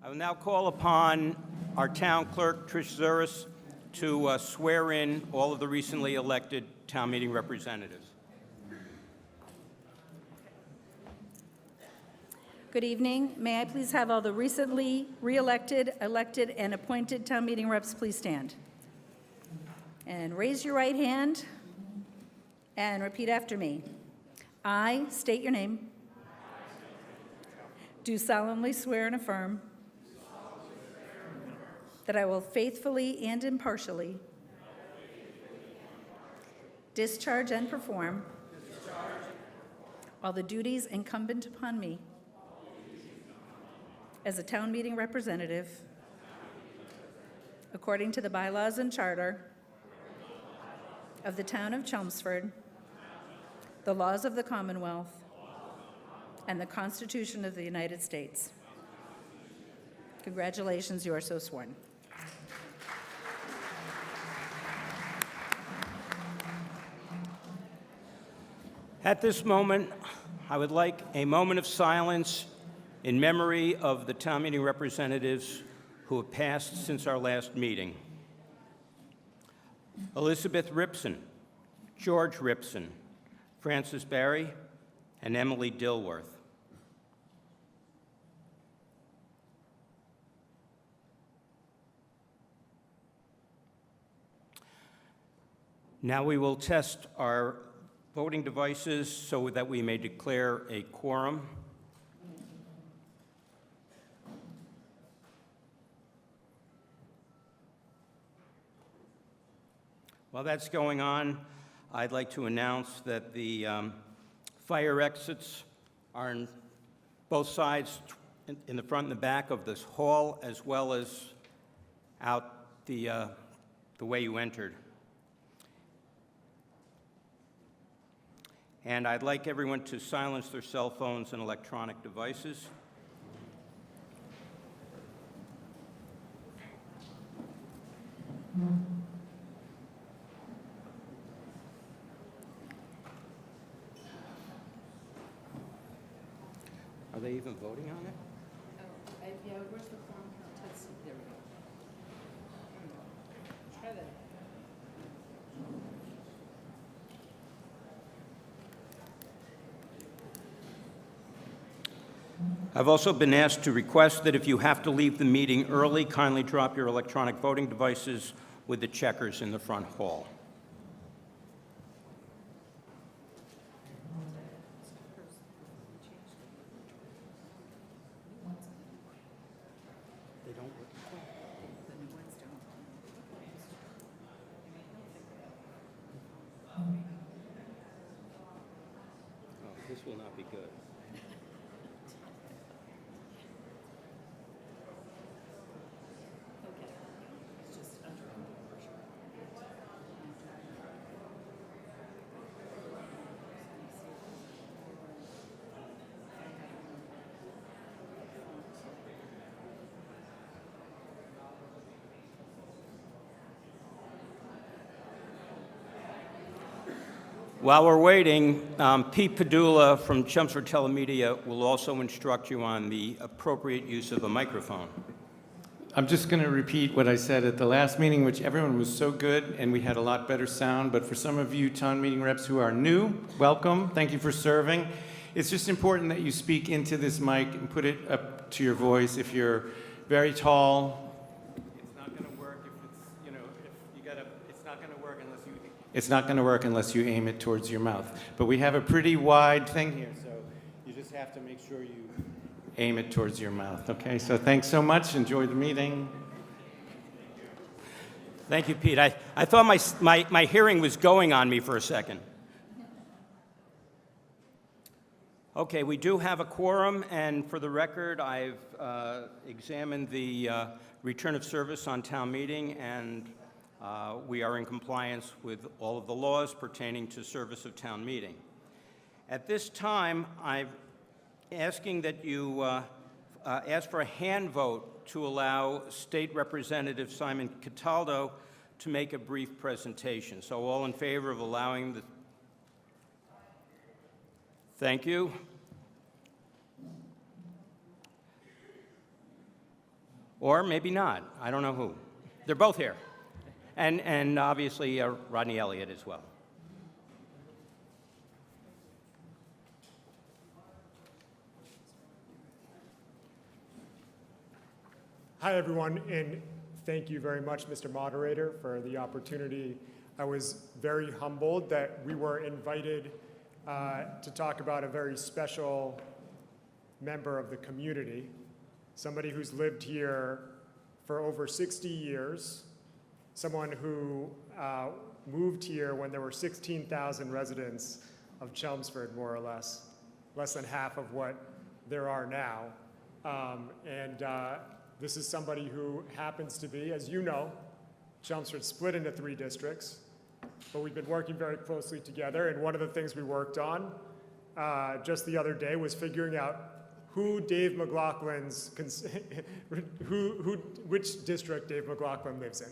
I will now call upon our town clerk, Trish Zuris, to swear in all of the recently elected town meeting representatives. Good evening. May I please have all the recently re-elected, elected, and appointed town meeting reps please stand? And raise your right hand and repeat after me. I state your name. Do solemnly swear and affirm that I will faithfully and impartially discharge and perform all the duties incumbent upon me as a town meeting representative according to the bylaws and charter of the town of Chelmsford, the laws of the Commonwealth, and the Constitution of the United States. Congratulations, you are so sworn. At this moment, I would like a moment of silence in memory of the town meeting representatives who have passed since our last meeting. Elizabeth Ripson, George Ripson, Francis Barry, and Emily Dilworth. Now we will test our voting devices so that we may declare a quorum. While that's going on, I'd like to announce that the fire exits are on both sides, in the front and the back of this hall, as well as out the way you entered. And I'd like everyone to silence their cell phones and electronic devices. Are they even voting on it? Yeah, where's the form? There we go. Try that. I've also been asked to request that if you have to leave the meeting early, kindly drop your electronic voting devices with the checkers in the front hall. They don't work. The new ones don't. Oh, this will not be good. Okay. It's just under pressure. While we're waiting, Pete Padula from Chelmsford TeleMedia will also instruct you on the appropriate use of a microphone. I'm just going to repeat what I said at the last meeting, which everyone was so good and we had a lot better sound. But for some of you town meeting reps who are new, welcome. Thank you for serving. It's just important that you speak into this mic and put it up to your voice. If you're very tall, it's not going to work. If it's, you know, if you got to, it's not going to work unless you. It's not going to work unless you aim it towards your mouth. But we have a pretty wide thing here, so you just have to make sure you aim it towards your mouth, okay? So thanks so much. Enjoy the meeting. Thank you, Pete. I thought my hearing was going on me for a second. Okay, we do have a quorum, and for the record, I've examined the return of service on town meeting, and we are in compliance with all of the laws pertaining to service of town meeting. At this time, I'm asking that you ask for a hand vote to allow State Representative Simon Cataldo to make a brief presentation. So all in favor of allowing the... Thank you. Or maybe not. I don't know who. They're both here. And obviously Rodney Elliott as well. Hi, everyone, and thank you very much, Mr. Moderator, for the opportunity. I was very humbled that we were invited to talk about a very special member of the community, somebody who's lived here for over 60 years, someone who moved here when there were 16,000 residents of Chelmsford, more or less than half of what there are now. This is somebody who happens to be, as you know, Chelmsford split into 3 districts, but we've been working very closely together, and one of the things we worked on just the other day was figuring out who Dave McLaughlin's, which district Dave McLaughlin lives in.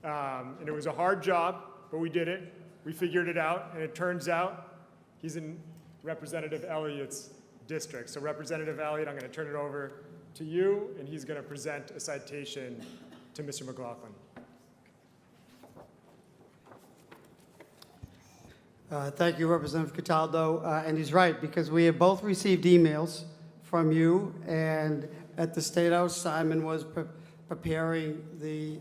And it was a hard job, but we did it. We figured it out, and it turns out he's in Representative Elliott's district. So Representative Elliott, I'm going to turn it over to you, and he's going to present a citation to Mr. McLaughlin. Thank you, Representative Cataldo. And he's right, because we have both received emails from you, and at the State House, Simon was preparing the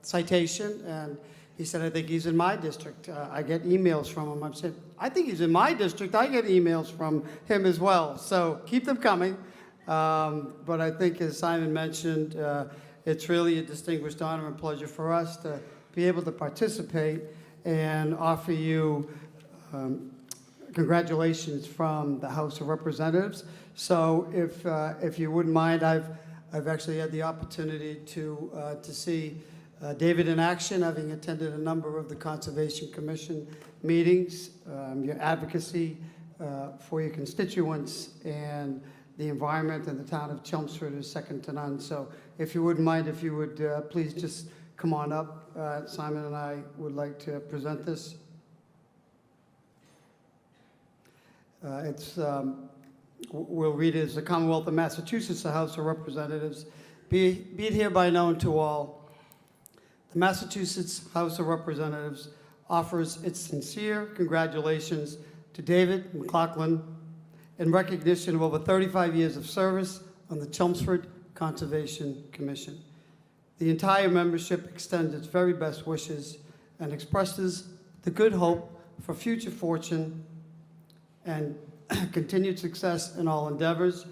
citation, and he said, I think he's in my district. I get emails from him. I've said, I think he's in my district. I get emails from him as well. So keep them coming. But I think, as Simon mentioned, it's really a distinguished honor and pleasure for us to be able to participate and offer you congratulations from the House of Representatives. So if you wouldn't mind, I've actually had the opportunity to see David in action, having attended a number of the Conservation Commission meetings. Your advocacy for your constituents and the environment and the town of Chelmsford is second to none. So if you wouldn't mind, if you would please just come on up. Simon and I would like to present this. We'll read it as the Commonwealth of Massachusetts, the House of Representatives. Be it hereby known to all, the Massachusetts House of Representatives offers its sincere congratulations to David McLaughlin in recognition of over 35 years of service on the Chelmsford Conservation Commission. The entire membership extends its very best wishes and expresses the good hope for future fortune and continued success in all endeavors.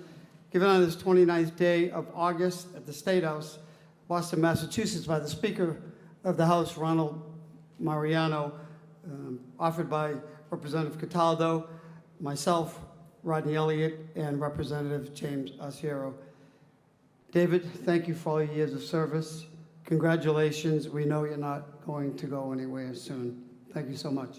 Given on this 29th day of August at the State House, Boston, Massachusetts, by the Speaker of the House, Ronald Mariano, offered by Representative Cataldo, myself, Rodney Elliott, and Representative James Osiero. David, thank you for all your years of service. Congratulations. We know you're not going to go anywhere soon. Thank you so much.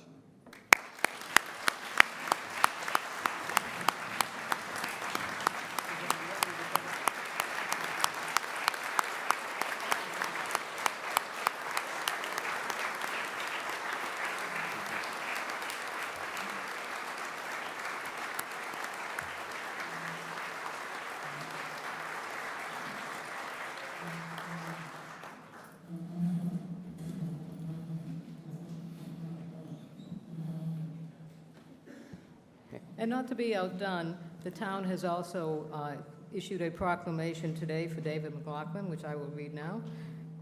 And not to be outdone, the town has also issued a proclamation today for David McLaughlin, which I will read now.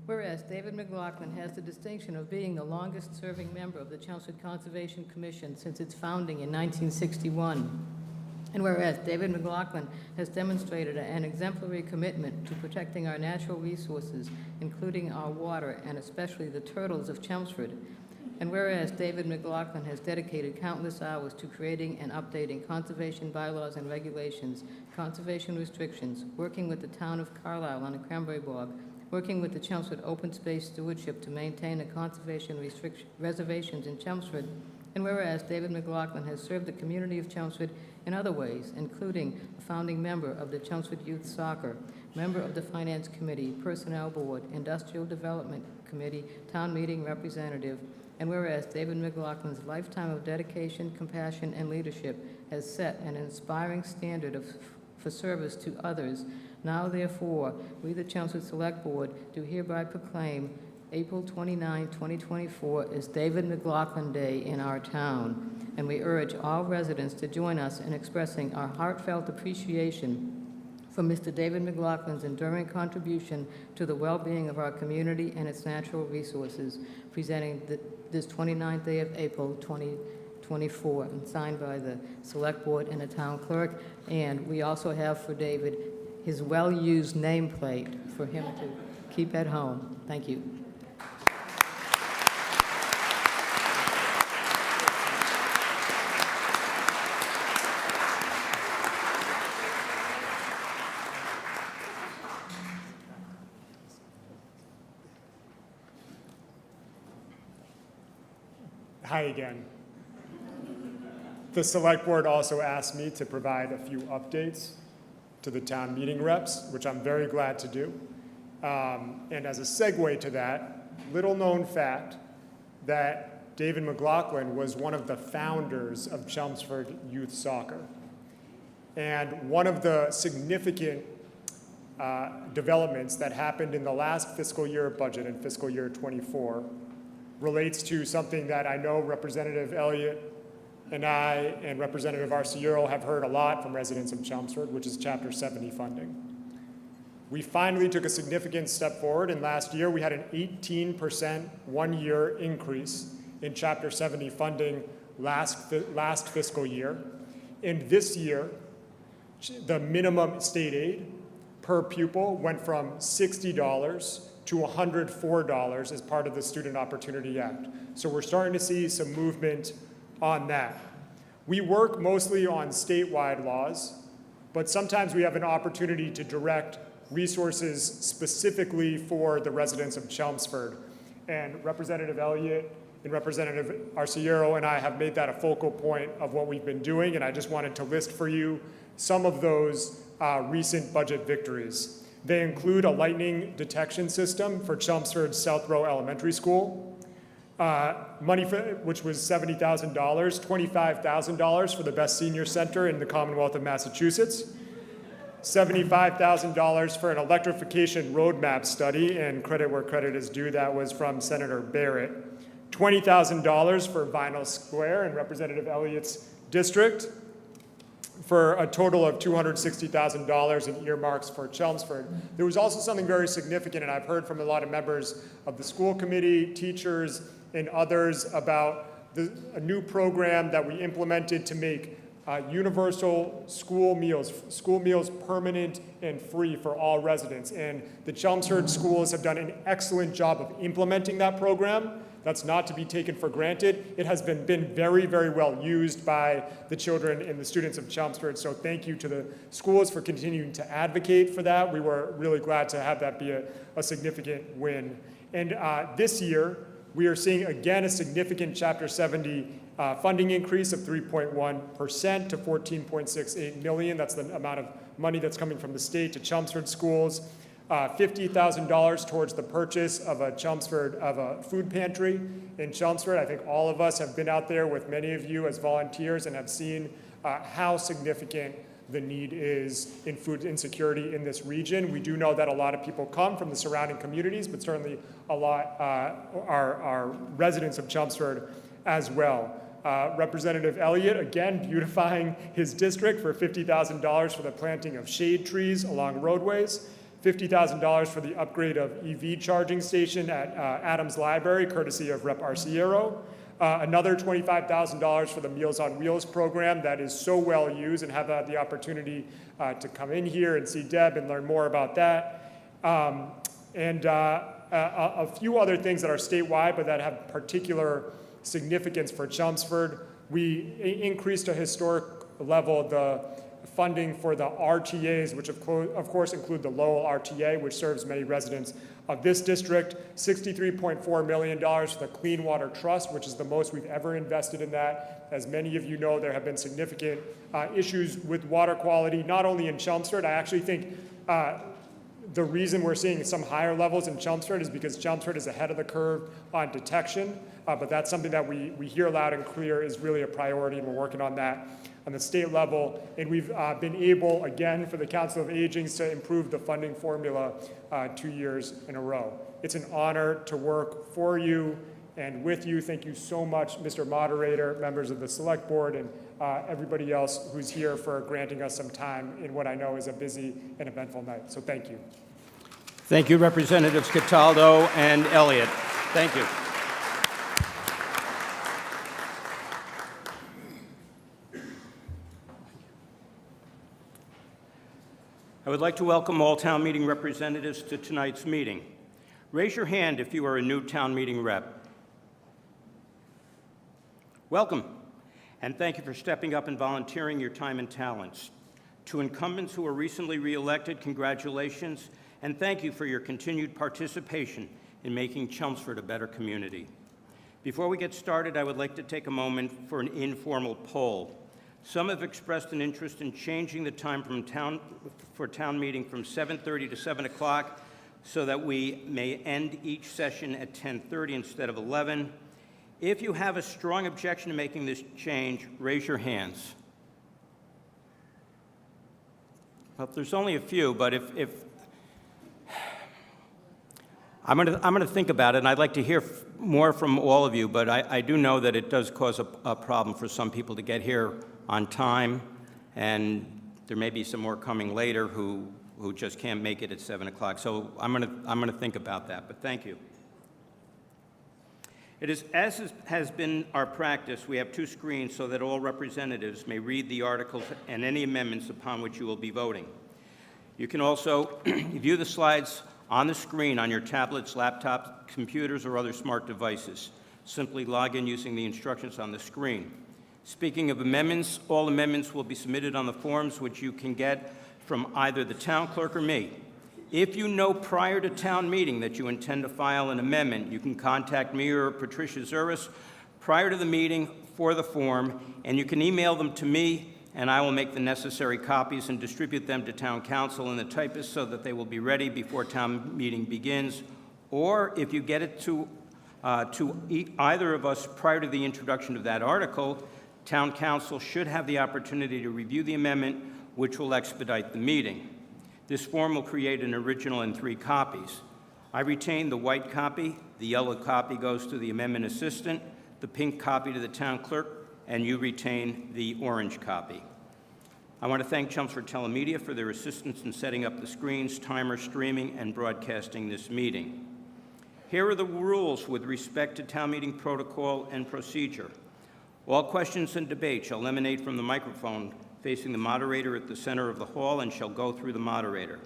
Whereas David McLaughlin has the distinction of being the longest-serving member of the Chelmsford Conservation Commission since its founding in 1961. And whereas David McLaughlin has demonstrated an exemplary commitment to protecting our natural resources, including our water and especially the turtles of Chelmsford. And whereas David McLaughlin has dedicated countless hours to creating and updating conservation bylaws and regulations, conservation restrictions, working with the town of Carlisle on a cranberry bog, working with the Chelmsford Open Space Stewardship to maintain the conservation reservations in Chelmsford. And whereas David McLaughlin has served the community of Chelmsford in other ways, including a founding member of the Chelmsford Youth Soccer, member of the Finance Committee, Personnel Board, Industrial Development Committee, Town Meeting Representative. And whereas David McLaughlin's lifetime of dedication, compassion, and leadership has set an inspiring standard for service to others. Now therefore, we, the Chelmsford Select Board, do hereby proclaim April 29, 2024 as David McLaughlin Day in our town, and we urge all residents to join us in expressing our heartfelt appreciation for Mr. David McLaughlin's enduring contribution to the well-being of our community and its natural resources, presenting this 29th day of April 2024, and signed by the Select Board and the Town Clerk. And we also have for David his well-used nameplate for him to keep at home. Thank you. Hi again. The Select Board also asked me to provide a few updates to the town meeting reps, which I'm very glad to do. And as a segue to that, little known fact that David McLaughlin was one of the founders of Chelmsford Youth Soccer. And one of the significant developments that happened in the last fiscal year budget, in fiscal year 24, relates to something that I know Representative Elliott and I and Representative Arciero have heard a lot from residents of Chelmsford, which is Chapter 70 funding. We finally took a significant step forward, and last year we had an 18% one-year increase in Chapter 70 funding last fiscal year. And this year, the minimum state aid per pupil went from $60 to $104 as part of the Student Opportunity Act. So we're starting to see some movement on that. We work mostly on statewide laws, but sometimes we have an opportunity to direct resources specifically for the residents of Chelmsford. And Representative Elliott and Representative Arciero and I have made that a focal point of what we've been doing, and I just wanted to list for you some of those recent budget victories. They include a lightning detection system for Chelmsford's South Row Elementary School, money for which was $70,000, $25,000 for the best senior center in the Commonwealth of Massachusetts, $75,000 for an electrification roadmap study, and credit where credit is due, that was from Senator Barrett, $20,000 for Vinyl Square in Representative Elliott's district, for a total of $260,000 in earmarks for Chelmsford. There was also something very significant, and I've heard from a lot of members of the school committee, teachers, and others about a new program that we implemented to make universal school meals permanent and free for all residents. And the Chelmsford schools have done an excellent job of implementing that program. That's not to be taken for granted. It has been very, very well used by the children and the students of Chelmsford. So thank you to the schools for continuing to advocate for that. We were really glad to have that be a significant win. And this year, we are seeing again a significant Chapter 70 funding increase of 3.1% to $14.68 million. That's the amount of money that's coming from the state to Chelmsford schools. $50,000 towards the purchase of a food pantry in Chelmsford. I think all of us have been out there with many of you as volunteers and have seen how significant the need is in food insecurity in this region. We do know that a lot of people come from the surrounding communities, but certainly a lot are residents of Chelmsford as well. Representative Elliott, again, beautifying his district for $50,000 for the planting of shade trees along roadways. $50,000 for the upgrade of EV charging station at Adams Library, courtesy of Rep. Arciero. Another $25,000 for the Meals on Wheels program that is so well used, and have had the opportunity to come in here and see Deb and learn more about that. And a few other things that are statewide but that have particular significance for Chelmsford. We increased a historic level the funding for the RTAs, which of course include the Lowell RTA, which serves many residents of this district. $63.4 million for the Clean Water Trust, which is the most we've ever invested in that. As many of you know, there have been significant issues with water quality, not only in Chelmsford. I actually think the reason we're seeing some higher levels in Chelmsford is because Chelmsford is ahead of the curve on detection, but that's something that we hear loud and clear is really a priority, and we're working on that. on the state level, and we've been able, again, for the Council of Aging to improve the funding formula 2 years in a row. It's an honor to work for you and with you. Thank you so much, Mr. Moderator, members of the Select Board, and everybody else who's here for granting us some time in what I know is a busy and eventful night. So thank you. Thank you, Representatives Cataldo and Elliott. Thank you. I would like to welcome all town meeting representatives to tonight's meeting. Raise your hand if you are a new town meeting rep. Welcome, and thank you for stepping up and volunteering your time and talents. To incumbents who were recently re-elected, congratulations, and thank you for your continued participation in making Chelmsford a better community. Before we get started, I would like to take a moment for an informal poll. Some have expressed an interest in changing the time for town meeting from 7:30 to 7 o'clock so that we may end each session at 10:30 instead of 11. If you have a strong objection to making this change, raise your hands. Well, there's only a few, but if I'm going to think about it, and I'd like to hear more from all of you, but I do know that it does cause a problem for some people to get here on time, and there may be some more coming later who just can't make it at 7 o'clock. So I'm going to think about that, but thank you. It is, as has been our practice, we have two screens so that all representatives may read the articles and any amendments upon which you will be voting. You can also view the slides on the screen on your tablets, laptops, computers, or other smart devices. Simply log in using the instructions on the screen. Speaking of amendments, all amendments will be submitted on the forms which you can get from either the town clerk or me. If you know prior to town meeting that you intend to file an amendment, you can contact me or Patricia Zuris prior to the meeting for the form, and you can email them to me, and I will make the necessary copies and distribute them to town council and the typist so that they will be ready before town meeting begins. Or if you get it to either of us prior to the introduction of that article, town council should have the opportunity to review the amendment, which will expedite the meeting. This form will create an original and 3 copies. I retain the white copy, the yellow copy goes to the amendment assistant, the pink copy to the town clerk, and you retain the orange copy. I want to thank Chelmsford TeleMedia for their assistance in setting up the screens, timer, streaming, and broadcasting this meeting. Here are the rules with respect to town meeting protocol and procedure. All questions and debate shall emanate from the microphone facing the moderator at the center of the hall and shall go through the moderator.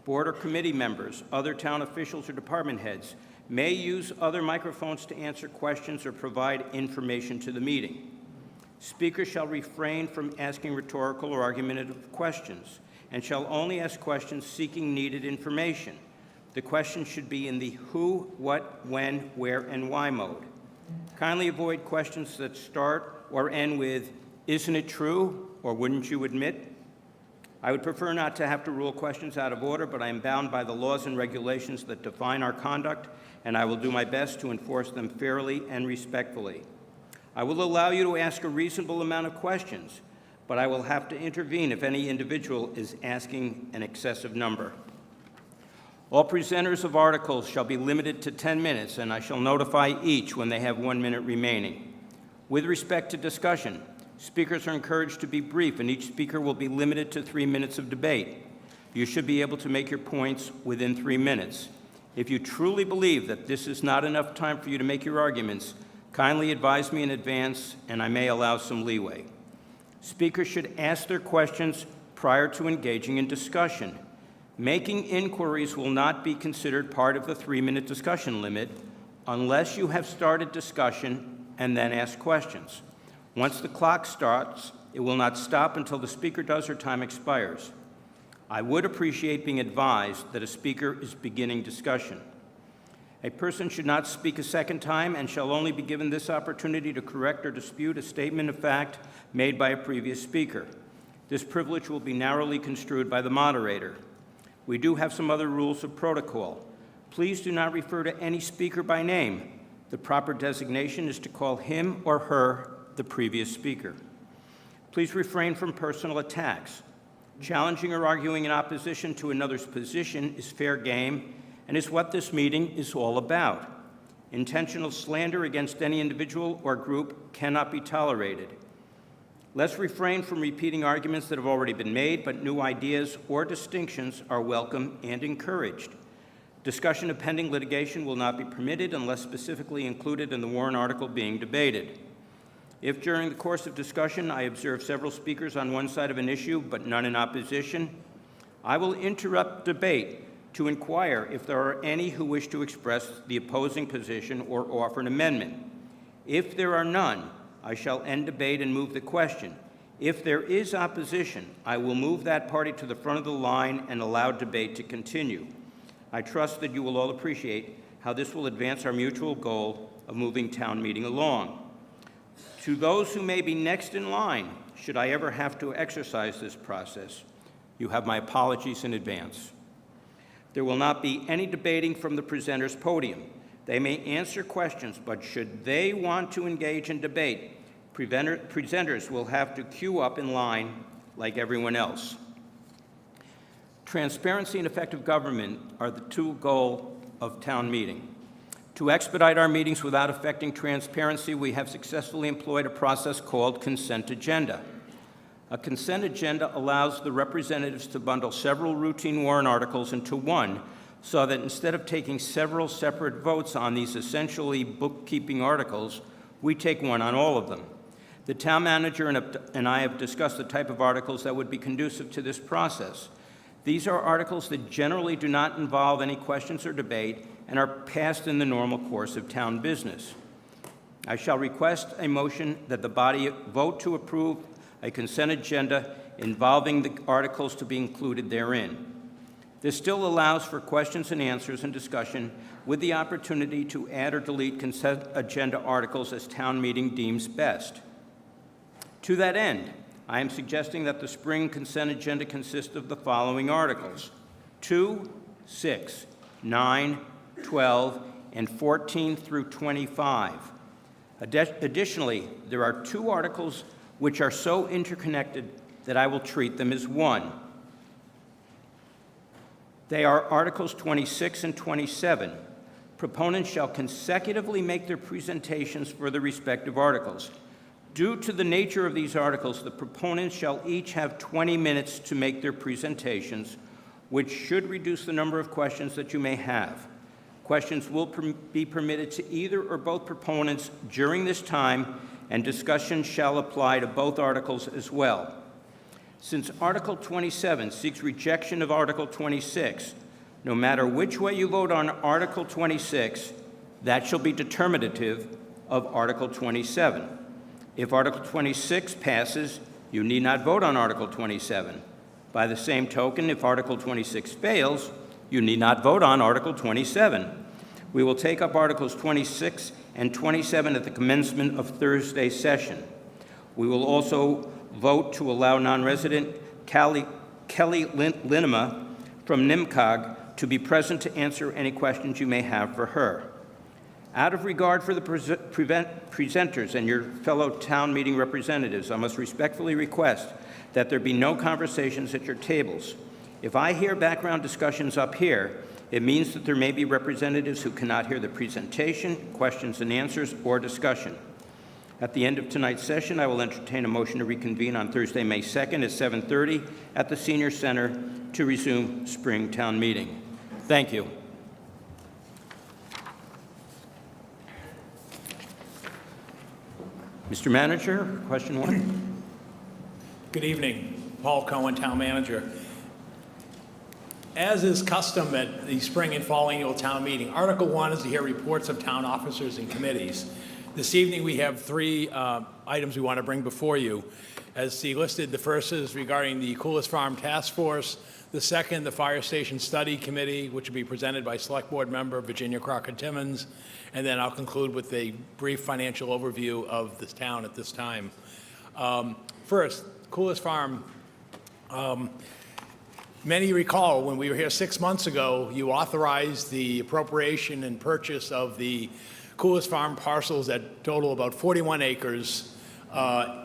Board or committee members, other town officials or department heads may use other microphones to answer questions or provide information to the meeting. Speakers shall refrain from asking rhetorical or argumentative questions and shall only ask questions seeking needed information. The question should be in the who, what, when, where, and why mode. Kindly avoid questions that start or end with, "Isn't it true?" or "Wouldn't you admit?" I would prefer not to have to rule questions out of order, but I am bound by the laws and regulations that define our conduct, and I will do my best to enforce them fairly and respectfully. I will allow you to ask a reasonable amount of questions, but I will have to intervene if any individual is asking an excessive number. All presenters of articles shall be limited to 10 minutes, and I shall notify each when they have 1 minute remaining. With respect to discussion, speakers are encouraged to be brief, and each speaker will be limited to 3 minutes of debate. You should be able to make your points within 3 minutes. If you truly believe that this is not enough time for you to make your arguments, kindly advise me in advance, and I may allow some leeway. Speakers should ask their questions prior to engaging in discussion. Making inquiries will not be considered part of the 3-minute discussion limit unless you have started discussion and then ask questions. Once the clock starts, it will not stop until the speaker does or time expires. I would appreciate being advised that a speaker is beginning discussion. A person should not speak a second time and shall only be given this opportunity to correct or dispute a statement of fact made by a previous speaker. This privilege will be narrowly construed by the moderator. We do have some other rules of protocol. Please do not refer to any speaker by name. The proper designation is to call him or her the previous speaker. Please refrain from personal attacks. Challenging or arguing in opposition to another's position is fair game and is what this meeting is all about. Intentional slander against any individual or group cannot be tolerated. Let's refrain from repeating arguments that have already been made, but new ideas or distinctions are welcome and encouraged. Discussion of pending litigation will not be permitted unless specifically included in the warrant article being debated. If during the course of discussion I observe several speakers on one side of an issue but none in opposition, I will interrupt debate to inquire if there are any who wish to express the opposing position or offer an amendment. If there are none, I shall end debate and move the question. If there is opposition, I will move that party to the front of the line and allow debate to continue. I trust that you will all appreciate how this will advance our mutual goal of moving town meeting along. To those who may be next in line, should I ever have to exercise this process, you have my apologies in advance. There will not be any debating from the presenter's podium. They may answer questions, but should they want to engage in debate, presenters will have to queue up in line like everyone else. Transparency and effective government are the two goals of town meeting. To expedite our meetings without affecting transparency, we have successfully employed a process called consent agenda. A consent agenda allows the representatives to bundle several routine warrant articles into one, so that instead of taking several separate votes on these essentially bookkeeping articles, we take one on all of them. The town manager and I have discussed the type of articles that would be conducive to this process. These are articles that generally do not involve any questions or debate and are passed in the normal course of town business. I shall request a motion that the body vote to approve a consent agenda involving the articles to be included therein. This still allows for questions and answers and discussion with the opportunity to add or delete consent agenda articles as town meeting deems best. To that end, I am suggesting that the spring consent agenda consist of the following articles: 2, 6, 9, 12, and 14 through 25. Additionally, there are 2 articles which are so interconnected that I will treat them as one. They are Articles 26 and 27. Proponents shall consecutively make their presentations for the respective articles. Due to the nature of these articles, the proponents shall each have 20 minutes to make their presentations, which should reduce the number of questions that you may have. Questions will be permitted to either or both proponents during this time, and discussion shall apply to both articles as well. Since Article 27 seeks rejection of Article 26, no matter which way you vote on Article 26, that shall be determinative of Article 27. If Article 26 passes, you need not vote on Article 27. By the same token, if Article 26 fails, you need not vote on Article 27. We will take up Articles 26 and 27 at the commencement of Thursday's session. We will also vote to allow non-resident Kelly Linema from NIMCOG to be present to answer any questions you may have for her. Out of regard for the presenters and your fellow town meeting representatives, I must respectfully request that there be no conversations at your tables. If I hear background discussions up here, it means that there may be representatives who cannot hear the presentation, questions and answers, or discussion. At the end of tonight's session, I will entertain a motion to reconvene on Thursday, May 2nd at 7:30 at the Senior Center to resume spring town meeting. Thank you. Mr. Manager, question 1. Good evening. Paul Cohen, Town Manager. As is custom at the spring and fall annual town meeting, Article 1 is to hear reports of town officers and committees. This evening we have 3 items we want to bring before you. As he listed, the first is regarding the Coolest Farm Task Force. The second, the Fire Station Study Committee, which will be presented by Select Board member Virginia Crocker-Timmons. And then I'll conclude with a brief financial overview of this town at this time. First, Coolest Farm. Many recall when we were here 6 months ago, you authorized the appropriation and purchase of the Coolest Farm parcels that total about 41 acres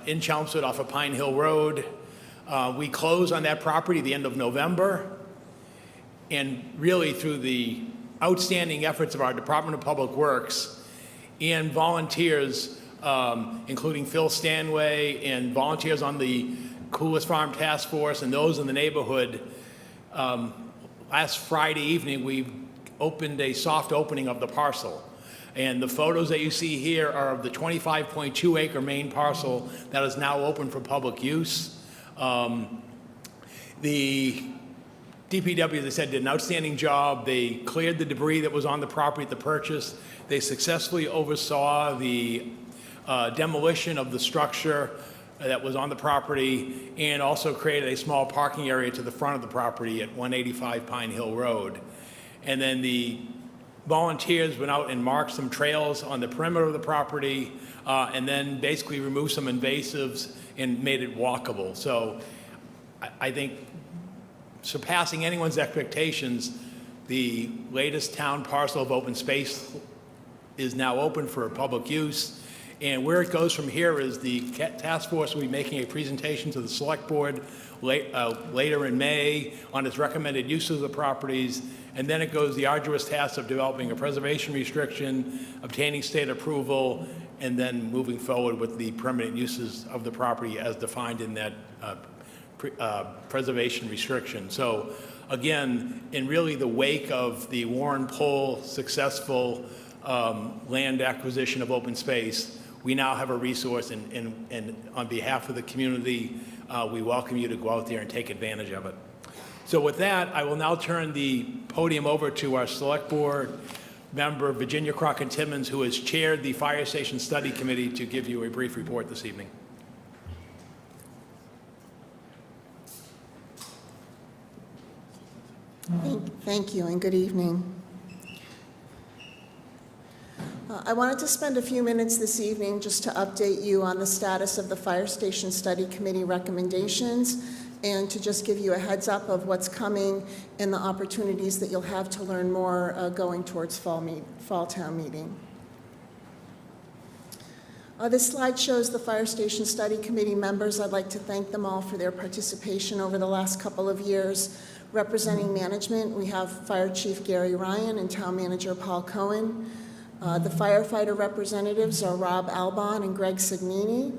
in Chelmsford off of Pine Hill Road. We close on that property the end of November. And really through the outstanding efforts of our Department of Public Works and volunteers, including Phil Stanway and volunteers on the Coolest Farm Task Force and those in the neighborhood, last Friday evening we opened a soft opening of the parcel. And the photos that you see here are of the 25.2 acre main parcel that is now open for public use. The DPW, as I said, did an outstanding job. They cleared the debris that was on the property at the purchase. They successfully oversaw the demolition of the structure that was on the property and also created a small parking area to the front of the property at 185 Pine Hill Road. And then the volunteers went out and marked some trails on the perimeter of the property and then basically removed some invasives and made it walkable. So I think surpassing anyone's expectations, the latest town parcel of open space is now open for public use. And where it goes from here is the task force will be making a presentation to the select board later in May on its recommended uses of the properties. And then it goes the arduous task of developing a preservation restriction, obtaining state approval, and then moving forward with the permanent uses of the property as defined in that preservation restriction. So again, in really the wake of the Warren Poll successful land acquisition of open space, we now have a resource, and on behalf of the community, we welcome you to go out there and take advantage of it. So with that, I will now turn the podium over to our Select Board member, Virginia Crockett-Timmons, who has chaired the Fire Station Study Committee, to give you a brief report this evening. Thank you, and good evening. I wanted to spend a few minutes this evening just to update you on the status of the Fire Station Study Committee recommendations and to just give you a heads up of what's coming and the opportunities that you'll have to learn more going towards fall town meeting. This slide shows the Fire Station Study Committee members. I'd like to thank them all for their participation over the last couple of years. Representing management, we have Fire Chief Gary Ryan and Town Manager Paul Cohen. The firefighter representatives are Rob Albon and Greg Signini.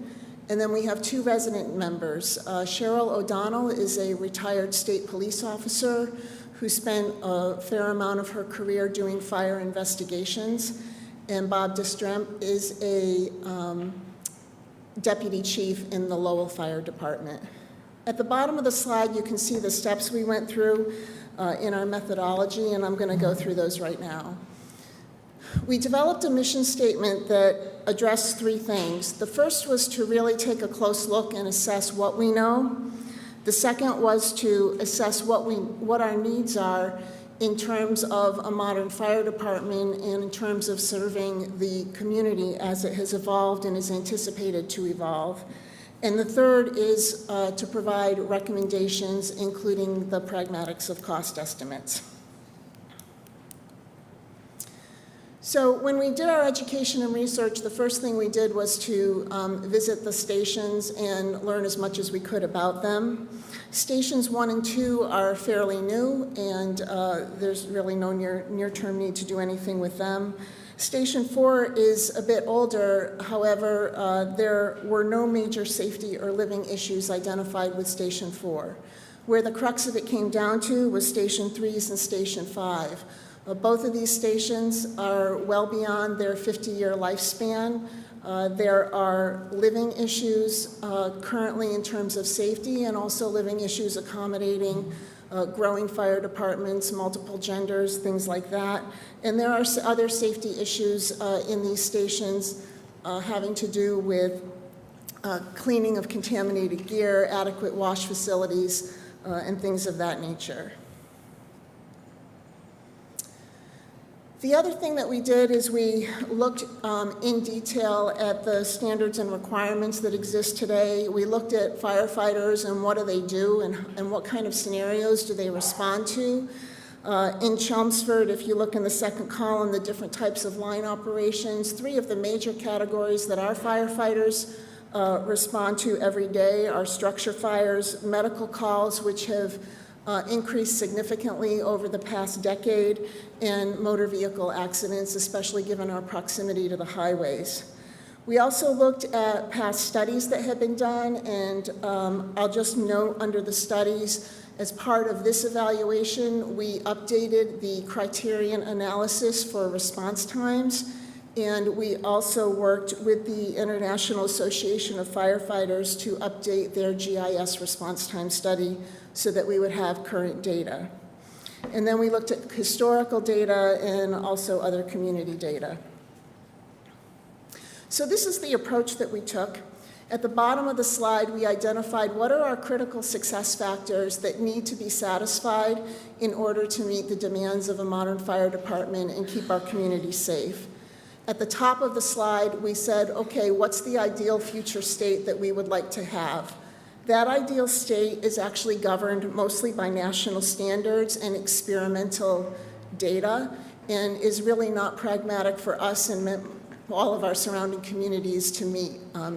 And then we have two resident members. Cheryl O'Donnell is a retired state police officer who spent a fair amount of her career doing fire investigations. And Bob Distremp is a deputy chief in the Lowell Fire Department. At the bottom of the slide, you can see the steps we went through in our methodology, and I'm going to go through those right now. We developed a mission statement that addressed three things. The first was to really take a close look and assess what we know. The second was to assess what our needs are in terms of a modern fire department and in terms of serving the community as it has evolved and is anticipated to evolve. And the third is to provide recommendations, including the pragmatics of cost estimates. So when we did our education and research, the first thing we did was to visit the stations and learn as much as we could about them. Stations 1 and 2 are fairly new, and there's really no near-term need to do anything with them. Station 4 is a bit older. However, there were no major safety or living issues identified with Station 4. Where the crux of it came down to was Station 3's and Station 5. Both of these stations are well beyond their 50-year lifespan. There are living issues currently in terms of safety and also living issues accommodating growing fire departments, multiple genders, things like that. And there are other safety issues in these stations having to do with cleaning of contaminated gear, adequate wash facilities, and things of that nature. The other thing that we did is we looked in detail at the standards and requirements that exist today. We looked at firefighters and what do they do and what kind of scenarios do they respond to. In Chelmsford, if you look in the second column, the different types of line operations, 3 of the major categories that our firefighters respond to every day are structure fires, medical calls, which have increased significantly over the past decade, and motor vehicle accidents, especially given our proximity to the highways. We also looked at past studies that had been done, and I'll just note under the studies, as part of this evaluation, we updated the criterion analysis for response times, and we also worked with the International Association of Firefighters to update their GIS response time study so that we would have current data. And then we looked at historical data and also other community data. So this is the approach that we took. At the bottom of the slide, we identified what are our critical success factors that need to be satisfied in order to meet the demands of a modern fire department and keep our community safe. At the top of the slide, we said, okay, what's the ideal future state that we would like to have? That ideal state is actually governed mostly by national standards and experimental data, and is really not pragmatic for us and all of our surrounding communities to meet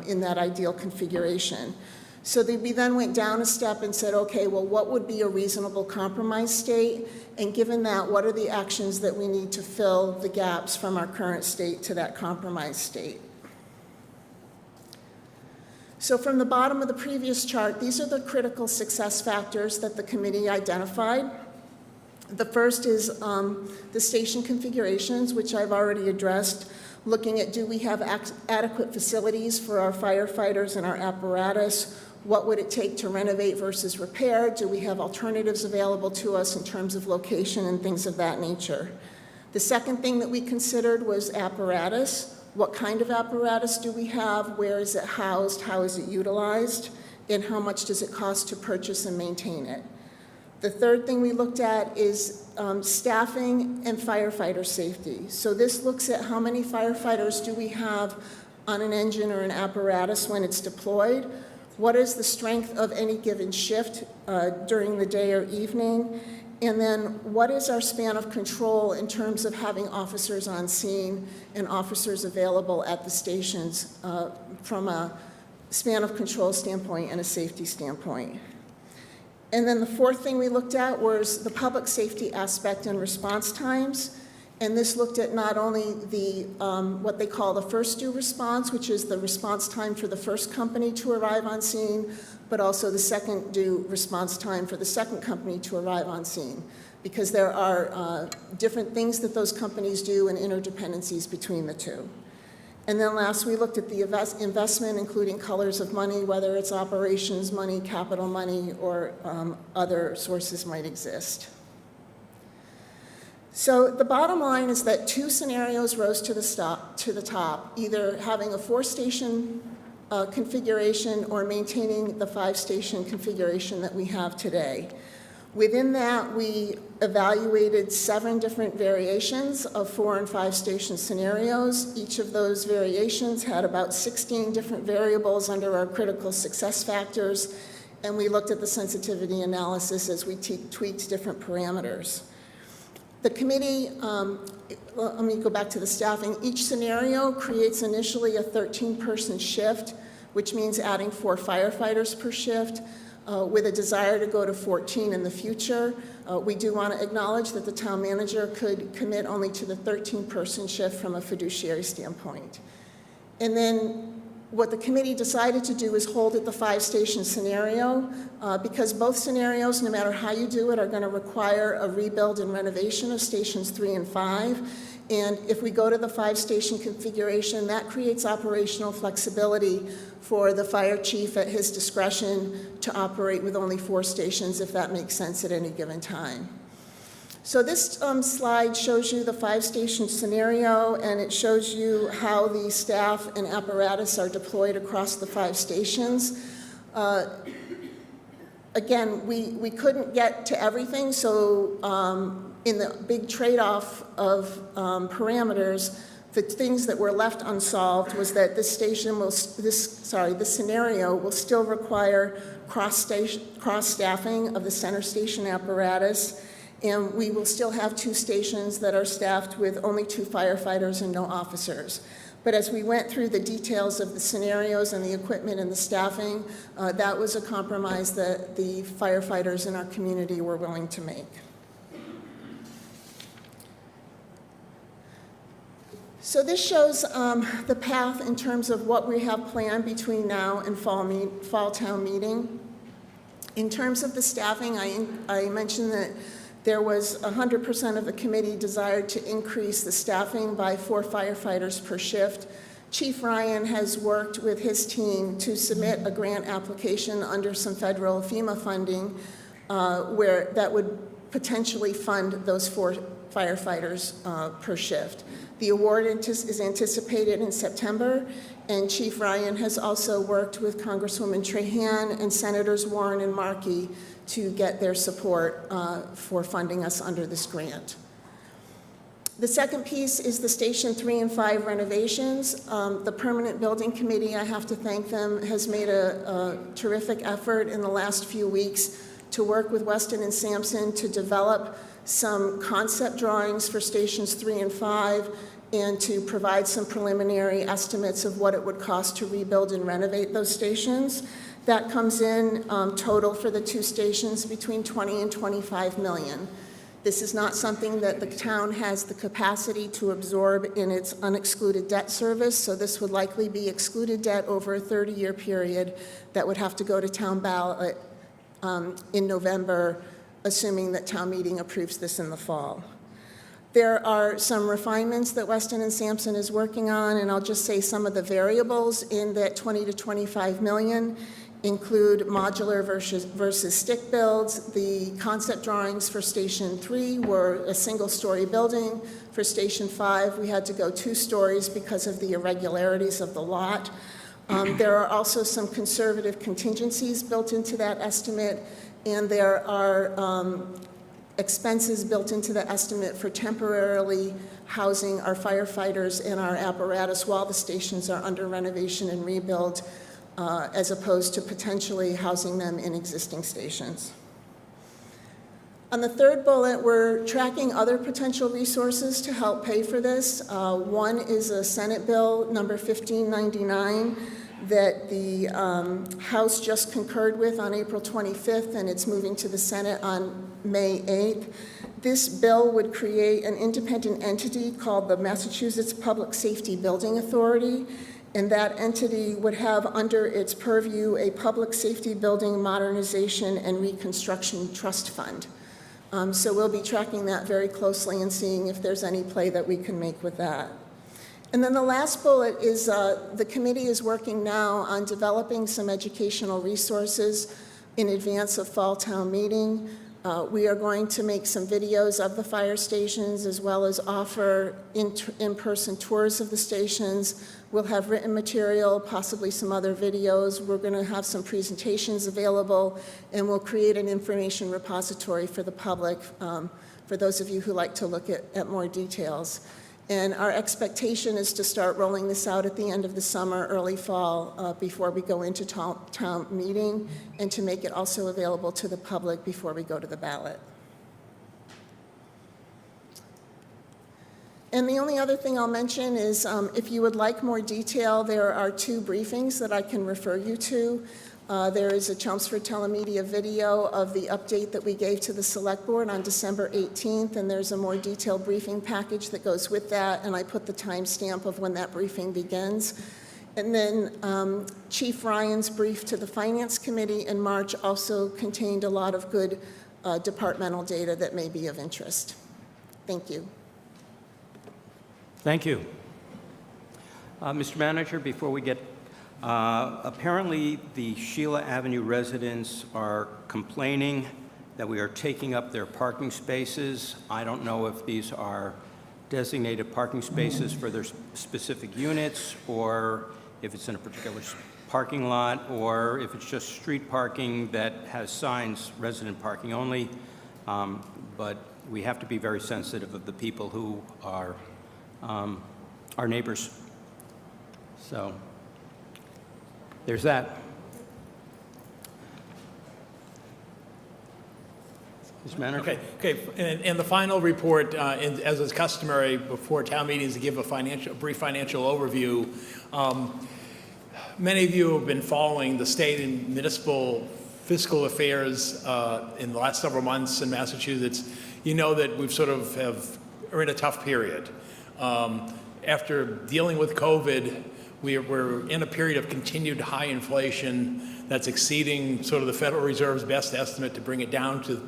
in that ideal configuration. So we then went down a step and said, okay, well, what would be a reasonable compromise state? And given that, what are the actions that we need to fill the gaps from our current state to that compromise state? So from the bottom of the previous chart, these are the critical success factors that the committee identified. The first is the station configurations, which I've already addressed, looking at do we have adequate facilities for our firefighters and our apparatus? What would it take to renovate versus repair? Do we have alternatives available to us in terms of location and things of that nature? The second thing that we considered was apparatus. What kind of apparatus do we have? Where is it housed? How is it utilized? And how much does it cost to purchase and maintain it? The third thing we looked at is staffing and firefighter safety. So this looks at how many firefighters do we have on an engine or an apparatus when it's deployed? What is the strength of any given shift during the day or evening? And then what is our span of control in terms of having officers on scene and officers available at the stations from a span of control standpoint and a safety standpoint? And then the fourth thing we looked at was the public safety aspect and response times. And this looked at not only the what they call the first due response, which is the response time for the first company to arrive on scene, but also the second due response time for the second company to arrive on scene, because there are different things that those companies do and interdependencies between the two. And then last, we looked at the investment, including colors of money, whether it's operations money, capital money, or other sources might exist. So the bottom line is that two scenarios rose to the top, either having a 4-station configuration or maintaining the 5-station configuration that we have today. Within that, we evaluated 7 different variations of 4- and 5-station scenarios. Each of those variations had about 16 different variables under our critical success factors, and we looked at the sensitivity analysis as we tweaked different parameters. The committee, let me go back to the staffing. Each scenario creates initially a 13-person shift, which means adding 4 firefighters per shift, with a desire to go to 14 in the future. We do want to acknowledge that the town manager could commit only to the 13-person shift from a fiduciary standpoint. And then what the committee decided to do is hold at the 5-station scenario because both scenarios, no matter how you do it, are going to require a rebuild and renovation of stations 3 and 5. And if we go to the 5-station configuration, that creates operational flexibility for the fire chief at his discretion to operate with only 4 stations if that makes sense at any given time. So this slide shows you the 5-station scenario, and it shows you how the staff and apparatus are deployed across the 5 stations. Again, we couldn't get to everything, so in the big trade-off of parameters, the things that were left unsolved was that this scenario will still require cross-staffing of the center station apparatus, and we will still have 2 stations that are staffed with only 2 firefighters and no officers. But as we went through the details of the scenarios and the equipment and the staffing, that was a compromise that the firefighters in our community were willing to make. So this shows the path in terms of what we have planned between now and fall town meeting. In terms of the staffing, I mentioned that there was 100% of the committee desired to increase the staffing by 4 firefighters per shift. Chief Ryan has worked with his team to submit a grant application under some federal FEMA funding where that would potentially fund those 4 firefighters per shift. The award is anticipated in September, and Chief Ryan has also worked with Congresswoman Trahan and Senators Warren and Markey to get their support for funding us under this grant. The second piece is the Station 3 and 5 renovations. The Permanent Building Committee, I have to thank them, has made a terrific effort in the last few weeks to work with Weston and Sampson to develop some concept drawings for Stations 3 and 5 and to provide some preliminary estimates of what it would cost to rebuild and renovate those stations. That comes in total for the 2 stations between 20 and 25 million. This is not something that the town has the capacity to absorb in its unexcluded debt service, so this would likely be excluded debt over a 30-year period that would have to go to town ballot in November, assuming that town meeting approves this in the fall. There are some refinements that Weston and Sampson is working on, and I'll just say some of the variables in that 20 to 25 million include modular versus stick builds. The concept drawings for Station 3 were a single-story building. For Station 5, we had to go 2 stories because of the irregularities of the lot. There are also some conservative contingencies built into that estimate, and there are expenses built into the estimate for temporarily housing our firefighters and our apparatus while the stations are under renovation and rebuild, as opposed to potentially housing them in existing stations. On the third bullet, we're tracking other potential resources to help pay for this. One is a Senate bill, number 1599, that the House just concurred with on April 25th, and it's moving to the Senate on May 8th. This bill would create an independent entity called the Massachusetts Public Safety Building Authority, and that entity would have under its purview a public safety building modernization and reconstruction trust fund. So we'll be tracking that very closely and seeing if there's any play that we can make with that. And then the last bullet is the committee is working now on developing some educational resources in advance of fall town meeting. We are going to make some videos of the fire stations as well as offer in-person tours of the stations. We'll have written material, possibly some other videos. We're going to have some presentations available, and we'll create an information repository for the public, for those of you who like to look at more details. And our expectation is to start rolling this out at the end of the summer, early fall, before we go into town meeting, and to make it also available to the public before we go to the ballot. And the only other thing I'll mention is if you would like more detail, there are 2 briefings that I can refer you to. There is a Chelmsford TeleMedia video of the update that we gave to the Select Board on December 18th, and there's a more detailed briefing package that goes with that, and I put the timestamp of when that briefing begins. And then Chief Ryan's brief to the Finance Committee in March also contained a lot of good departmental data that may be of interest. Thank you. Thank you. Mr. Manager, before we get apparently, the Sheila Avenue residents are complaining that we are taking up their parking spaces. I don't know if these are designated parking spaces for their specific units, or if it's in a particular parking lot, or if it's just street parking that has signs, resident parking only. But we have to be very sensitive of the people who are our neighbors. So there's that. Ms. Manager? Okay. And the final report, as is customary before town meetings, to give a brief financial overview. Many of you have been following the state and municipal fiscal affairs in the last several months in Massachusetts. You know that we've sort of are in a tough period. After dealing with COVID, we're in a period of continued high inflation that's exceeding sort of the Federal Reserve's best estimate to bring it down to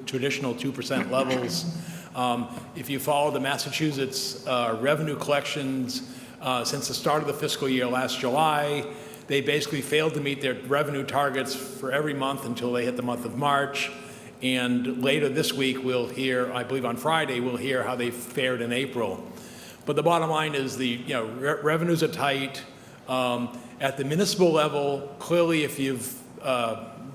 traditional 2% levels. If you follow the Massachusetts revenue collections since the start of the fiscal year last July, they basically failed to meet their revenue targets for every month until they hit the month of March. And later this week, we'll hear, I believe on Friday, we'll hear how they fared in April. But the bottom line is revenues are tight. At the municipal level, clearly if you've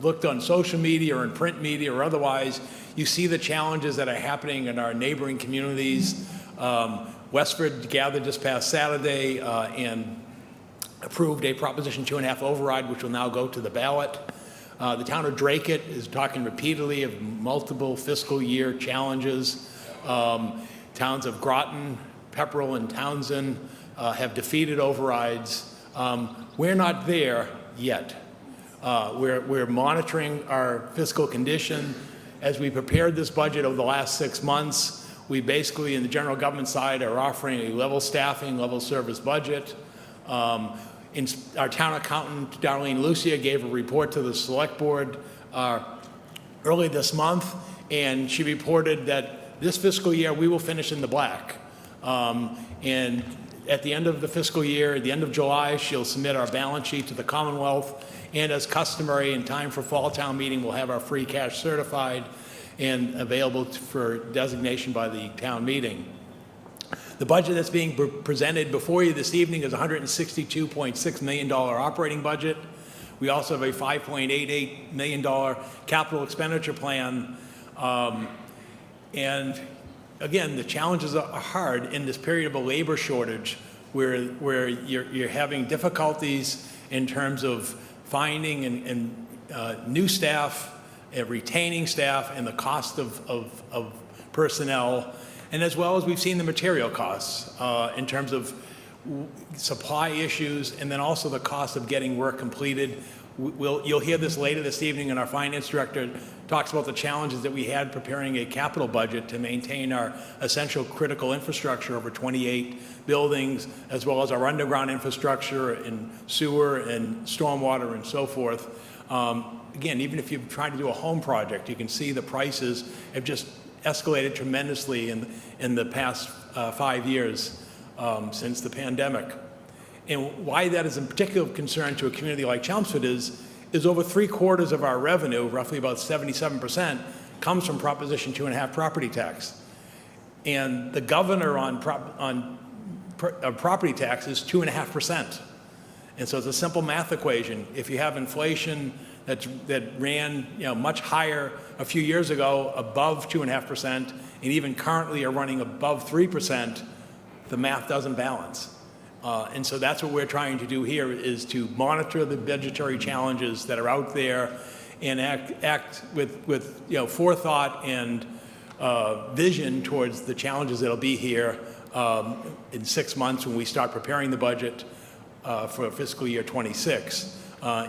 looked on social media or in print media or otherwise, you see the challenges that are happening in our neighboring communities. Westford gathered this past Saturday and approved a Proposition 2.5 override, which will now go to the ballot. The town of Dracut is talking repeatedly of multiple fiscal year challenges. Towns of Groton, Pepperell, and Townsend have defeated overrides. We're not there yet. We're monitoring our fiscal condition. As we prepared this budget over the last 6 months, we basically, in the general government side, are offering a level staffing, level service budget. Our town accountant, Darlene Lucia, gave a report to the select board early this month, and she reported that this fiscal year we will finish in the black. And at the end of the fiscal year, at the end of July, she'll submit our balance sheet to the Commonwealth, and as customary, in time for fall town meeting, we'll have our free cash certified and available for designation by the town meeting. The budget that's being presented before you this evening is a $162.6 million operating budget. We also have a $5.88 million capital expenditure plan. And again, the challenges are hard in this period of a labor shortage where you're having difficulties in terms of finding and new staff, retaining staff, and the cost of personnel. And as well as we've seen the material costs in terms of supply issues, and then also the cost of getting work completed. You'll hear this later this evening, and our finance director talks about the challenges that we had preparing a capital budget to maintain our essential critical infrastructure over 28 buildings, as well as our underground infrastructure and sewer and stormwater and so forth. Again, even if you're trying to do a home project, you can see the prices have just escalated tremendously in the past 5 years since the pandemic. And why that is in particular concern to a community like Chelmsford is over 3/4 of our revenue, roughly about 77%, comes from Proposition 2.5 property tax. And the governor on property tax is 2.5%. And so it's a simple math equation. If you have inflation that ran much higher a few years ago, above 2.5%, and even currently are running above 3%, the math doesn't balance. And so that's what we're trying to do here, is to monitor the budgetary challenges that are out there and act with forethought and vision towards the challenges that'll be here in 6 months when we start preparing the budget for fiscal year 26.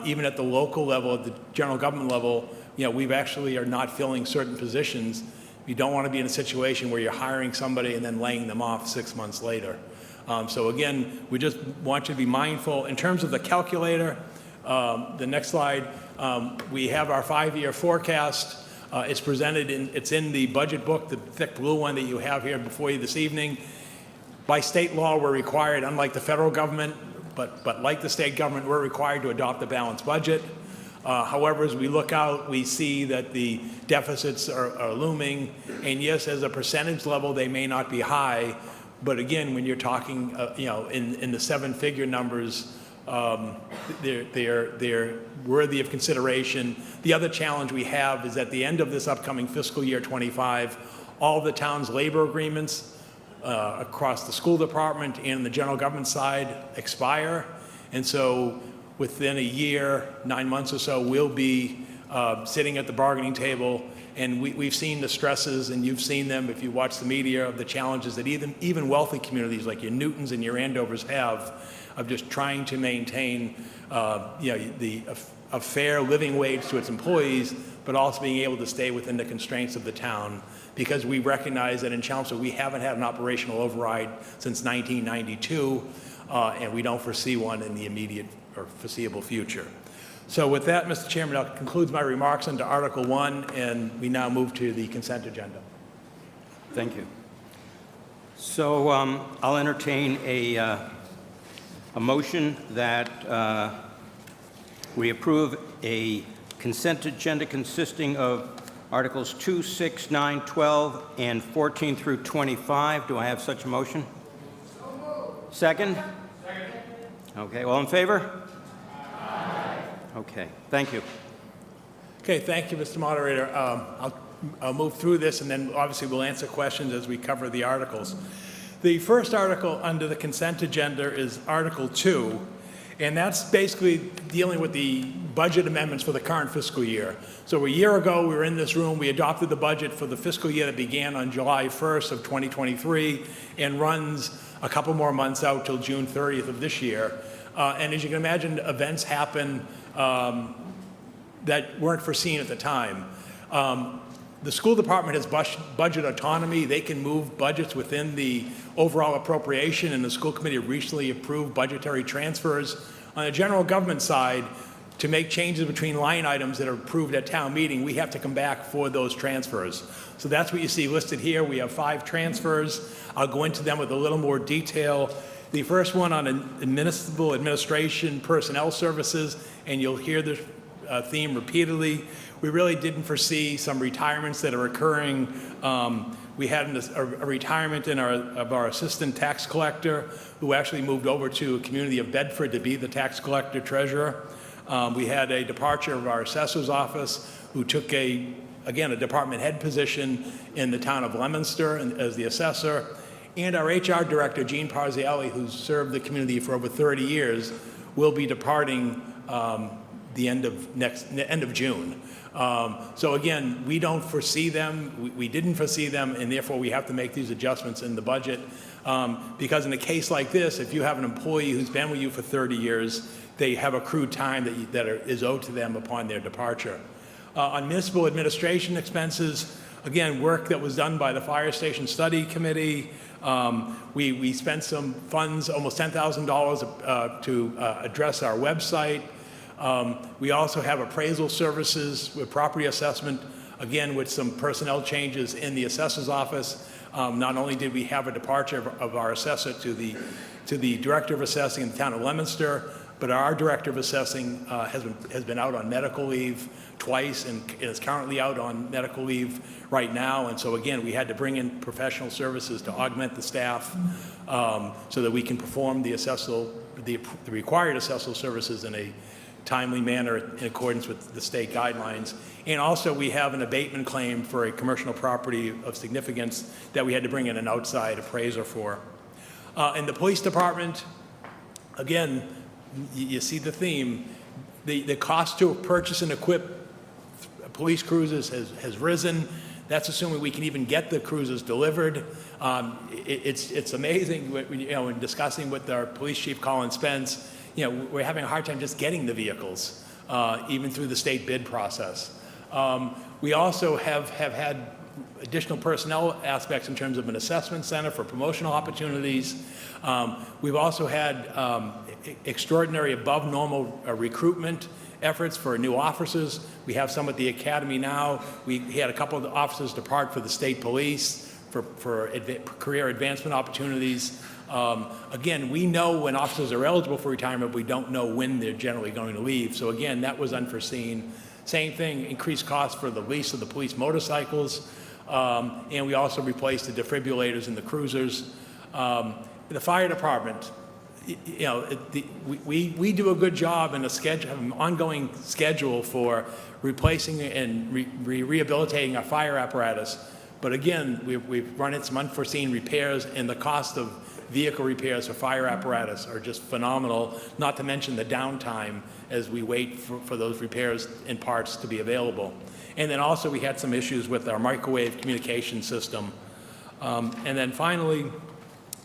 Even at the local level, at the general government level, we actually are not filling certain positions. You don't want to be in a situation where you're hiring somebody and then laying them off 6 months later. So again, we just want you to be mindful. In terms of the calculator, the next slide, we have our 5-year forecast. It's presented it's in the budget book, the thick blue one that you have here before you this evening. By state law, we're required, unlike the federal government, but like the state government, we're required to adopt a balanced budget. However, as we look out, we see that the deficits are looming, and yes, as a percentage level, they may not be high, but again, when you're talking, in the 7-figure numbers, they're worthy of consideration. The other challenge we have is at the end of this upcoming fiscal year 25, all the town's labor agreements across the school department and the general government side expire, and so within a year, 9 months or so, we'll be sitting at the bargaining table And we've seen the stresses, and you've seen them if you watch the media, of the challenges that even wealthy communities like your Newtons and your Andovers have of just trying to maintain a fair living wage to its employees, but also being able to stay within the constraints of the town, because we recognize that in Chelmsford we haven't had an operational override since 1992, and we don't foresee one in the immediate or foreseeable future. So with that, Mr. Chairman, that concludes my remarks under Article 1, and we now move to the consent agenda. Thank you. So I'll entertain a motion that we approve a consent agenda consisting of Articles 2, 6, 9, 12, and 14 through 25. Do I have such a motion? So moved. Second? Second. Okay, all in favor? Aye. Okay, thank you. Okay, thank you, Mr. Moderator. I'll move through this, and then obviously we'll answer questions as we cover the articles. The first article under the consent agenda is Article 2, and that's basically dealing with the budget amendments for the current fiscal year. So a year ago, we were in this room, we adopted the budget for the fiscal year that began on July 1st of 2023 and runs a couple more months out till June 30th of this year. And as you can imagine, events happen that weren't foreseen at the time. The school department has budget autonomy. They can move budgets within the overall appropriation, and the school committee recently approved budgetary transfers on the general government side. To make changes between line items that are approved at town meeting, we have to come back for those transfers. So that's what you see listed here. We have 5 transfers. I'll go into them with a little more detail. The first one on municipal administration personnel services, and you'll hear this theme repeatedly. We really didn't foresee some retirements that are occurring. We had a retirement of our assistant tax collector, who actually moved over to a community of Bedford to be the tax collector treasurer. We had a departure of our assessor's office, who took again, a department head position in the town of Leominster as the assessor. And our HR director, Jean Parzielli, who's served the community for over 30 years, will be departing the end of June. So again, we don't foresee them, we didn't foresee them, and therefore we have to make these adjustments in the budget. Because in a case like this, if you have an employee who's been with you for 30 years, they have accrued time that is owed to them upon their departure. On municipal administration expenses, again, work that was done by the Fire Station Study Committee. We spent some funds, almost $10,000 to address our website. We also have appraisal services with property assessment, again, with some personnel changes in the assessor's office. Not only did we have a departure of our assessor to the director of assessing in the town of Leominster, but our director of assessing has been out on medical leave twice and is currently out on medical leave right now. And so again, we had to bring in professional services to augment the staff so that we can perform the required assessal services in a timely manner in accordance with the state guidelines. And also we have an abatement claim for a commercial property of significance that we had to bring in an outside appraiser for. In the police department, again, you see the theme. The cost to purchase and equip police cruisers has risen. That's assuming we can even get the cruisers delivered. It's amazing, in discussing with our police chief, Colin Spence, we're having a hard time just getting the vehicles, even through the state bid process. We also have had additional personnel aspects in terms of an assessment center for promotional opportunities. We've also had extraordinary above normal recruitment efforts for new officers. We have some at the academy now. We had a couple of officers depart for the state police for career advancement opportunities. Again, we know when officers are eligible for retirement, we don't know when they're generally going to leave. So again, that was unforeseen. Same thing, increased costs for the lease of the police motorcycles. And we also replaced the defibrillators in the cruisers. The fire department, we do a good job in have an ongoing schedule for replacing and rehabilitating our fire apparatus. But again, we've run into some unforeseen repairs, and the cost of vehicle repairs for fire apparatus are just phenomenal, not to mention the downtime as we wait for those repairs and parts to be available. And then also we had some issues with our microwave communication system. And then finally,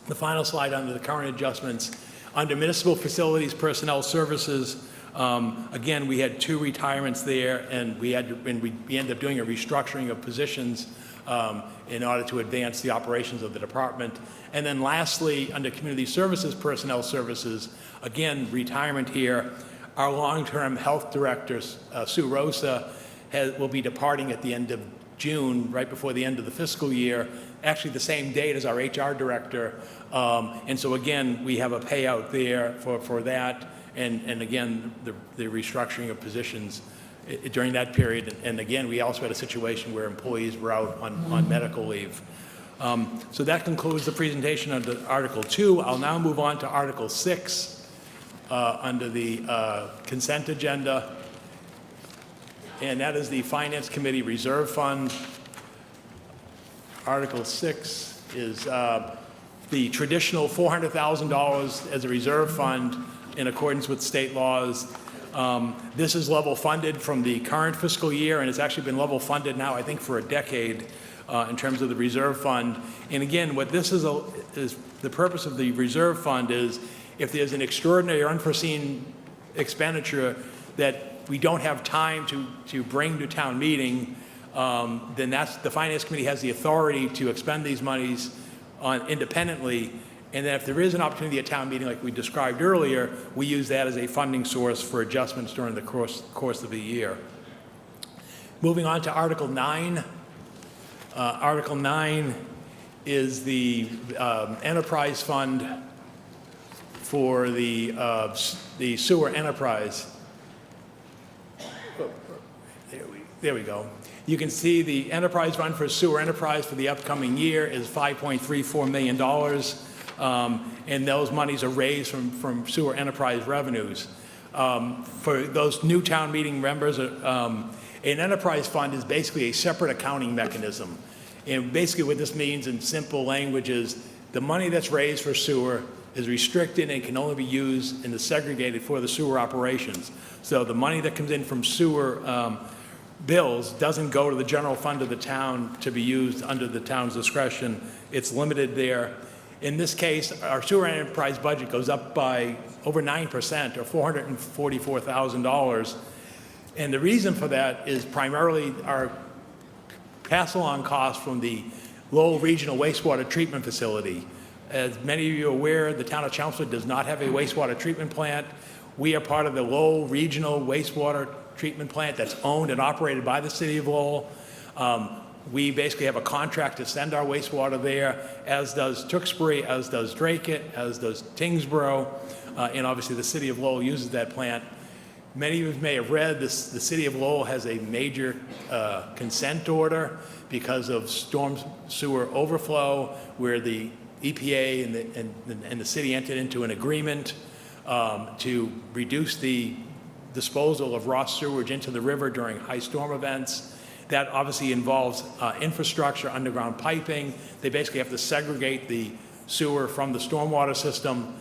the final slide under the current adjustments, under municipal facilities personnel services, again, we had 2 retirements there, and we ended up doing a restructuring of positions in order to advance the operations of the department. And then lastly, under community services personnel services, again, retirement here. Our long-term health director, Sue Rosa, will be departing at the end of June, right before the end of the fiscal year, actually the same date as our HR director. And so again, we have a payout there for that, and again, the restructuring of positions during that period. And again, we also had a situation where employees were out on medical leave. So that concludes the presentation under Article 2. I'll now move on to Article 6 under the consent agenda. And that is the Finance Committee Reserve Fund. Article 6 is the traditional $400,000 as a reserve fund in accordance with state laws. This is level funded from the current fiscal year, and it's actually been level funded now, I think, for a decade in terms of the reserve fund. And again, what this is the purpose of the reserve fund is if there's an extraordinary or unforeseen expenditure that we don't have time to bring to town meeting, then the Finance Committee has the authority to expend these monies independently. And then if there is an opportunity at town meeting like we described earlier, we use that as a funding source for adjustments during the course of the year. Moving on to Article 9. Article 9 is the enterprise fund for the sewer enterprise. There we go. You can see the enterprise fund for sewer enterprise for the upcoming year is $5.34 million, and those monies are raised from sewer enterprise revenues. For those new town meeting members, an enterprise fund is basically a separate accounting mechanism. And basically what this means in simple language is the money that's raised for sewer is restricted and can only be used and is segregated for the sewer operations. So the money that comes in from sewer bills doesn't go to the general fund of the town to be used under the town's discretion. It's limited there. In this case, our sewer enterprise budget goes up by over 9%, or $444,000. And the reason for that is primarily our pass-along costs from the Lowell Regional Wastewater Treatment Facility. As many of you are aware, the town of Chelmsford does not have a wastewater treatment plant. We are part of the Lowell Regional Wastewater Treatment Plant that's owned and operated by the city of Lowell. We basically have a contract to send our wastewater there, as does Tewksbury, as does Dracut, as does Tingsboro, and obviously the city of Lowell uses that plant. Many of you may have read this, the city of Lowell has a major consent order because of storm sewer overflow, where the EPA and the city entered into an agreement to reduce the disposal of raw sewage into the river during high storm events. That obviously involves infrastructure, underground piping. They basically have to segregate the sewer from the stormwater system.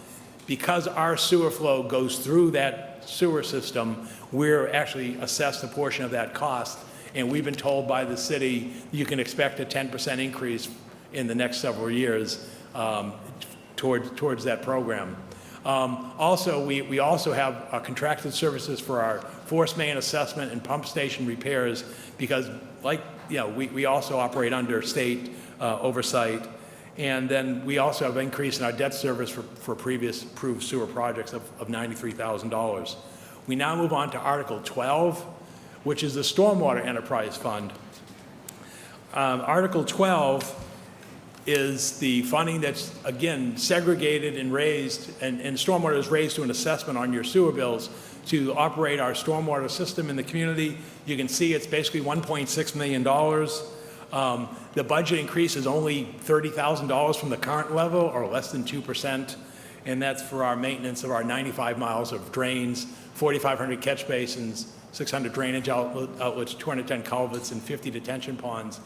Because our sewer flow goes through that sewer system, we're actually assessed a portion of that cost. And we've been told by the city, you can expect a 10% increase in the next several years towards that program. Also, we also have contracted services for our force main assessment and pump station repairs because, we also operate under state oversight. And then we also have an increase in our debt service for previous approved sewer projects of $93,000. We now move on to Article 12, which is the Stormwater Enterprise Fund. Article 12 is the funding that's, again, segregated and raised, and stormwater is raised to an assessment on your sewer bills to operate our stormwater system in the community. You can see it's basically $1.6 million. The budget increase is only $30,000 from the current level, or less than 2%, and that's for our maintenance of our 95 miles of drains, 4,500 catch basins, 600 drainage outlets, 210 culverts, and 50 detention ponds.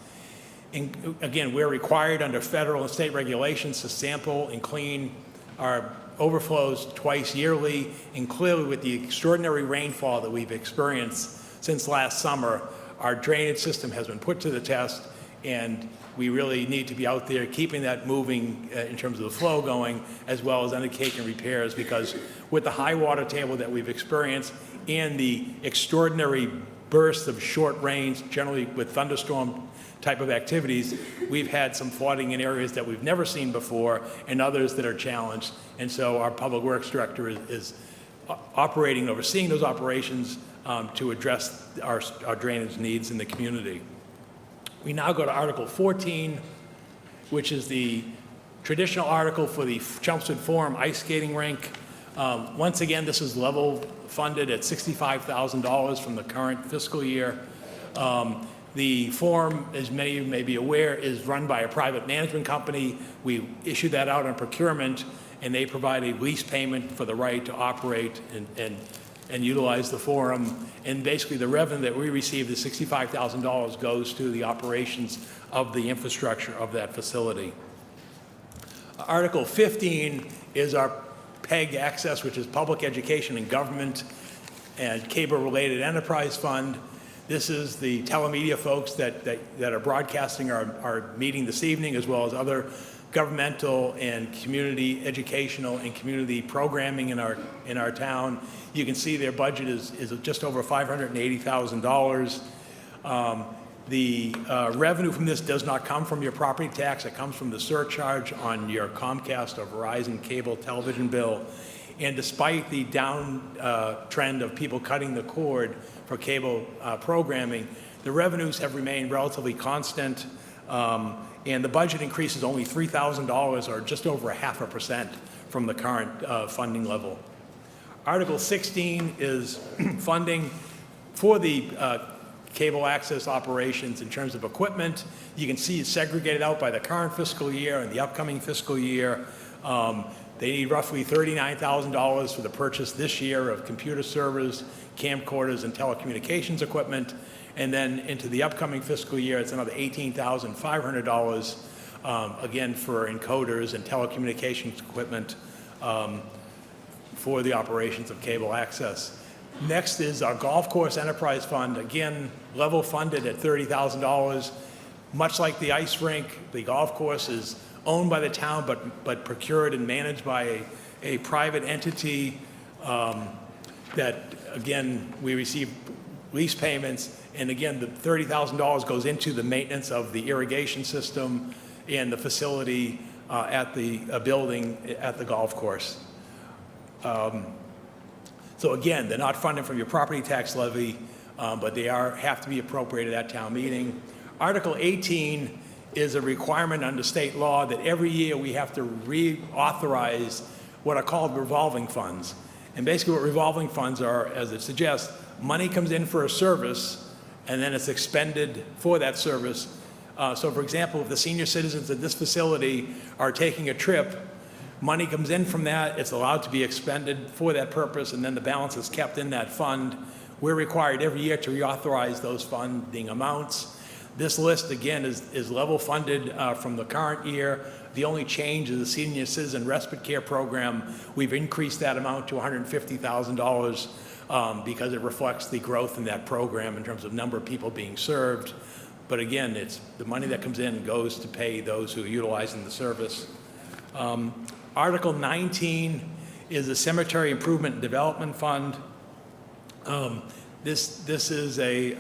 And again, we're required under federal and state regulations to sample and clean our overflows twice yearly, and clearly with the extraordinary rainfall that we've experienced since last summer, our drainage system has been put to the test, and we really need to be out there keeping that moving in terms of the flow going, as well as undertaking repairs, because with the high water table that we've experienced and the extraordinary bursts of short rains, generally with thunderstorm type of activities, we've had some flooding in areas that we've never seen before and others that are challenged. And so our Public Works Director is operating and overseeing those operations to address our drainage needs in the community. We now go to Article 14, which is the traditional article for the Chelmsford Forum ice skating rink. Once again, this is level funded at $65,000 from the current fiscal year. The forum, as many of you may be aware, is run by a private management company. We issue that out on procurement, and they provide a lease payment for the right to operate and utilize the forum. And basically, the revenue that we receive, the $65,000, goes to the operations of the infrastructure of that facility. Article 15 is our PEG access, which is Public Education and Government and Cable-Related Enterprise Fund. This is the TeleMedia folks that are broadcasting our meeting this evening, as well as other governmental and community educational and community programming in our town. You can see their budget is just over $580,000. The revenue from this does not come from your property tax. It comes from the surcharge on your Comcast or Verizon cable television bill. And despite the trend of people cutting the cord for cable programming, the revenues have remained relatively constant. And the budget increase is only $3,000, or just over 0.5% from the current funding level. Article 16 is funding for the cable access operations in terms of equipment. You can see it's segregated out by the current fiscal year and the upcoming fiscal year. They need roughly $39,000 for the purchase this year of computer servers, camcorders, and telecommunications equipment. And then into the upcoming fiscal year, it's another $18,500, again, for encoders and telecommunications equipment for the operations of cable access. Next is our Golf Course Enterprise Fund, again, level funded at $30,000. Much like the ice rink, the golf course is owned by the town, but procured and managed by a private entity that, again, we receive lease payments. And again, the $30,000 goes into the maintenance of the irrigation system and the facility at the building at the golf course. So again, they're not funded from your property tax levy, but they have to be appropriated at town meeting. Article 18 is a requirement under state law that every year we have to reauthorize what are called revolving funds. And basically what revolving funds are, as it suggests, money comes in for a service and then it's expended for that service. So for example, if the senior citizens at this facility are taking a trip, money comes in from that, it's allowed to be expended for that purpose, and then the balance is kept in that fund. We're required every year to reauthorize those funding amounts. This list, again, is level funded from the current year. The only change is the Senior Citizen Respite Care Program. We've increased that amount to $150,000 because it reflects the growth in that program in terms of number of people being served. But again, it's the money that comes in goes to pay those who are utilizing the service. Article 19 is the Cemetery Improvement and Development Fund. This is a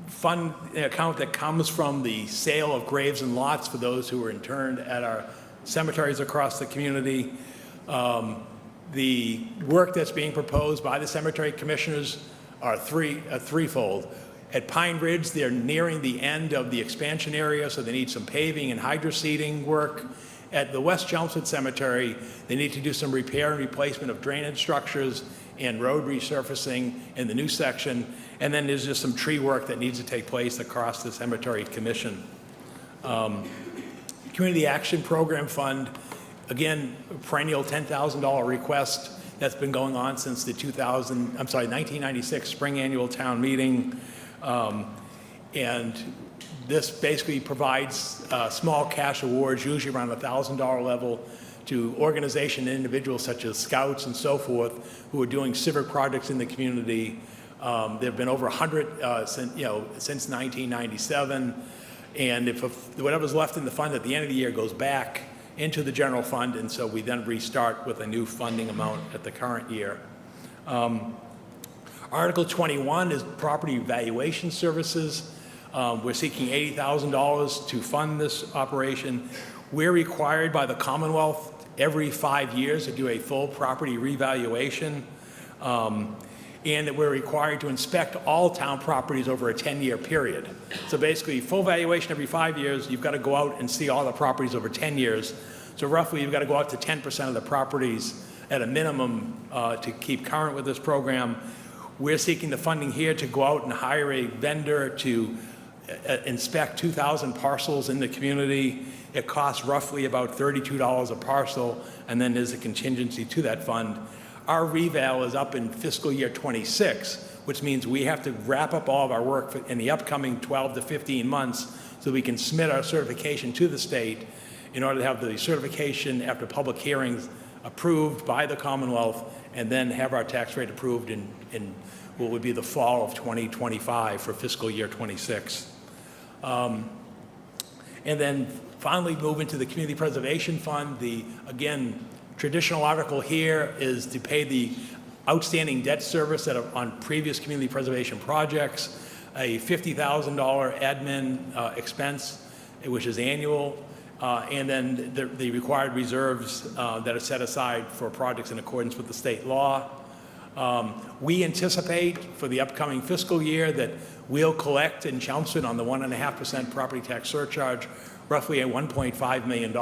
fund account that comes from the sale of graves and lots for those who were interned at our cemeteries across the community. The work that's being proposed by the cemetery commissioners are threefold. At Pine Ridge, they're nearing the end of the expansion area, so they need some paving and hydroseeding work. At the West Chelmsford Cemetery, they need to do some repair and replacement of drainage structures and road resurfacing in the new section. And then there's just some tree work that needs to take place across the cemetery commission. Community Action Program Fund, again, perennial $10,000 request that's been going on since the 1996 spring annual town meeting. And this basically provides small cash awards, usually around $1,000 level, to organizations and individuals such as scouts and so forth who are doing civic projects in the community. There have been over 100 since 1997. And if whatever's left in the fund at the end of the year goes back into the general fund, and so we then restart with a new funding amount at the current year. Article 21 is property valuation services. We're seeking $80,000 to fund this operation. We're required by the Commonwealth every 5 years to do a full property revaluation, and that we're required to inspect all town properties over a 10-year period. So basically, full valuation every 5 years, you've got to go out and see all the properties over 10 years. So roughly, you've got to go out to 10% of the properties at a minimum to keep current with this program. We're seeking the funding here to go out and hire a vendor to inspect 2,000 parcels in the community. It costs roughly about $32 a parcel, and then there's a contingency to that fund. Our reval is up in fiscal year 26, which means we have to wrap up all of our work in the upcoming 12 to 15 months so we can submit our certification to the state in order to have the certification after public hearings approved by the Commonwealth, and then have our tax rate approved in what would be the fall of 2025 for fiscal year 26. And then finally move into the Community Preservation Fund. The, again, traditional article here is to pay the outstanding debt service that are on previous community preservation projects, a $50,000 admin expense, which is annual, and then the required reserves that are set aside for projects in accordance with the state law. We anticipate for the upcoming fiscal year that we'll collect in Chelmsford on the 1.5% property tax surcharge roughly at $1.5 million.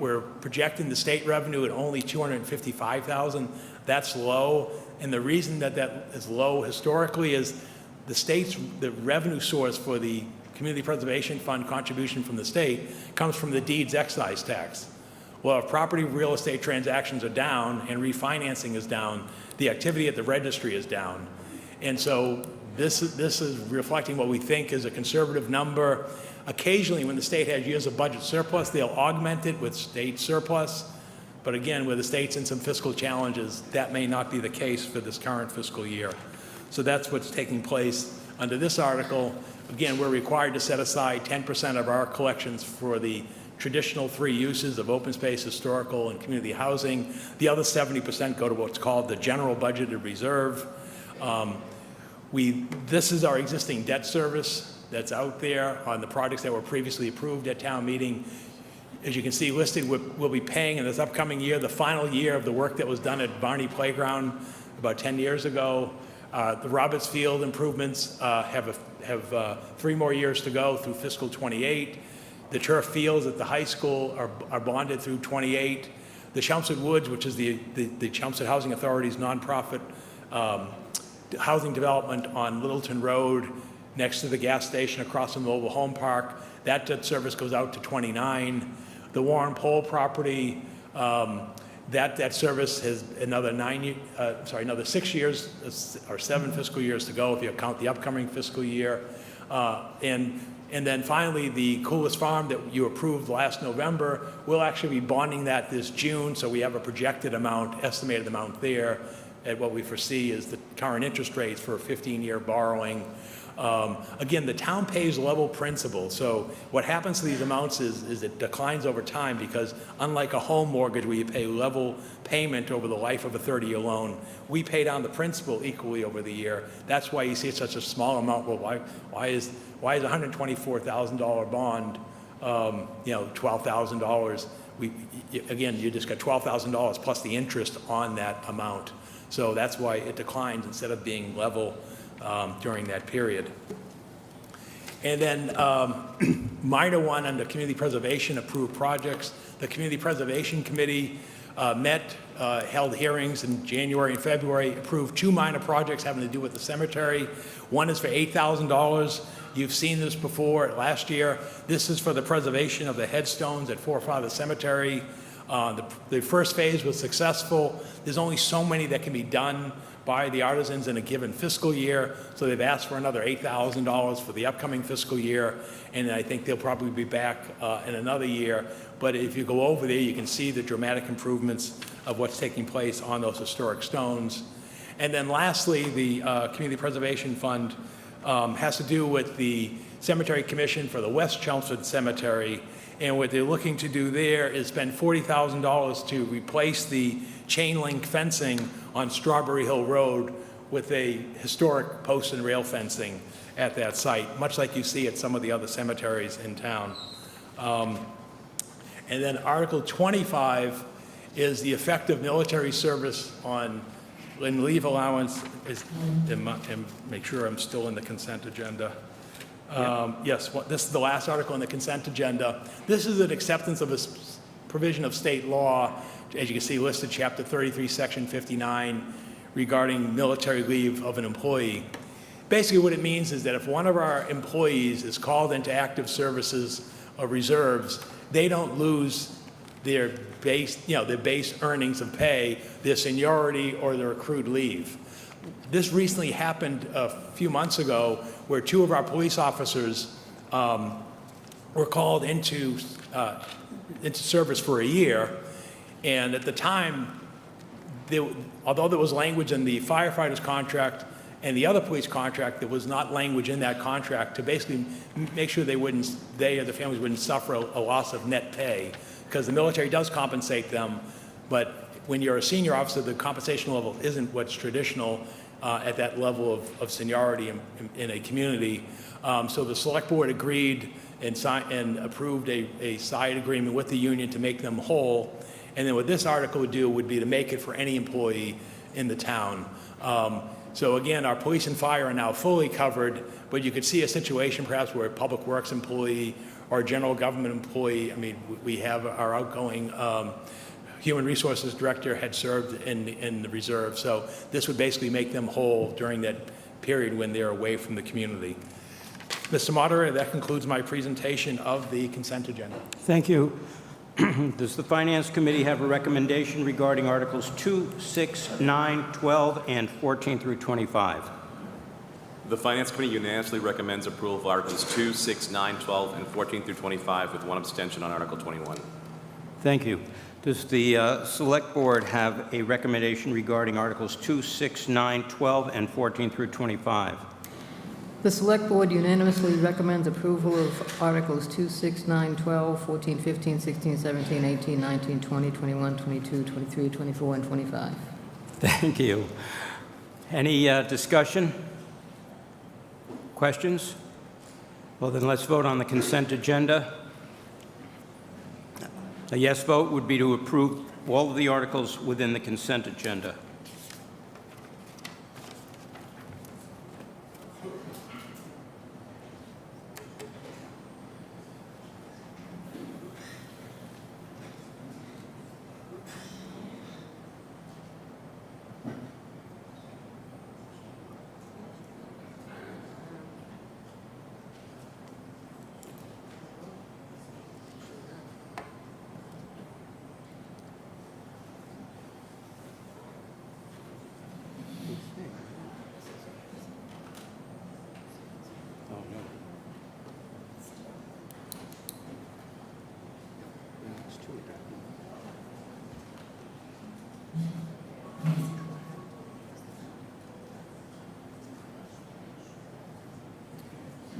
We're projecting the state revenue at only $255,000. That's low, and the reason that that is low historically is the revenue source for the Community Preservation Fund contribution from the state comes from the deeds excise tax. Well, if property real estate transactions are down and refinancing is down, the activity at the registry is down. And so this is reflecting what we think is a conservative number. Occasionally, when the state has years of budget surplus, they'll augment it with state surplus. But again, with the state's in some fiscal challenges, that may not be the case for this current fiscal year. So that's what's taking place under this article. Again, we're required to set aside 10% of our collections for the traditional three uses of open space, historical, and community housing. The other 70% go to what's called the general budgeted reserve. This is our existing debt service that's out there on the projects that were previously approved at town meeting. As you can see listed, we'll be paying in this upcoming year, the final year of the work that was done at Barney Playground about 10 years ago. The Roberts Field improvements have 3 more years to go through fiscal 28. The turf fields at the high school are bonded through 28. The Chelmsford Woods, which is the Chelmsford Housing Authority's nonprofit housing development on Littleton Road next to the gas station across from the Mobile Home Park, that debt service goes out to 29. The Warren Pole property, that service has another 6 years or 7 fiscal years to go if you count the upcoming fiscal year. And then finally, the Coolest Farm that you approved last November, we'll actually be bonding that this June, so we have a projected amount, estimated amount there at what we foresee is the current interest rates for a 15-year borrowing. Again, the town pays level principal, so what happens to these amounts is it declines over time because unlike a home mortgage where you pay level payment over the life of a 30-year loan, we pay down the principal equally over the year. That's why you see such a small amount. Well, why is a $124,000 bond, $12,000? Again, you just got $12,000 plus the interest on that amount. So that's why it declines instead of being level during that period. And then minor one under community preservation approved projects. The Community Preservation Committee held hearings in January and February, approved 2 minor projects having to do with the cemetery. One is for $8,000. You've seen this before last year. This is for the preservation of the headstones at Forefather Cemetery. The first phase was successful. There's only so many that can be done by the artisans in a given fiscal year, so they've asked for another $8,000 for the upcoming fiscal year, and I think they'll probably be back in another year. But if you go over there, you can see the dramatic improvements of what's taking place on those historic stones. And then lastly, the Community Preservation Fund has to do with the Cemetery Commission for the West Chelmsford Cemetery. And what they're looking to do there is spend $40,000 to replace the chain link fencing on Strawberry Hill Road with a historic post and rail fencing at that site, much like you see at some of the other cemeteries in town. And then Article 25 is the effect of military service on and leave allowance, and make sure I'm still in the consent agenda. Yes, this is the last article on the consent agenda. This is an acceptance of a provision of state law, as you can see listed, Chapter 33, Section 59, regarding military leave of an employee. Basically what it means is that if one of our employees is called into active services or reserves, they don't lose their base, their base earnings of pay, their seniority, or their accrued leave. This recently happened a few months ago where 2 of our police officers were called into service for a year, and at the time, although there was language in the firefighters contract and the other police contract, there was not language in that contract to basically make sure they or the families wouldn't suffer a loss of net pay, because the military does compensate them, but when you're a senior officer, the compensation level isn't what's traditional at that level of seniority in a community. So the select board agreed and approved a side agreement with the union to make them whole. And then what this article would do would be to make it for any employee in the town. So again, our police and fire are now fully covered, but you could see a situation perhaps where a public works employee or a general government employee, I mean, we have our outgoing human resources director had served in the reserve. So this would basically make them whole during that period when they're away from the community. Mr. Moderator, that concludes my presentation of the consent agenda. Thank you. Does the Finance Committee have a recommendation regarding Articles 2, 6, 9, 12, and 14 through 25? The Finance Committee unanimously recommends approval of Articles 2, 6, 9, 12, and 14 through 25 with 1 abstention on Article 21. Thank you. Does the Select Board have a recommendation regarding Articles 2, 6, 9, 12, and 14 through 25? The Select Board unanimously recommends approval of Articles 2, 6, 9, 12, 14, 15, 16, 17, 18, 19, 20, 21, 22, 23, 24, and 25. Thank you. Any discussion? Questions? Well, then let's vote on the consent agenda. A yes vote would be to approve all of the articles within the consent agenda.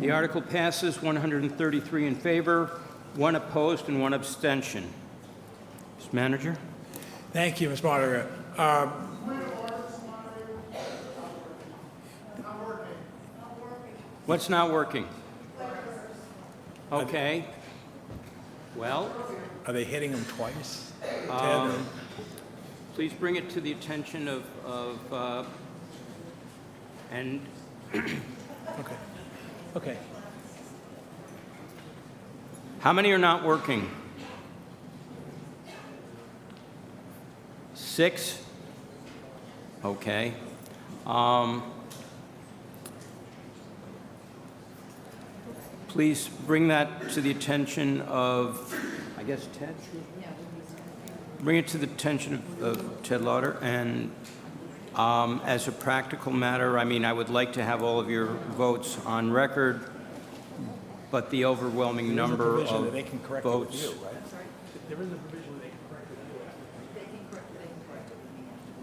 The article passes 133 in favor, 1 opposed, and 1 abstention. Mr. Manager? Thank you, Mr. Moderator. What's not working? Okay. Well, Are they hitting them twice? please bring it to the attention of and Okay. Okay. how many are not working? 6? Okay. Please bring that to the attention of, I guess, Ted? Bring it to the attention of Ted Lauder. And as a practical matter, I mean, I would like to have all of your votes on record, but the overwhelming number of votes. They can correct it with you, right? There is a provision they can correct it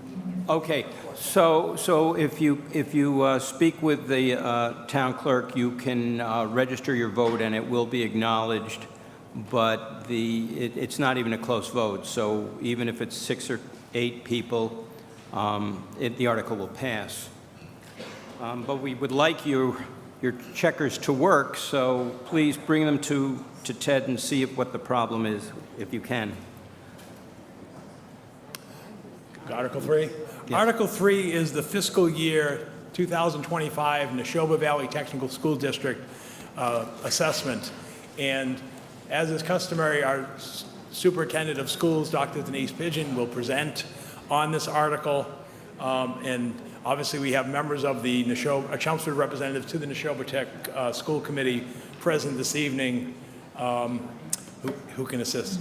with you. Okay, so if you speak with the town clerk, you can register your vote and it will be acknowledged, but it's not even a close vote, so even if it's 6 or 8 people, the article will pass. But we would like your checkers to work, so please bring them to Ted and see what the problem is, if you can. Article 3? Article 3 is the fiscal year 2025 Neshoba Valley Technical School District assessment. And as is customary, our Superintendent of Schools, Dr. Denise Pigeon, will present on this article. And obviously, we have members of the Chelmsford representatives to the Neshoba Tech School Committee present this evening who can assist.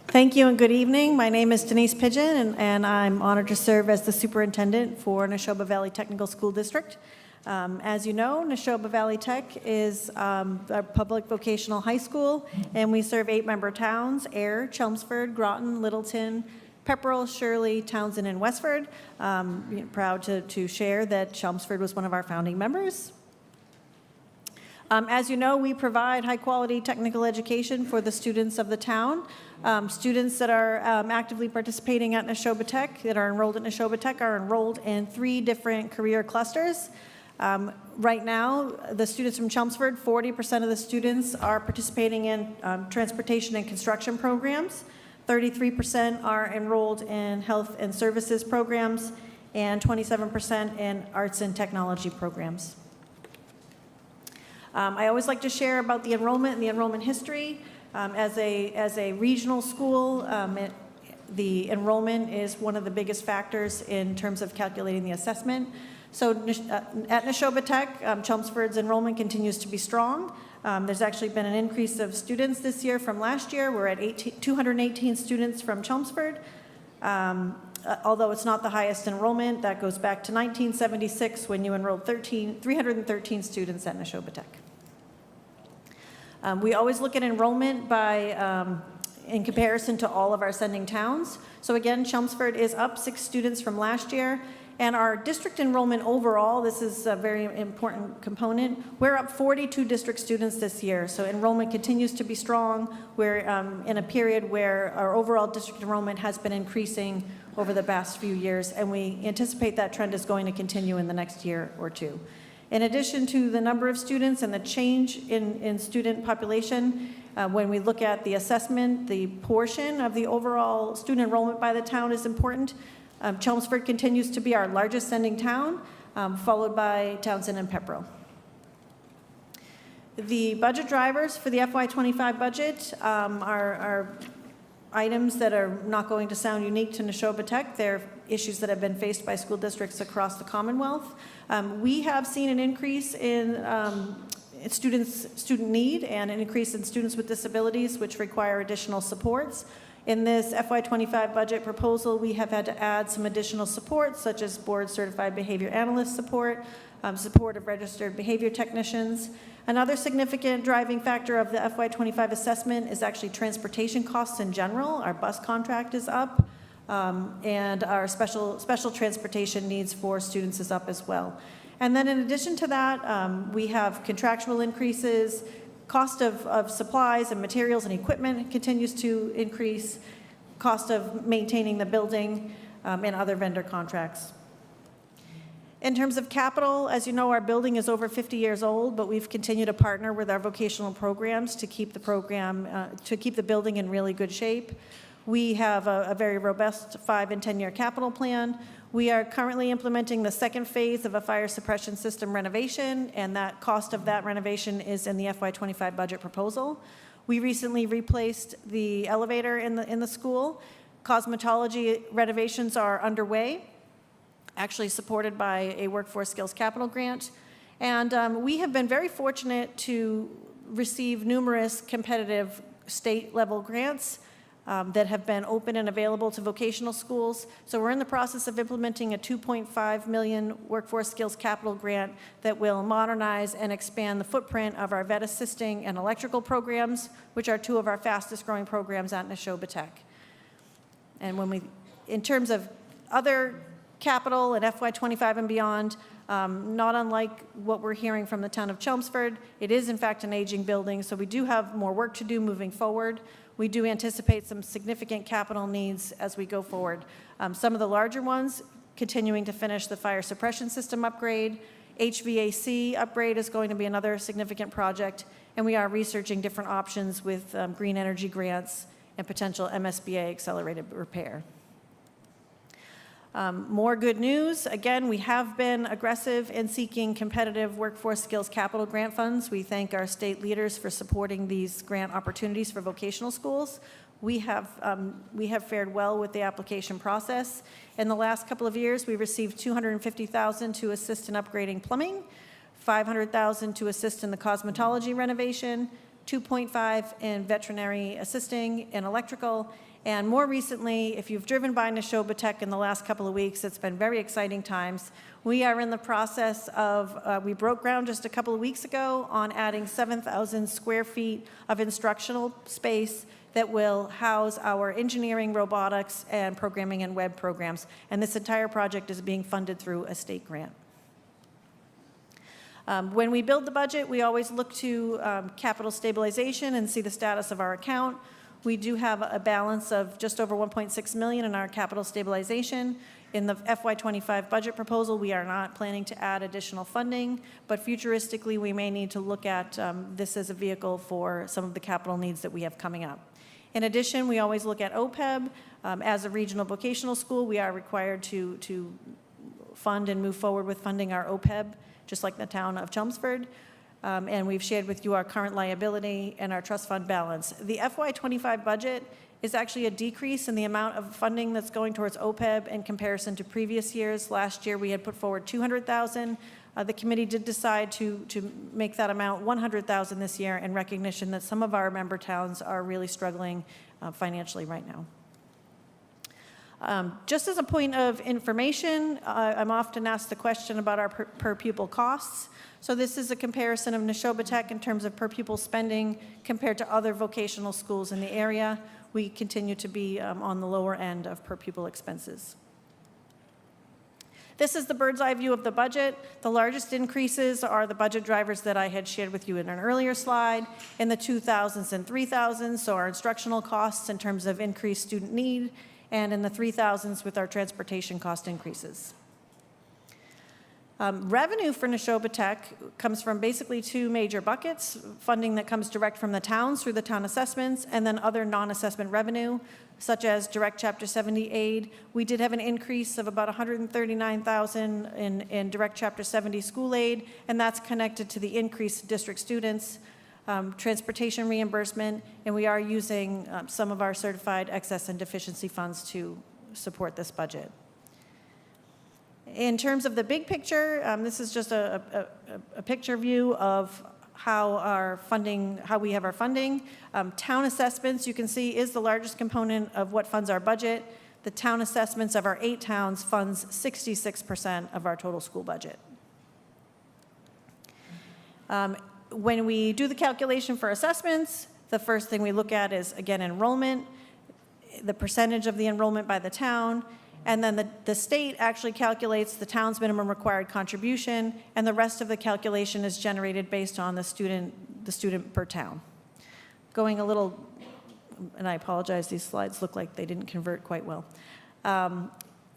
Thank you and good evening. My name is Denise Pigeon, and I'm honored to serve as the superintendent for Neshoba Valley Technical School District. As you know, Neshoba Valley Tech is a public vocational high school, and we serve 8-member towns: Ayer, Chelmsford, Groton, Littleton, Pepperell, Shirley, Townsend, and Westford. Proud to share that Chelmsford was one of our founding members. As you know, we provide high-quality technical education for the students of the town. Students that are actively participating at Neshoba Tech, that are enrolled at Neshoba Tech, are enrolled in 3 different career clusters. Right now, the students from Chelmsford, 40% of the students are participating in transportation and construction programs. 33% are enrolled in health and services programs, and 27% in arts and technology programs. I always like to share about the enrollment and the enrollment history. As a regional school, the enrollment is one of the biggest factors in terms of calculating the assessment. So at Neshoba Tech, Chelmsford's enrollment continues to be strong. There's actually been an increase of students this year from last year. We're at 218 students from Chelmsford. Although it's not the highest enrollment, that goes back to 1976 when you enrolled 313 students at Neshoba Tech. We always look at enrollment in comparison to all of our sending towns. So again, Chelmsford is up 6 students from last year. And our district enrollment overall, this is a very important component, we're up 42 district students this year. So enrollment continues to be strong. We're in a period where our overall district enrollment has been increasing over the past few years, and we anticipate that trend is going to continue in the next year or 2. In addition to the number of students and the change in student population, when we look at the assessment, the portion of the overall student enrollment by the town is important. Chelmsford continues to be our largest sending town, followed by Townsend and Pepperell. The budget drivers for the FY25 budget are items that are not going to sound unique to Neshoba Tech. They're issues that have been faced by school districts across the Commonwealth. We have seen an increase in student need and an increase in students with disabilities, which require additional supports. In this FY25 budget proposal, we have had to add some additional support, such as board-certified behavior analyst support, support of registered behavior technicians. Another significant driving factor of the FY25 assessment is actually transportation costs in general. Our bus contract is up, and our special transportation needs for students is up as well. And then in addition to that, we have contractual increases. Cost of supplies and materials and equipment continues to increase. Cost of maintaining the building and other vendor contracts. In terms of capital, as you know, our building is over 50 years old, but we've continued to partner with our vocational programs to keep the building in really good shape. We have a very robust 5- and 10-year capital plan. We are currently implementing the second phase of a fire suppression system renovation, and that cost of that renovation is in the FY25 budget proposal. We recently replaced the elevator in the school. Cosmetology renovations are underway, actually supported by a workforce skills capital grant. And we have been very fortunate to receive numerous competitive state-level grants that have been open and available to vocational schools. So we're in the process of implementing a $2.5 million workforce skills capital grant that will modernize and expand the footprint of our vet assisting and electrical programs, which are two of our fastest growing programs at Neshoba Tech. And in terms of other capital and FY25 and beyond, not unlike what we're hearing from the town of Chelmsford, it is in fact an aging building, so we do have more work to do moving forward. We do anticipate some significant capital needs as we go forward. Some of the larger ones, continuing to finish the fire suppression system upgrade, HVAC upgrade is going to be another significant project, and we are researching different options with green energy grants and potential MSBA accelerated repair. More good news. Again, we have been aggressive in seeking competitive workforce skills capital grant funds. We thank our state leaders for supporting these grant opportunities for vocational schools. We have fared well with the application process. In the last couple of years, we received $250,000 to assist in upgrading plumbing, $500,000 to assist in the cosmetology renovation, $2.5 in veterinary assisting and electrical. And more recently, if you've driven by Neshoba Tech in the last couple of weeks, it's been very exciting times. We are in the process of, we broke ground just a couple of weeks ago on adding 7,000 square feet of instructional space that will house our engineering, robotics, and programming and web programs. And this entire project is being funded through a state grant. When we build the budget, we always look to capital stabilization and see the status of our account. We do have a balance of just over $1.6 million in our capital stabilization. In the FY25 budget proposal, we are not planning to add additional funding, but futuristically, we may need to look at this as a vehicle for some of the capital needs that we have coming up. In addition, we always look at OPEB. As a regional vocational school, we are required to fund and move forward with funding our OPEB, just like the town of Chelmsford. And we've shared with you our current liability and our trust fund balance. The FY25 budget is actually a decrease in the amount of funding that's going towards OPEB in comparison to previous years. Last year, we had put forward $200,000. The committee did decide to make that amount $100,000 this year in recognition that some of our member towns are really struggling financially right now. Just as a point of information, I'm often asked the question about our per pupil costs. So this is a comparison of Neshoba Tech in terms of per pupil spending compared to other vocational schools in the area. We continue to be on the lower end of per pupil expenses. This is the bird's eye view of the budget. The largest increases are the budget drivers that I had shared with you in an earlier slide in the 2000s and 3000s, so our instructional costs in terms of increased student need, and in the 3000s with our transportation cost increases. Revenue for Neshoba Tech comes from basically two major buckets: funding that comes direct from the towns through the town assessments, and then other non-assessment revenue, such as direct Chapter 70 aid. We did have an increase of about $139,000 in direct Chapter 70 school aid, and that's connected to the increased district students, transportation reimbursement, and we are using some of our certified excess and deficiency funds to support this budget. In terms of the big picture, this is just a picture view of how we have our funding. Town assessments, you can see, is the largest component of what funds our budget. The town assessments of our 8 towns funds 66% of our total school budget. When we do the calculation for assessments, the first thing we look at is, again, enrollment, the percentage of the enrollment by the town, and then the state actually calculates the town's minimum required contribution, and the rest of the calculation is generated based on the student per town. Going a little, and I apologize, these slides look like they didn't convert quite well.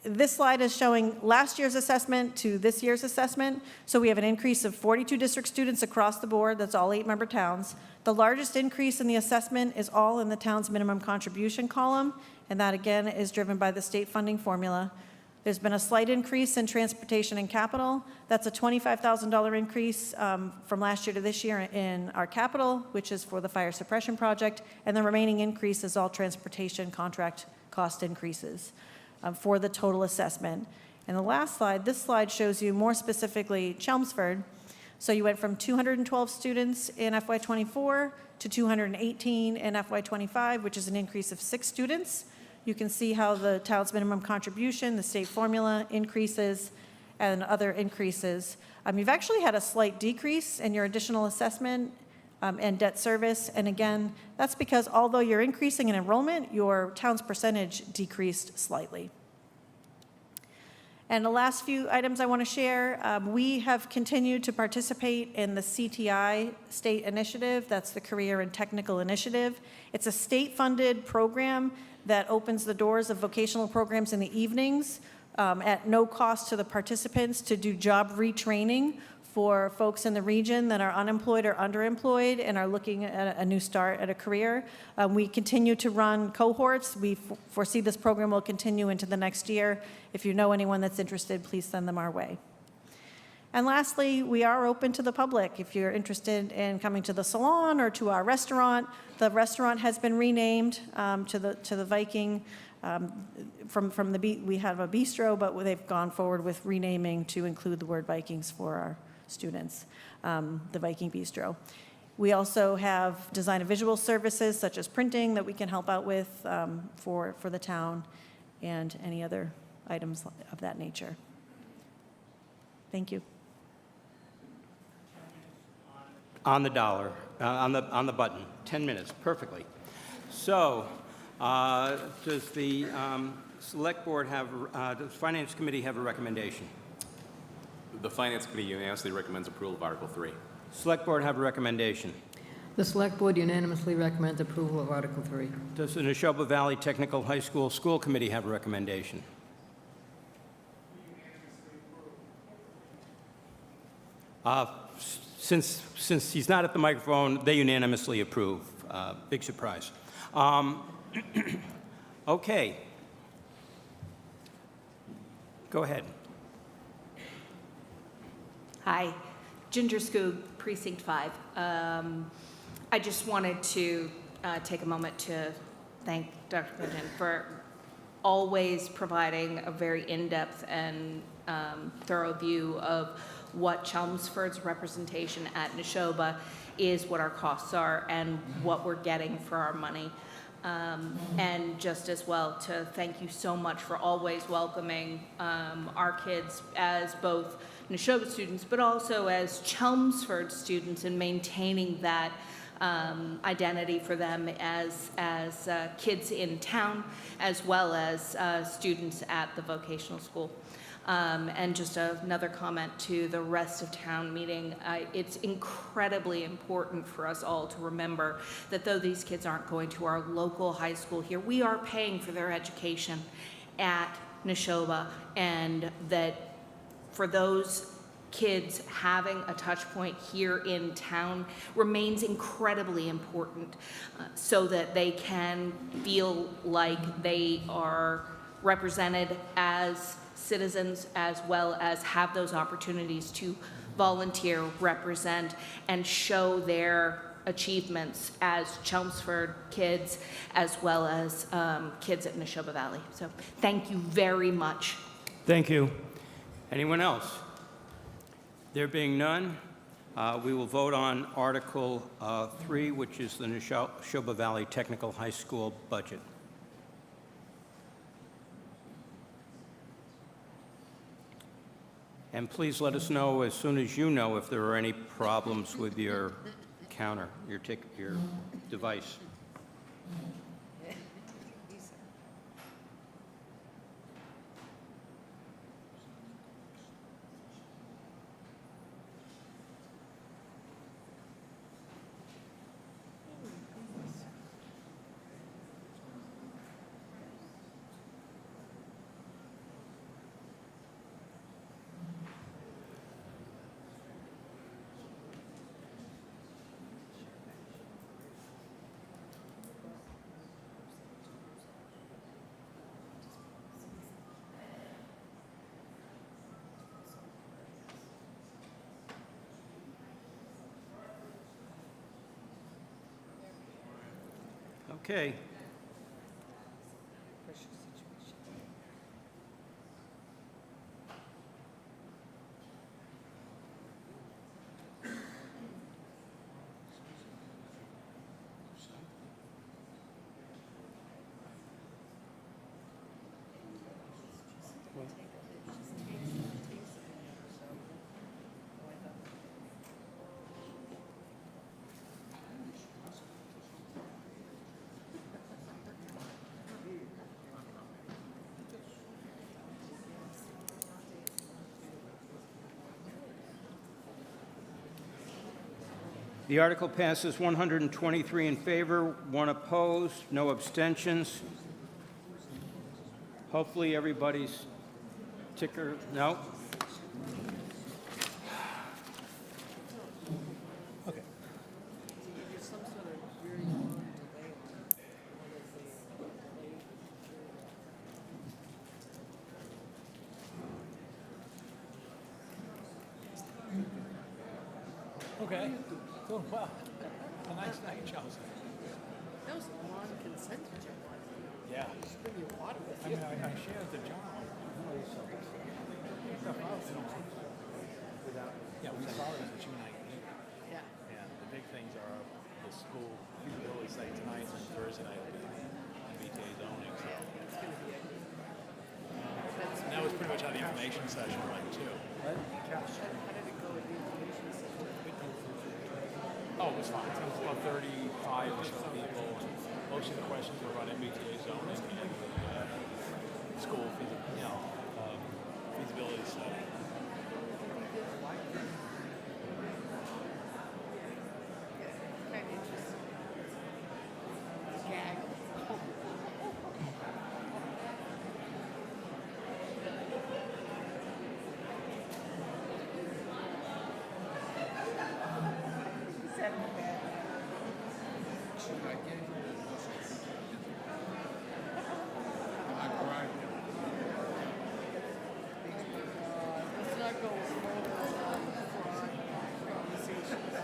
This slide is showing last year's assessment to this year's assessment. So we have an increase of 42 district students across the board. That's all 8 member towns. The largest increase in the assessment is all in the town's minimum contribution column, and that again is driven by the state funding formula. There's been a slight increase in transportation and capital. That's a $25,000 increase from last year to this year in our capital, which is for the fire suppression project, and the remaining increase is all transportation contract cost increases for the total assessment. And the last slide, this slide shows you more specifically Chelmsford. So you went from 212 students in FY24 to 218 in FY25, which is an increase of 6 students. You can see how the town's minimum contribution, the state formula increases, and other increases. You've actually had a slight decrease in your additional assessment and debt service. And again, that's because although you're increasing in enrollment, your town's percentage decreased slightly. And the last few items I want to share, we have continued to participate in the CTI state initiative. That's the Career and Technical Initiative. It's a state-funded program that opens the doors of vocational programs in the evenings at no cost to the participants to do job retraining for folks in the region that are unemployed or underemployed and are looking at a new start at a career. We continue to run cohorts. We foresee this program will continue into the next year. If you know anyone that's interested, please send them our way. And lastly, we are open to the public. If you're interested in coming to the salon or to our restaurant, the restaurant has been renamed to the Viking. We have a bistro, but they've gone forward with renaming to include the word Vikings for our students, the Viking Bistro. We also have design and visual services such as printing that we can help out with for the town and any other items of that nature. Thank you. On the dollar, on the button, 10 minutes, perfectly. So, does the select board have, does the Finance Committee have a recommendation? The Finance Committee unanimously recommends approval of Article 3. Select board have a recommendation. The Select Board unanimously recommends approval of Article 3. Does the Neshoba Valley Technical High School School Committee have a recommendation? Since he's not at the microphone, they unanimously approve. Big surprise. Okay. Go ahead. Hi, Ginger Skoog, Precinct 5. I just wanted to take a moment to thank Dr. Clinton for always providing a very in-depth and thorough view of what Chelmsford's representation at Neshoba is, what our costs are, and what we're getting for our money. And just as well to thank you so much for always welcoming our kids as both Neshoba students, but also as Chelmsford students, and maintaining that identity for them as kids in town, as well as students at the vocational school. And just another comment to the rest of town meeting, it's incredibly important for us all to remember that though these kids aren't going to our local high school here, we are paying for their education at Neshoba, and that for those kids having a touch point here in town remains incredibly important so that they can feel like they are represented as citizens, as well as have those opportunities to volunteer, represent, and show their achievements as Chelmsford kids, as well as kids at Neshoba Valley. So thank you very much. Thank you. Anyone else? There being none, we will vote on Article 3, which is the Neshoba Valley Technical High School budget. And please let us know as soon as you know if there are any problems with your counter, your device. Okay. The article passes 123 in favor, 1 opposed, no abstentions. Hopefully everybody's ticker, no? Okay, cool, wow. A nice night, Chelsea. That was a long consent agenda. Yeah. I mean, I shared the John. Yeah, we saw it as a 219. Yeah. And the big things are the school feasibility site tonight and Thursday night will be MBTA zoning, so. And that was pretty much how the information session went too. How did it go with the information session? Oh, it was fine. It was about 35 or so people. And most of the questions were about MBTA zoning and school feasibility study. Kind of interesting. Gag. Let's not go forward on fraud conversations.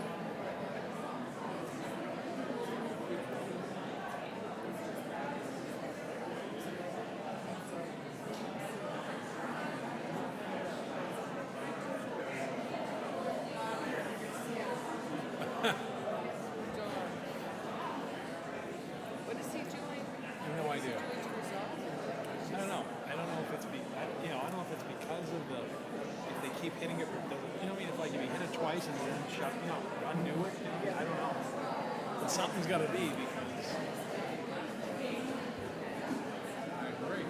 What is he doing? I have no idea. I don't know. I don't know if it's I don't know if it's because of if they keep hitting it. You know what I mean? It's like if you hit it twice and then undo it. I don't know. But something's got to be because. I agree.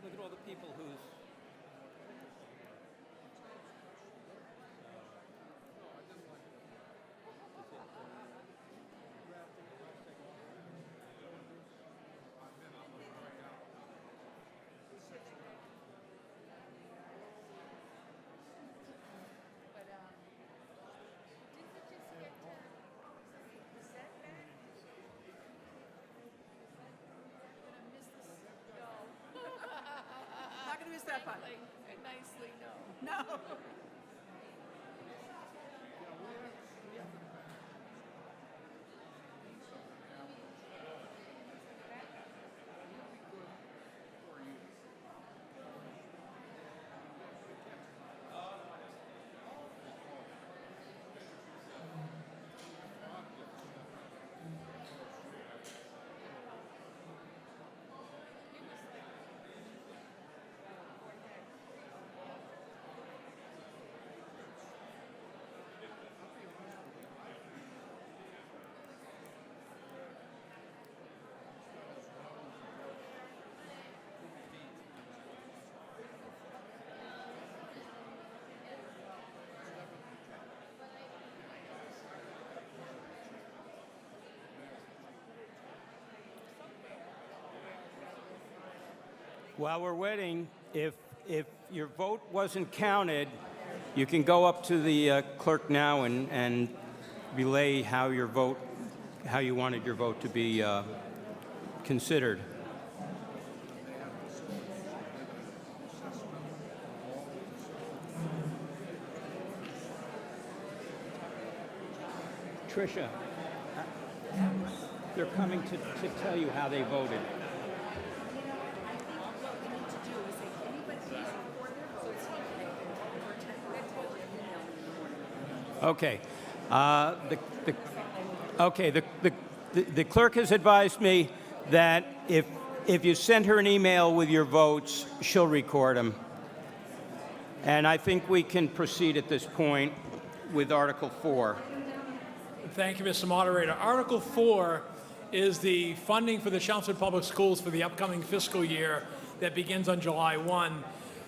Look at all the people who's... Not gonna miss that part. Nicely, no. No. While we're waiting, if your vote wasn't counted, you can go up to the clerk now and relay how you wanted your vote to be considered. Tricia, they're coming to tell you how they voted. Okay. The clerk has advised me that if you send her an email with your votes, she'll record them. And I think we can proceed at this point with Article 4. Thank you, Mr. Moderator. Article 4 is the funding for the Chelmsford Public Schools for the upcoming fiscal year that begins on July 1.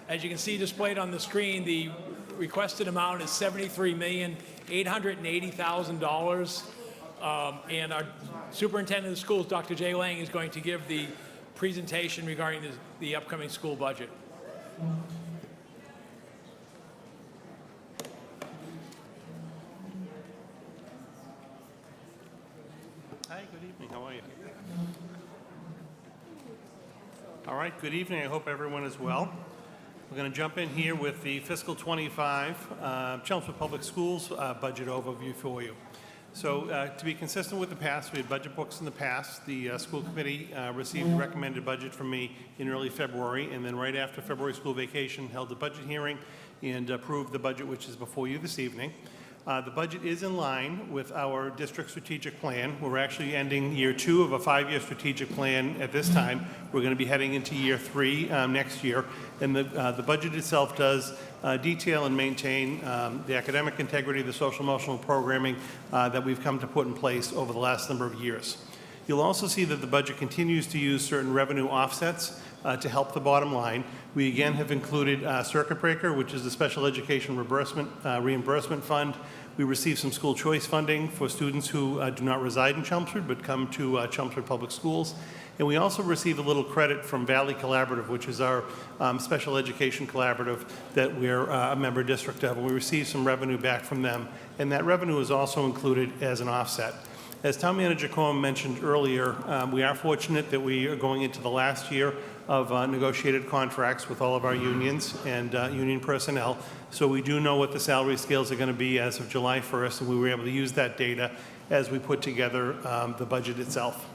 As you can see displayed on the screen, the requested amount is $73,880,000. And our superintendent of the schools, Dr. Jay Lang, is going to give the presentation regarding the upcoming school budget. Hi, good evening. How are you? All right, good evening. I hope everyone is well. We're going to jump in here with the fiscal 25 Chelmsford Public Schools budget overview for you. So to be consistent with the past, we had budget books in the past. The school committee received a recommended budget from me in early February, and then right after February school vacation, held a budget hearing and approved the budget which is before you this evening. The budget is in line with our district strategic plan. We're actually ending year 2 of a 5-year strategic plan at this time. We're going to be heading into year 3 next year. And the budget itself does detail and maintain the academic integrity, the social emotional programming that we've come to put in place over the last number of years. You'll also see that the budget continues to use certain revenue offsets to help the bottom line. We again have included Circuit Breaker, which is the special education reimbursement fund. We receive some school choice funding for students who do not reside in Chelmsford but come to Chelmsford Public Schools. And we also receive a little credit from Valley Collaborative, which is our special education collaborative that we're a member district of. And we receive some revenue back from them. And that revenue is also included as an offset. As Town Manager Cohen mentioned earlier, we are fortunate that we are going into the last year of negotiated contracts with all of our unions and union personnel. So we do know what the salary scales are going to be as of July 1st, and we were able to use that data as we put together the budget itself.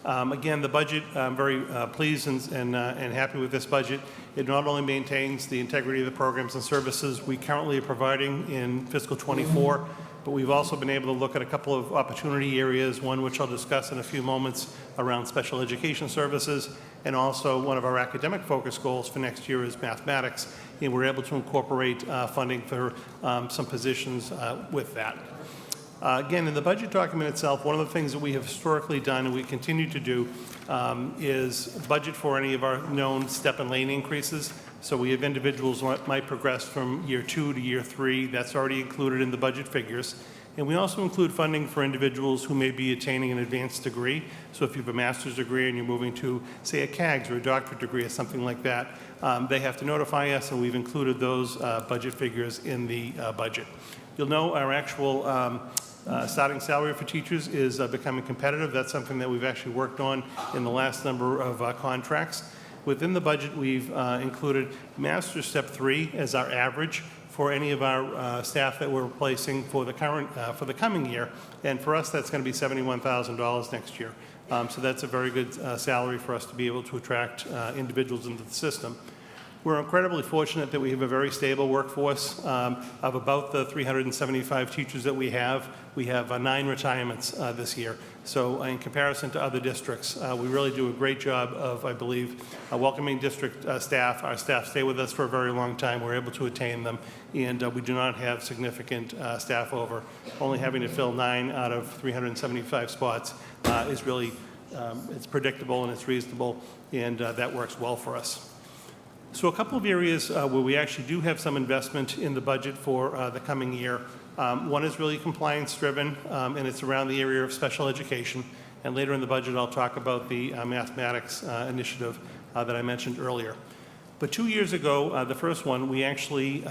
Again, the budget, I'm very pleased and happy with this budget. It not only maintains the integrity of the programs and services we currently are providing in fiscal 24, but we've also been able to look at a couple of opportunity areas, one which I'll discuss in a few moments around special education services, and also one of our academic focus goals for next year is mathematics, and we're able to incorporate funding for some positions with that. Again, in the budget document itself, one of the things that we have historically done and we continue to do is budget for any of our known step and lane increases. So we have individuals who might progress from year 2 to year 3. That's already included in the budget figures. And we also include funding for individuals who may be attaining an advanced degree. So if you have a master's degree and you're moving to, say, a CAGS or a doctorate degree or something like that, they have to notify us, and we've included those budget figures in the budget. You'll know our actual starting salary for teachers is becoming competitive. That's something that we've actually worked on in the last number of contracts. Within the budget, we've included Master's Step 3 as our average for any of our staff that we're replacing for the coming year. And for us, that's going to be $71,000 next year. So that's a very good salary for us to be able to attract individuals into the system. We're incredibly fortunate that we have a very stable workforce of about the 375 teachers that we have. We have 9 retirements this year. So in comparison to other districts, we really do a great job of, I believe, welcoming district staff. Our staff stay with us for a very long time. We're able to attain them, and we do not have significant staff over. Only having to fill 9 out of 375 spots is really, it's predictable and it's reasonable, and that works well for us. So a couple of areas where we actually do have some investment in the budget for the coming year. One is really compliance-driven, and it's around the area of special education. And later in the budget, I'll talk about the mathematics initiative that I mentioned earlier. But 2 years ago, the first one, we actually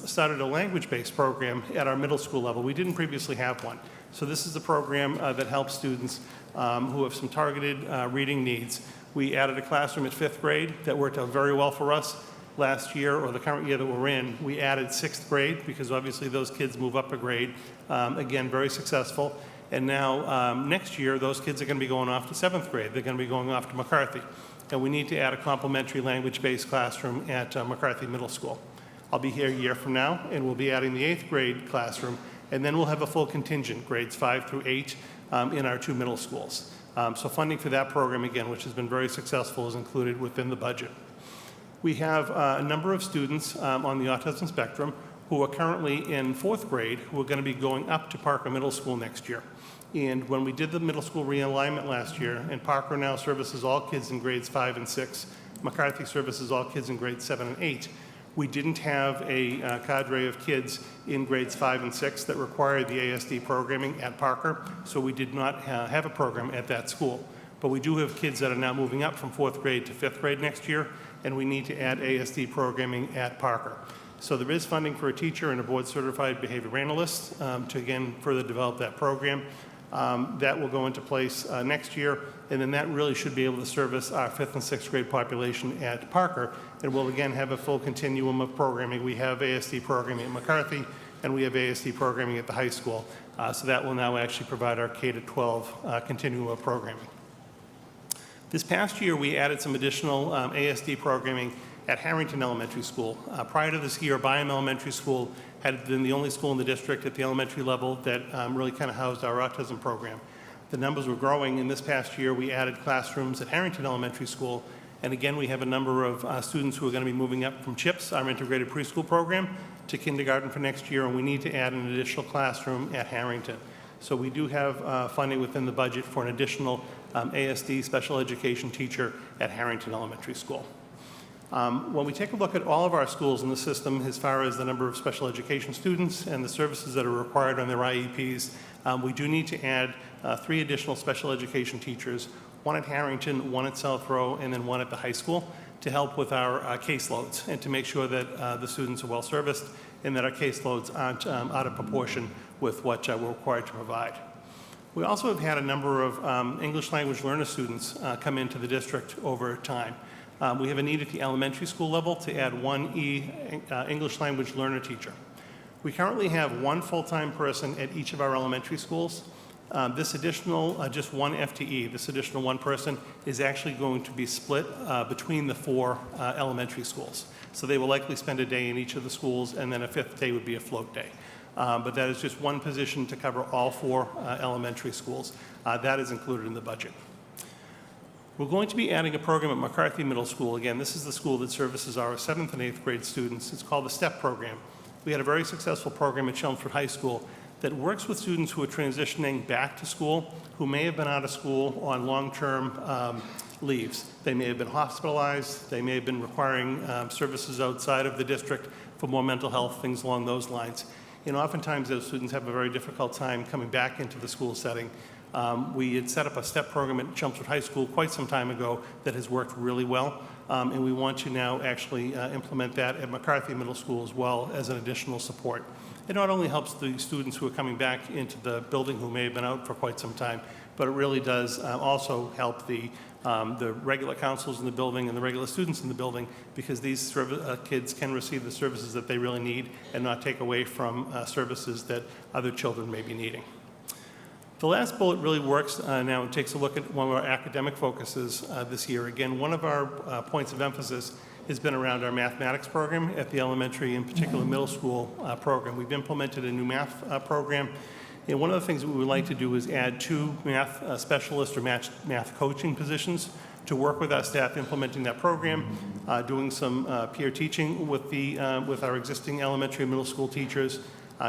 started a language-based program at our middle school level. We didn't previously have one. So this is a program that helps students who have some targeted reading needs. We added a classroom at 5th grade that worked out very well for us. Last year, or the current year that we're in, we added 6th grade because obviously those kids move up a grade. Again, very successful. And now next year, those kids are going to be going off to 7th grade. They're going to be going off to McCarthy. And we need to add a complementary language-based classroom at McCarthy Middle School. I'll be here a year from now, and we'll be adding the 8th grade classroom, and then we'll have a full contingent, grades 5 through 8, in our 2 middle schools. So funding for that program, again, which has been very successful, is included within the budget. We have a number of students on the autism spectrum who are currently in 4th grade who are going to be going up to Parker Middle School next year. And when we did the middle school realignment last year, and Parker now services all kids in grades 5 and 6, McCarthy services all kids in grades 7 and 8, we didn't have a cadre of kids in grades 5 and 6 that required the ASD programming at Parker, so we did not have a program at that school. But we do have kids that are now moving up from 4th grade to 5th grade next year, and we need to add ASD programming at Parker. So there is funding for a teacher and a board-certified behavior analyst to, again, further develop that program. That will go into place next year, and then that really should be able to service our 5th and 6th grade population at Parker, and we'll again have a full continuum of programming. We have ASD programming at McCarthy, and we have ASD programming at the high school, so that will now actually provide our K-12 continuum of programming. This past year, we added some additional ASD programming at Harrington Elementary School. Prior to this year, Byham Elementary School had been the only school in the district at the elementary level that really kind of housed our autism program. The numbers were growing, and this past year, we added classrooms at Harrington Elementary School. And again, we have a number of students who are going to be moving up from CHIPS, our integrated preschool program, to kindergarten for next year, and we need to add an additional classroom at Harrington. So we do have funding within the budget for an additional ASD special education teacher at Harrington Elementary School. When we take a look at all of our schools in the system as far as the number of special education students and the services that are required on their IEPs, we do need to add 3 additional special education teachers, 1 at Harrington, 1 at South Row, and then 1 at the high school to help with our caseloads and to make sure that the students are well serviced and that our caseloads aren't out of proportion with what we're required to provide. We also have had a number of English language learner students come into the district over time. We have a need at the elementary school level to add 1 English language learner teacher. We currently have 1 full-time person at each of our elementary schools. This additional, just 1 FTE, this additional 1 person is actually going to be split between the 4 elementary schools. So they will likely spend a day in each of the schools, and then a 5th day would be a float day. But that is just 1 position to cover all 4 elementary schools. That is included in the budget. We're going to be adding a program at McCarthy Middle School. Again, this is the school that services our 7th and 8th grade students. It's called the STEP program. We had a very successful program at Chelmsford High School that works with students who are transitioning back to school, who may have been out of school on long-term leaves. They may have been hospitalized. They may have been requiring services outside of the district for more mental health, things along those lines. And oftentimes those students have a very difficult time coming back into the school setting. We had set up a STEP program at Chelmsford High School quite some time ago that has worked really well, and we want to now actually implement that at McCarthy Middle School as well as an additional support. It not only helps the students who are coming back into the building who may have been out for quite some time, but it really does also help the regular counselors in the building and the regular students in the building, because these kids can receive the services that they really need and not take away from services that other children may be needing. The last bullet really works now and takes a look at one of our academic focuses this year. Again, one of our points of emphasis has been around our mathematics program at the elementary, in particular middle school program. We've implemented a new math program, and one of the things that we would like to do is add 2 math specialists or math coaching positions to work with our staff implementing that program, doing some peer teaching with our existing elementary and middle school teachers,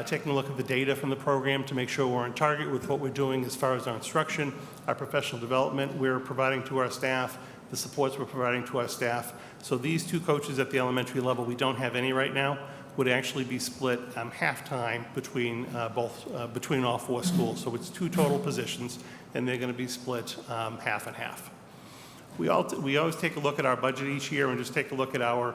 taking a look at the data from the program to make sure we're on target with what we're doing as far as our instruction, our professional development we're providing to our staff, the supports we're providing to our staff. So these 2 coaches at the elementary level, we don't have any right now, would actually be split half-time between between all 4 schools. So it's 2 total positions, and they're going to be split half and half. we always take a look at our budget each year and just take a look at our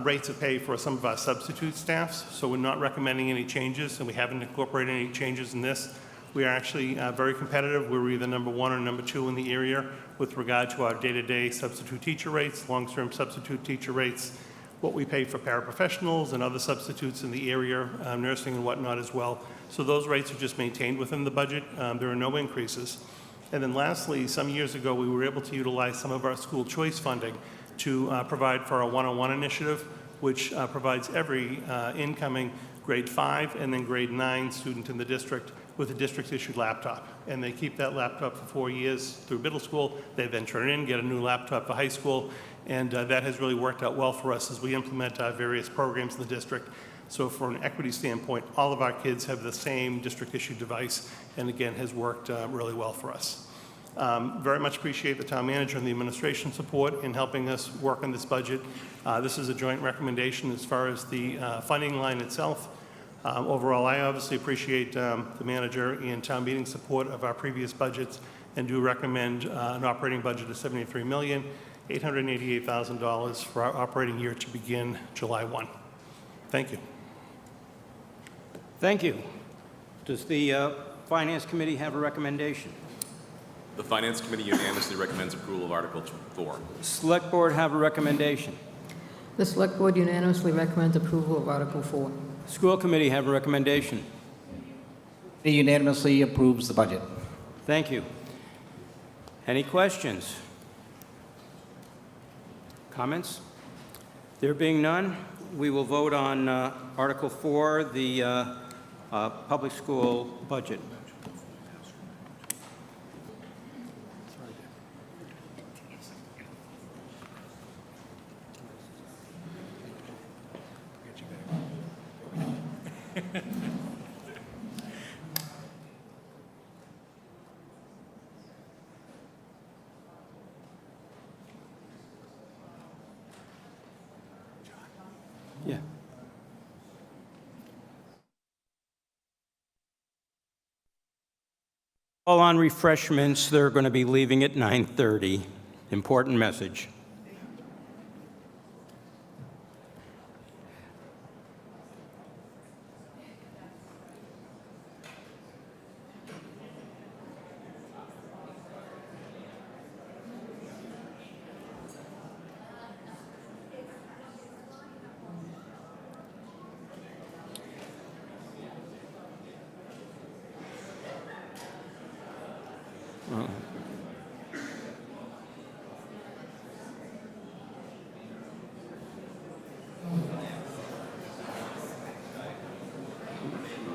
rates of pay for some of our substitute staffs. So we're not recommending any changes, and we haven't incorporated any changes in this. We are actually very competitive. We're either number 1 or number 2 in the area with regard to our day-to-day substitute teacher rates, long-term substitute teacher rates, what we pay for paraprofessionals and other substitutes in the area, nursing and whatnot as well. So those rates are just maintained within the budget. There are no increases. And then lastly, some years ago, we were able to utilize some of our school choice funding to provide for our one-on-one initiative, which provides every incoming grade 5 and then grade 9 student in the district with a district-issued laptop. And they keep that laptop for 4 years through middle school. They then turn it in, get a new laptop for high school, and that has really worked out well for us as we implement our various programs in the district. So from an equity standpoint, all of our kids have the same district-issued device, and again, has worked really well for us. Very much appreciate the town manager and the administration support in helping us work on this budget. This is a joint recommendation as far as the funding line itself. Overall, I obviously appreciate the manager and town meeting support of our previous budgets and do recommend an operating budget of $73,888,000 for our operating year to begin July 1. Thank you. Thank you. Does the Finance Committee have a recommendation? The Finance Committee unanimously recommends approval of Article 4. Select Board have a recommendation. The Select Board unanimously recommends approval of Article 4. School Committee have a recommendation. It unanimously approves the budget. Thank you. Any questions? Comments? There being none, we will vote on Article 4, the public school budget. Yeah. All on refreshments, they're going to be leaving at 9:30. Important message.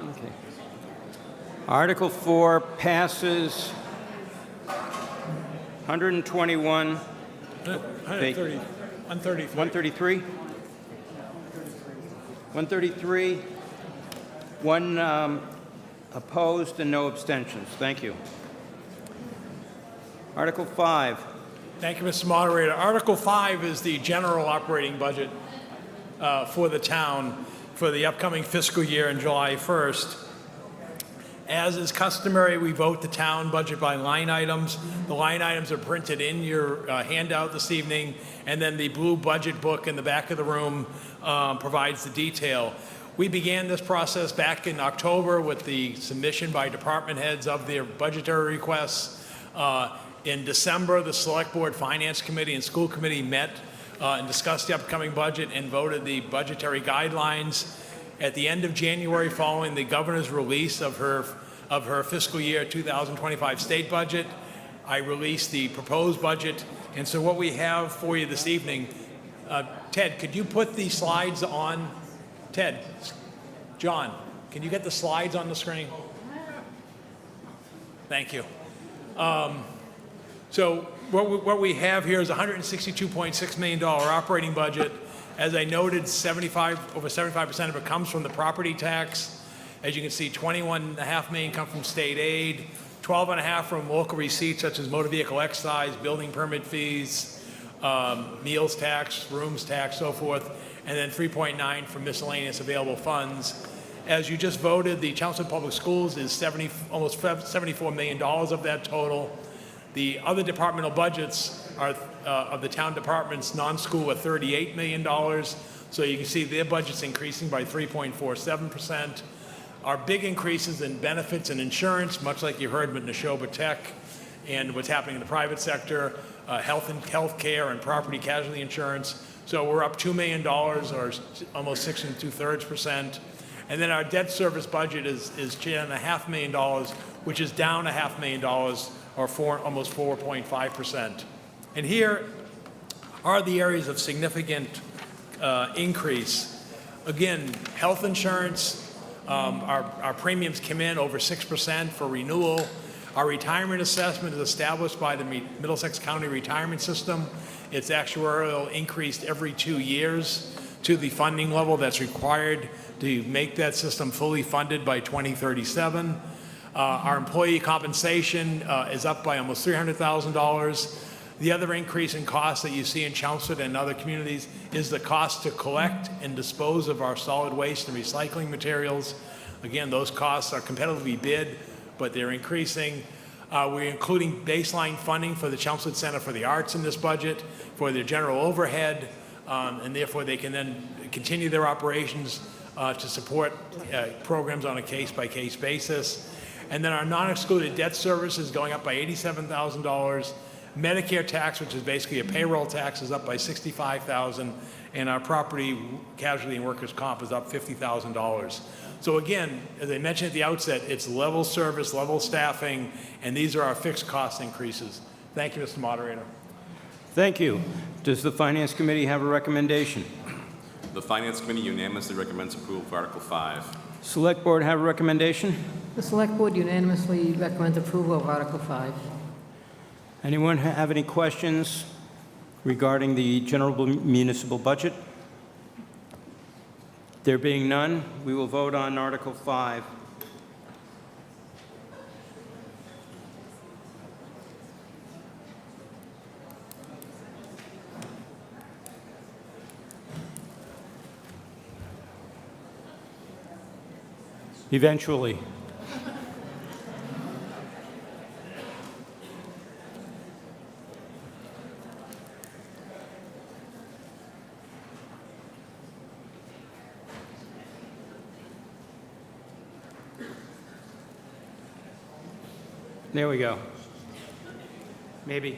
Okay. Article 4 passes 121. 130, 133? 133. One opposed and no abstentions. Thank you. Article 5. Thank you, Mr. Moderator. Article 5 is the general operating budget for the town for the upcoming fiscal year on July 1st. As is customary, we vote the town budget by line items. The line items are printed in your handout this evening, and then the blue budget book in the back of the room provides the detail. We began this process back in October with the submission by department heads of their budgetary requests. In December, the Select Board, Finance Committee, and School Committee met and discussed the upcoming budget and voted the budgetary guidelines. At the end of January, following the governor's release of her fiscal year 2025 state budget, I released the proposed budget. And so what we have for you this evening, Ted, could you put the slides on? Ted, John, can you get the slides on the screen? Thank you. So what we have here is a $162.6 million operating budget. As I noted, over 75% of it comes from the property tax. As you can see, $21.5 million come from state aid, $12.5 from local receipts such as motor vehicle excise, building permit fees, meals tax, rooms tax, so forth, and then $3.9 from miscellaneous available funds. As you just voted, the Chelmsford Public Schools is almost $74 million of that total. The other departmental budgets are, of the town departments, non-school are $38 million. So you can see their budget's increasing by 3.47%. Our big increases in benefits and insurance, much like you heard with Neshoba Tech and what's happening in the private sector, health care and property casualty insurance. So we're up $2 million, or almost 6 2/3%. And then our debt service budget is $10.5 million, which is down $0.5 million, or almost 4.5%. And here are the areas of significant increase. Again, health insurance, our premiums come in over 6% for renewal. Our retirement assessment is established by the Middlesex County Retirement System. It's actuarial increased every 2 years to the funding level that's required to make that system fully funded by 2037. Our employee compensation is up by almost $300,000. The other increase in costs that you see in Chelmsford and other communities is the cost to collect and dispose of our solid waste and recycling materials. Again, those costs are competitively bid, but they're increasing. We're including baseline funding for the Chelmsford Center for the Arts in this budget for their general overhead, and therefore they can then continue their operations to support programs on a case-by-case basis. And then our non-excluded debt service is going up by $87,000. Medicare tax, which is basically a payroll tax, is up by $65,000, and our property, casualty, and workers' comp is up $50,000. So again, as I mentioned at the outset, it's level service, level staffing, and these are our fixed cost increases. Thank you, Mr. Moderator. Thank you. Does the Finance Committee have a recommendation? The Finance Committee unanimously recommends approval of Article 5. Select Board have a recommendation? The Select Board unanimously recommends approval of Article 5. Anyone have any questions regarding the general municipal budget? There being none, we will vote on Article 5. Eventually. There we go. Maybe.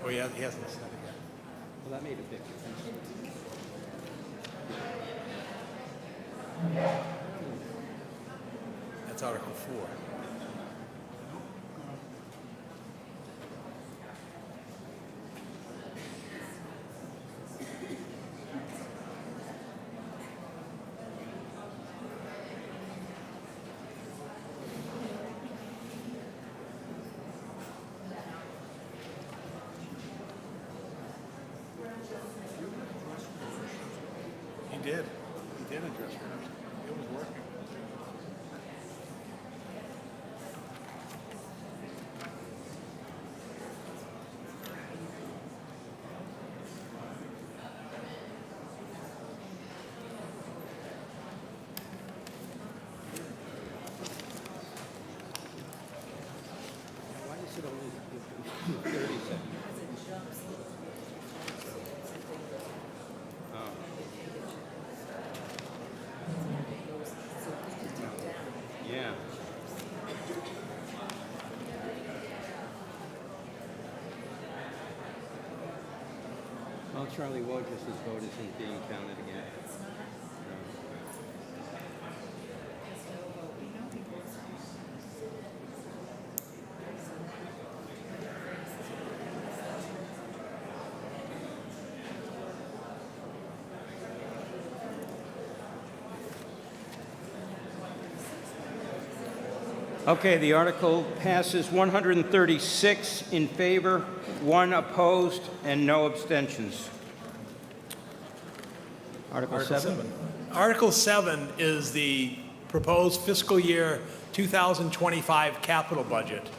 Oh, yeah, he hasn't said it yet. Well, that made a big difference. That's Article 4. He did address it. It was working. Why is it only 30 seconds? Yeah. Well, Charlie Wojcic's vote isn't being counted again. Okay, the article passes 136 in favor, 1 opposed, and no abstentions. Article 7. Article 7 is the proposed fiscal year 2025 capital budget.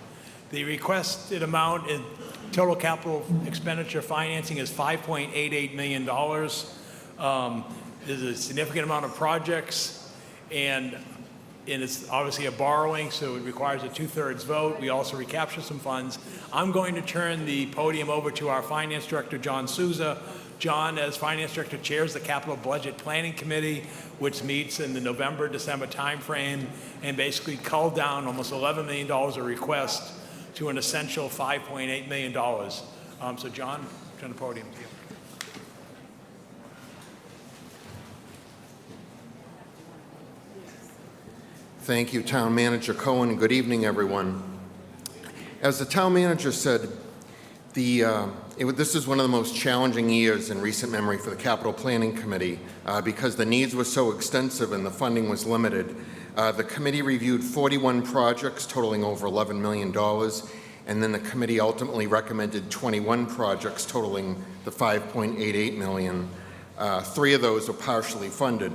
The requested amount in total capital expenditure financing is $5.88 million. There's a significant amount of projects, and it's obviously a borrowing, so it requires a 2/3 vote. We also recapture some funds. I'm going to turn the podium over to our Finance Director, John Souza. John, as Finance Director, chairs the Capital Budget Planning Committee, which meets in the November-December timeframe and basically culled down almost $11 million of requests to an essential $5.8 million. So John, turn the podium to you. Thank you, Town Manager Cohen. Good evening, everyone. As the Town Manager said, this is one of the most challenging years in recent memory for the Capital Planning Committee because the needs were so extensive and the funding was limited. The committee reviewed 41 projects totaling over $11 million, and then the committee ultimately recommended 21 projects totaling the $5.88 million. 3 of those were partially funded.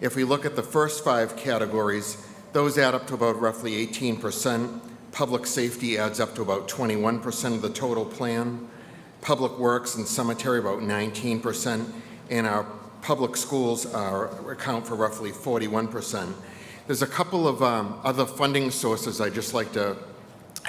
If we look at the first 5 categories, those add up to about roughly 18%. Public safety adds up to about 21% of the total plan. Public works and cemetery about 19%, and our public schools account for roughly 41%. There's a couple of other funding sources I'd just like to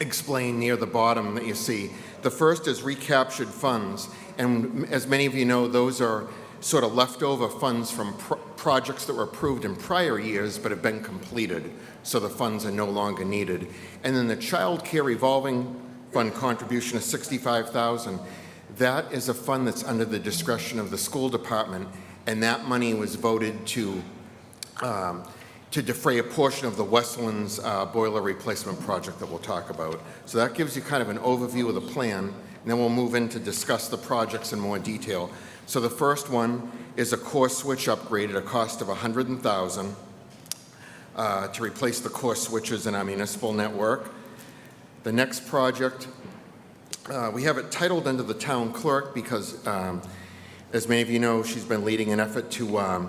explain near the bottom that you see. The first is recaptured funds, and as many of you know, those are sort of leftover funds from projects that were approved in prior years but have been completed, so the funds are no longer needed. And then the child care revolving fund contribution of $65,000. That is a fund that's under the discretion of the school department, and that money was voted to defray a portion of the Westlands boiler replacement project that we'll talk about. So that gives you kind of an overview of the plan, and then we'll move in to discuss the projects in more detail. So the first one is a core switch upgrade at a cost of $100,000 to replace the core switches in our municipal network. The next project, we have it titled under the town clerk because, as many of you know, she's been leading an effort to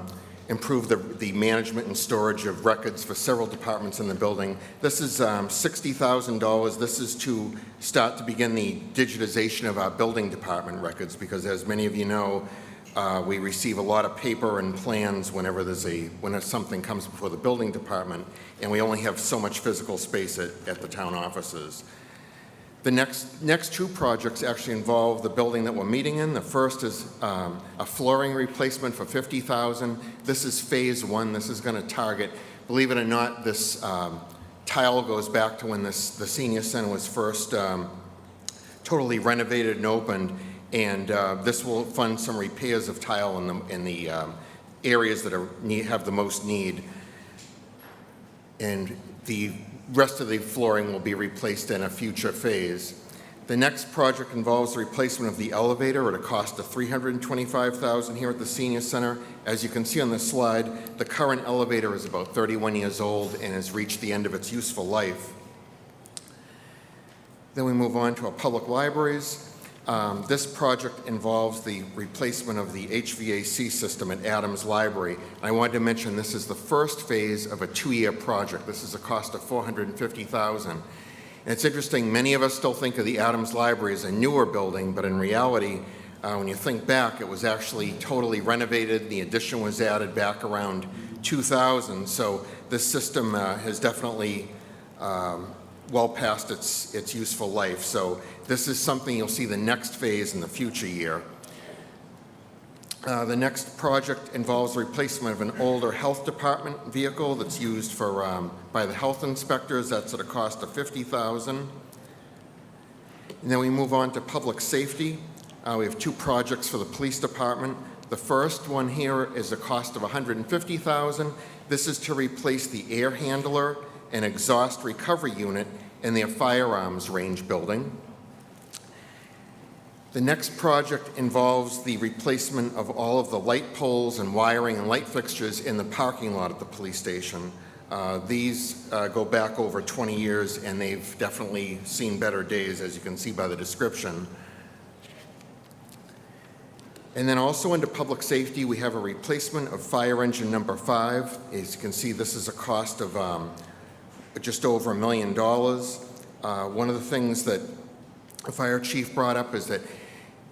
improve the management and storage of records for several departments in the building. This is $60,000. This is to start to begin the digitization of our building department records because, as many of you know, we receive a lot of paper and plans whenever something comes before the building department, and we only have so much physical space at the town offices. The next 2 projects actually involve the building that we're meeting in. The first is a flooring replacement for $50,000. This is phase 1. This is going to target, believe it or not, this tile goes back to when the senior center was first totally renovated and opened, and this will fund some repairs of tile in the areas that have the most need. And the rest of the flooring will be replaced in a future phase. The next project involves the replacement of the elevator at a cost of $325,000 here at the Senior Center. As you can see on the slide, the current elevator is about 31 years old and has reached the end of its useful life. Then we move on to our public libraries. This project involves the replacement of the HVAC system at Adams Library. I wanted to mention this is the first phase of a 2-year project. This is a cost of $450,000. And it's interesting, many of us still think of the Adams Library as a newer building, but in reality, when you think back, it was actually totally renovated. The addition was added back around 2000. So this system has definitely well past its useful life. So this is something you'll see the next phase in the future year. The next project involves the replacement of an older health department vehicle that's used by the health inspectors. That's at a cost of $50,000. And then we move on to public safety. We have 2 projects for the police department. The first one here is a cost of $150,000. This is to replace the air handler and exhaust recovery unit in their firearms range building. The next project involves the replacement of all of the light poles and wiring and light fixtures in the parking lot at the police station. These go back over 20 years, and they've definitely seen better days, as you can see by the description. And then also under public safety, we have a replacement of fire engine number 5. As you can see, this is a cost of just over $1 million. One of the things that the fire chief brought up is that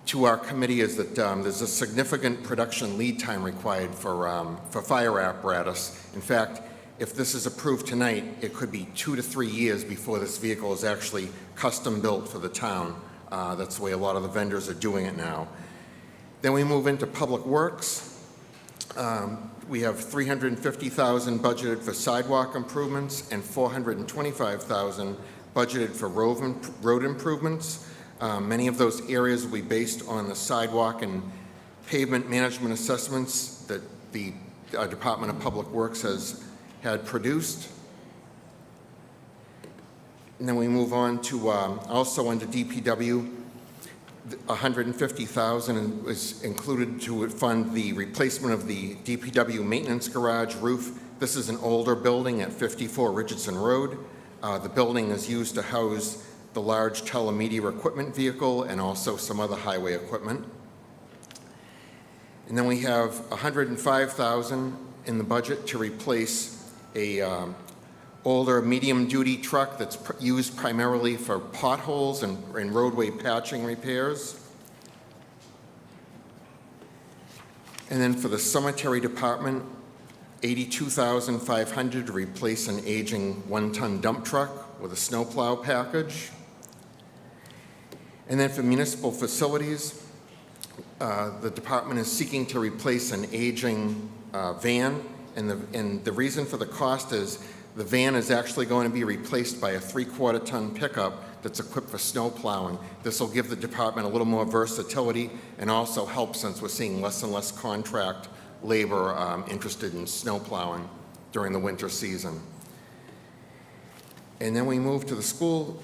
to our committee is that there's a significant production lead time required for fire apparatus. In fact, if this is approved tonight, it could be 2 to 3 years before this vehicle is actually custom built for the town. That's the way a lot of the vendors are doing it now. Then we move into Public Works. We have $350,000 budgeted for sidewalk improvements and $425,000 budgeted for road improvements. Many of those areas will be based on the sidewalk and pavement management assessments that the Department of Public Works has had produced. And then we move on to also under DPW, $150,000 is included to fund the replacement of the DPW maintenance garage roof. This is an older building at 54 Richardson Road. The building is used to house the large TeleMedia equipment vehicle and also some other highway equipment. And then we have $105,000 in the budget to replace a older medium-duty truck that's used primarily for potholes and roadway patching repairs. And then for the cemetery department, $82,500 to replace an aging 1-ton dump truck with a snowplow package. And then for municipal facilities, the department is seeking to replace an aging van, and the reason for the cost is the van is actually going to be replaced by a 3/4 ton pickup that's equipped for snow plowing. This will give the department a little more versatility and also help since we're seeing less and less contract labor interested in snow plowing during the winter season. And then we move to the school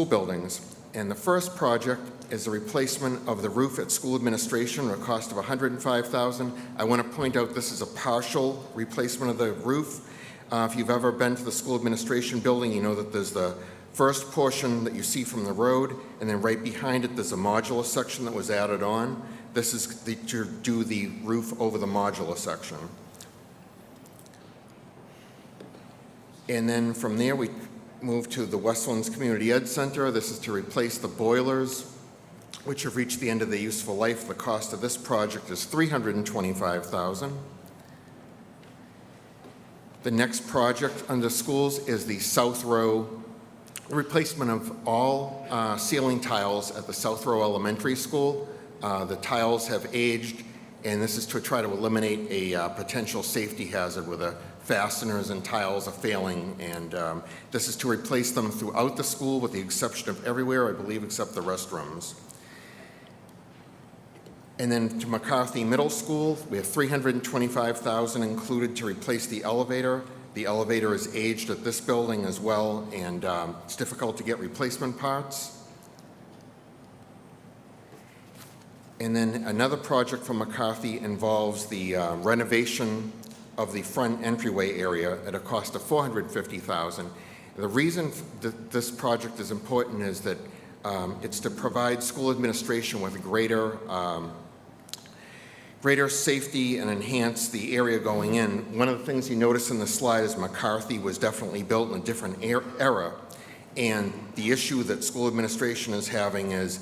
buildings. And the first project is the replacement of the roof at school administration at a cost of $105,000. I want to point out this is a partial replacement of the roof. If you've ever been to the school administration building, you know that there's the first portion that you see from the road, and then right behind it there's a modular section that was added on. This is to do the roof over the modular section. And then from there we move to the Westlands Community Ed Center. This is to replace the boilers, which have reached the end of their useful life. The cost of this project is $325,000. The next project under schools is the South Row, replacement of all ceiling tiles at the South Row Elementary School. The tiles have aged, and this is to try to eliminate a potential safety hazard where the fasteners and tiles are failing, and this is to replace them throughout the school with the exception of everywhere, I believe, except the restrooms. And then to McCarthy Middle School, we have $325,000 included to replace the elevator. The elevator is aged at this building as well, and it's difficult to get replacement parts. And then another project from McCarthy involves the renovation of the front entryway area at a cost of $450,000. The reason that this project is important is that it's to provide school administration with greater safety and enhance the area going in. One of the things you notice in the slide is McCarthy was definitely built in a different era, and the issue that school administration is having is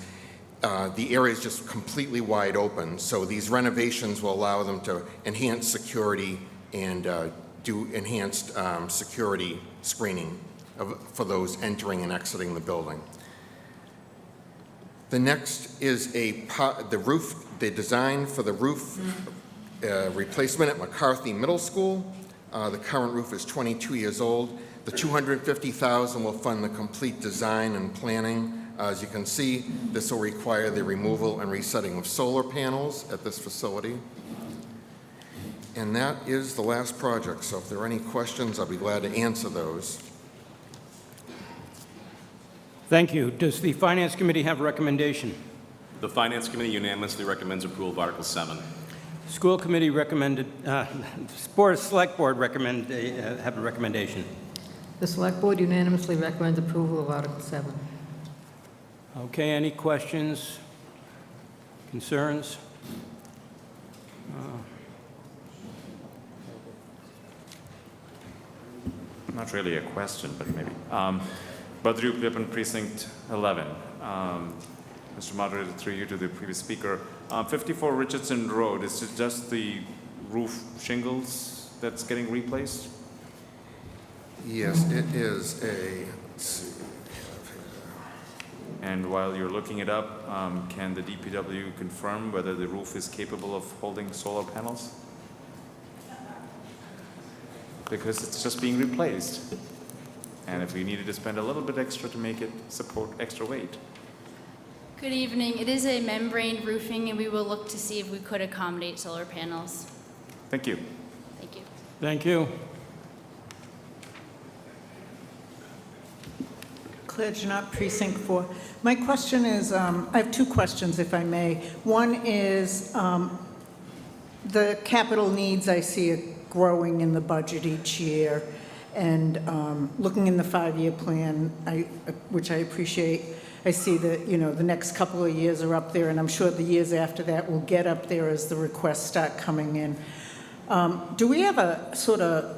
the area is just completely wide open. So these renovations will allow them to enhance security and do enhanced security screening for those entering and exiting the building. The next is the design for the roof replacement at McCarthy Middle School. The current roof is 22 years old. The $250,000 will fund the complete design and planning. As you can see, this will require the removal and resetting of solar panels at this facility. And that is the last project, so if there are any questions, I'll be glad to answer those. Thank you. Does the Finance Committee have a recommendation? The Finance Committee unanimously recommends approval of Article 7. School committee recommended, select board recommend, have a recommendation. The Select Board unanimously recommends approval of Article 7. Okay, any questions, concerns? Not really a question, but maybe. Badru Pippin, Precinct 11. Mr. Moderator, through you to the previous speaker. 54 Richardson Road, is it just the roof shingles that's getting replaced? Yes, it is a, let's see. And while you're looking it up, can the DPW confirm whether the roof is capable of holding solar panels? Because it's just being replaced. And if we needed to spend a little bit extra to make it support extra weight. Good evening. It is a membrane roofing, and we will look to see if we could accommodate solar panels. Thank you. Thank you. Thank you. Claire Janot, Precinct 4. My question is, I have two questions, if I may. One is the capital needs I see are growing in the budget each year, and looking in the five-year plan, which I appreciate, I see that, the next couple of years are up there, and I'm sure the years after that will get up there as the requests start coming in. Do we have a sort of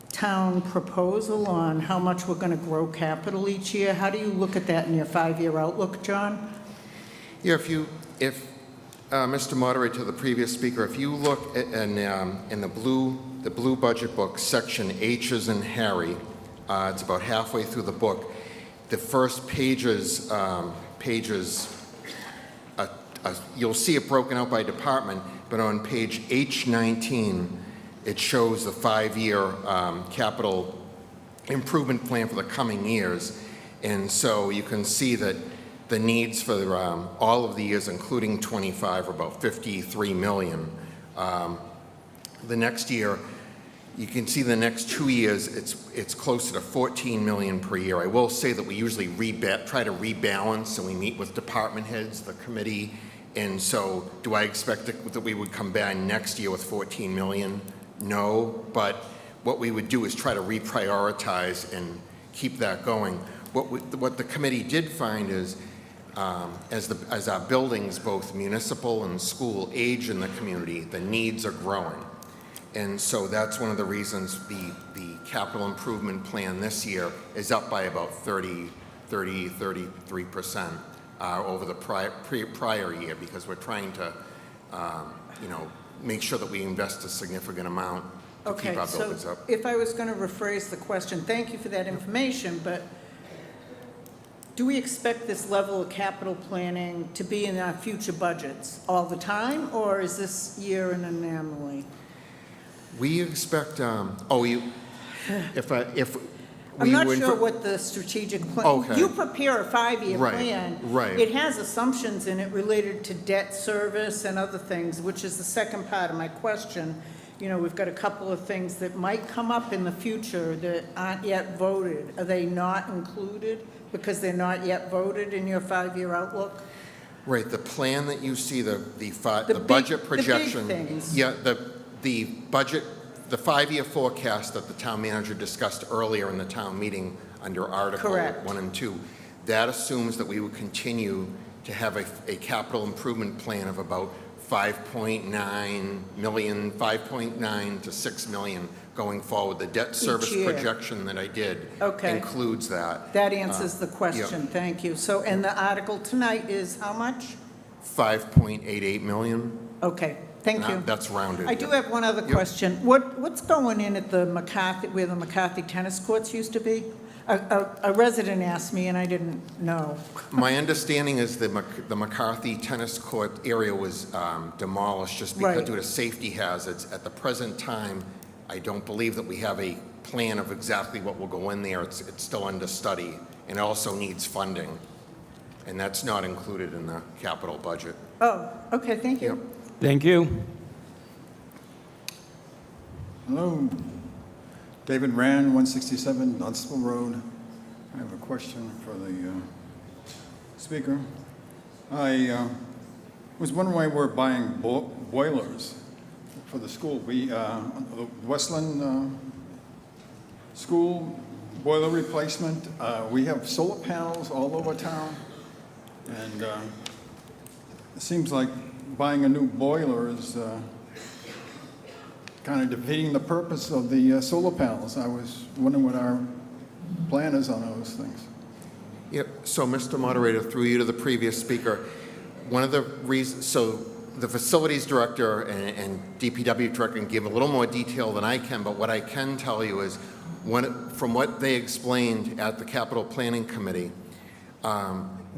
town proposal on how much we're going to grow capital each year? How do you look at that in your five-year outlook, John? Yeah, if Mr. Moderator, to the previous speaker, if you look in the blue budget book, section H's and Harry, it's about halfway through the book. The first pages, you'll see it broken out by department, but on page H19, it shows the five-year capital improvement plan for the coming years. And so you can see that the needs for all of the years, including 25, are about $53 million. The next year, you can see the next 2 years, it's closer to $14 million per year. I will say that we usually try to rebalance, and we meet with department heads, the committee. And so do I expect that we would come back next year with $14 million? No, but what we would do is try to reprioritize and keep that going. What the committee did find is, as our buildings, both municipal and school, age in the community, the needs are growing. And so that's one of the reasons the capital improvement plan this year is up by about 33% over the prior year, because we're trying to, make sure that we invest a significant amount to keep our buildings up. If I was going to rephrase the question, thank you for that information, but do we expect this level of capital planning to be in our future budgets all the time, or is this year an anomaly? We expect, I'm not sure what the strategic plan, Okay. You prepare a five-year Right, plan. right. It has assumptions in it related to debt service and other things, which is the second part of my question. We've got a couple of things that might come up in the future that aren't yet voted. Are they not included because they're not yet voted in your five-year outlook? Right, the plan that you see, the budget projection. The big things. Yeah, the budget, the five-year forecast that the town manager discussed earlier in the town meeting under Article Correct. 1 and 2, that assumes that we will continue to have a capital improvement plan of about $5.9 million, $5.9 to $6 million going forward. The debt service year. projection that I did Okay. includes that. That answers the question, thank you. So, and the article tonight is how much? $5.88 million. Okay, thank you. That's rounded. I do have one other question. What's going in at the McCarthy, where the McCarthy tennis courts used to be? A resident asked me, and I didn't know. My understanding is the McCarthy tennis court area was demolished just because Right. due to safety hazards. At the present time, I don't believe that we have a plan of exactly what will go in there. It's still under study, and it also needs funding, and that's not included in the capital budget. Oh, okay, thank you. Thank you. Hello, David Rand, 167 Dunstable Road. I have a question for the speaker. I was wondering why we're buying boilers for the school. The Westland School boiler replacement, we have solar panels all over town, and it seems like buying a new boiler is kind of defeating the purpose of the solar panels. I was wondering what our plan is on those things. Yep. So, Mr. Moderator, through you to the previous speaker, one of the reasons, so the facilities director and DPW director can give a little more detail than I can, but what I can tell you is, from what they explained at the Capital Planning Committee,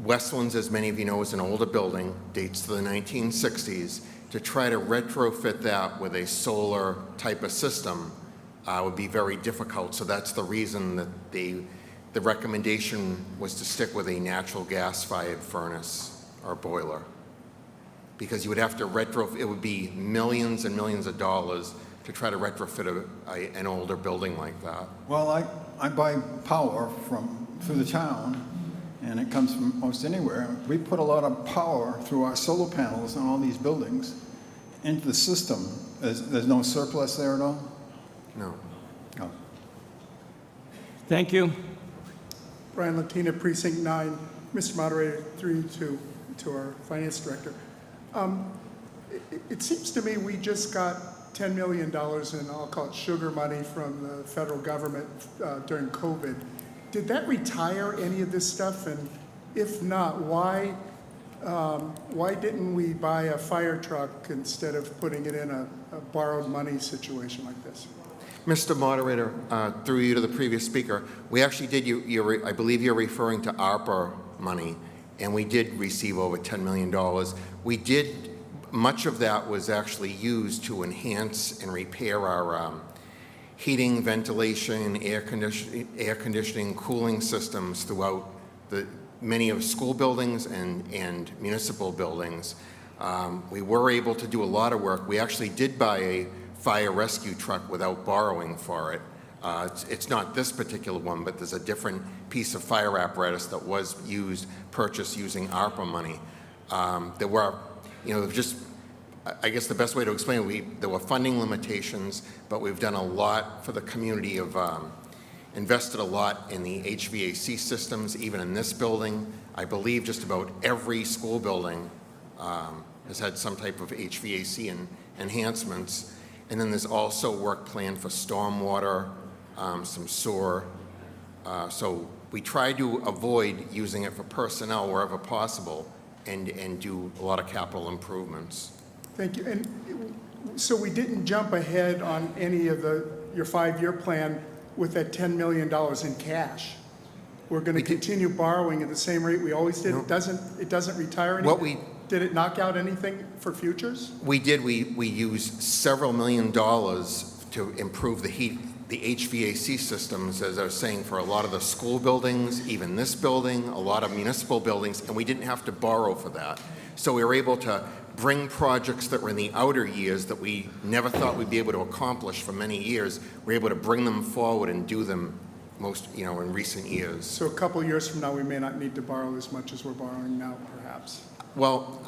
Westlands, as many of you know, is an older building, dates to the 1960s. To try to retrofit that with a solar type of system would be very difficult. So that's the reason that the recommendation was to stick with a natural gas-fired furnace or boiler. Because you would have to retrofit, it would be millions and millions of dollars to try to retrofit an older building like that. Well, I buy power through the town, and it comes from most anywhere. We put a lot of power through our solar panels on all these buildings into the system. There's no surplus there at all? No. No. Thank you. Brian Latina, Precinct 9. Mr. Moderator, through you to our Finance Director. It seems to me we just got $10 million in, I'll call it sugar money, from the federal government during COVID. Did that retire any of this stuff? And if not, why didn't we buy a fire truck instead of putting it in a borrowed money situation like this? Mr. Moderator, through you to the previous speaker, we actually did, I believe you're referring to ARPA money, and we did receive over $10 million. We did, much of that was actually used to enhance and repair our heating, ventilation, air conditioning, cooling systems throughout many of school buildings and municipal buildings. We were able to do a lot of work. We actually did buy a fire rescue truck without borrowing for it. It's not this particular one, but there's a different piece of fire apparatus that was purchased using ARPA money. There were, I guess the best way to explain it, there were funding limitations, but we've done a lot for the community invested a lot in the HVAC systems, even in this building. I believe just about every school building has had some type of HVAC enhancements. And then there's also work planned for stormwater, some sewer. So we try to avoid using it for personnel wherever possible and do a lot of capital improvements. Thank you. And so we didn't jump ahead on any of your 5-year plan with that $10 million in cash. We're going to continue borrowing at the same rate we always did. No. It doesn't retire anything? Did it knock out anything for futures? We did. We used several $1 million to improve the HVAC systems, as I was saying, for a lot of the school buildings, even this building, a lot of municipal buildings, and we didn't have to borrow for that. So we were able to bring projects that were in the outer years that we never thought we'd be able to accomplish for many years. We're able to bring them forward and do them in recent years. So a couple of years from now, we may not need to borrow as much as we're borrowing now, perhaps. Well,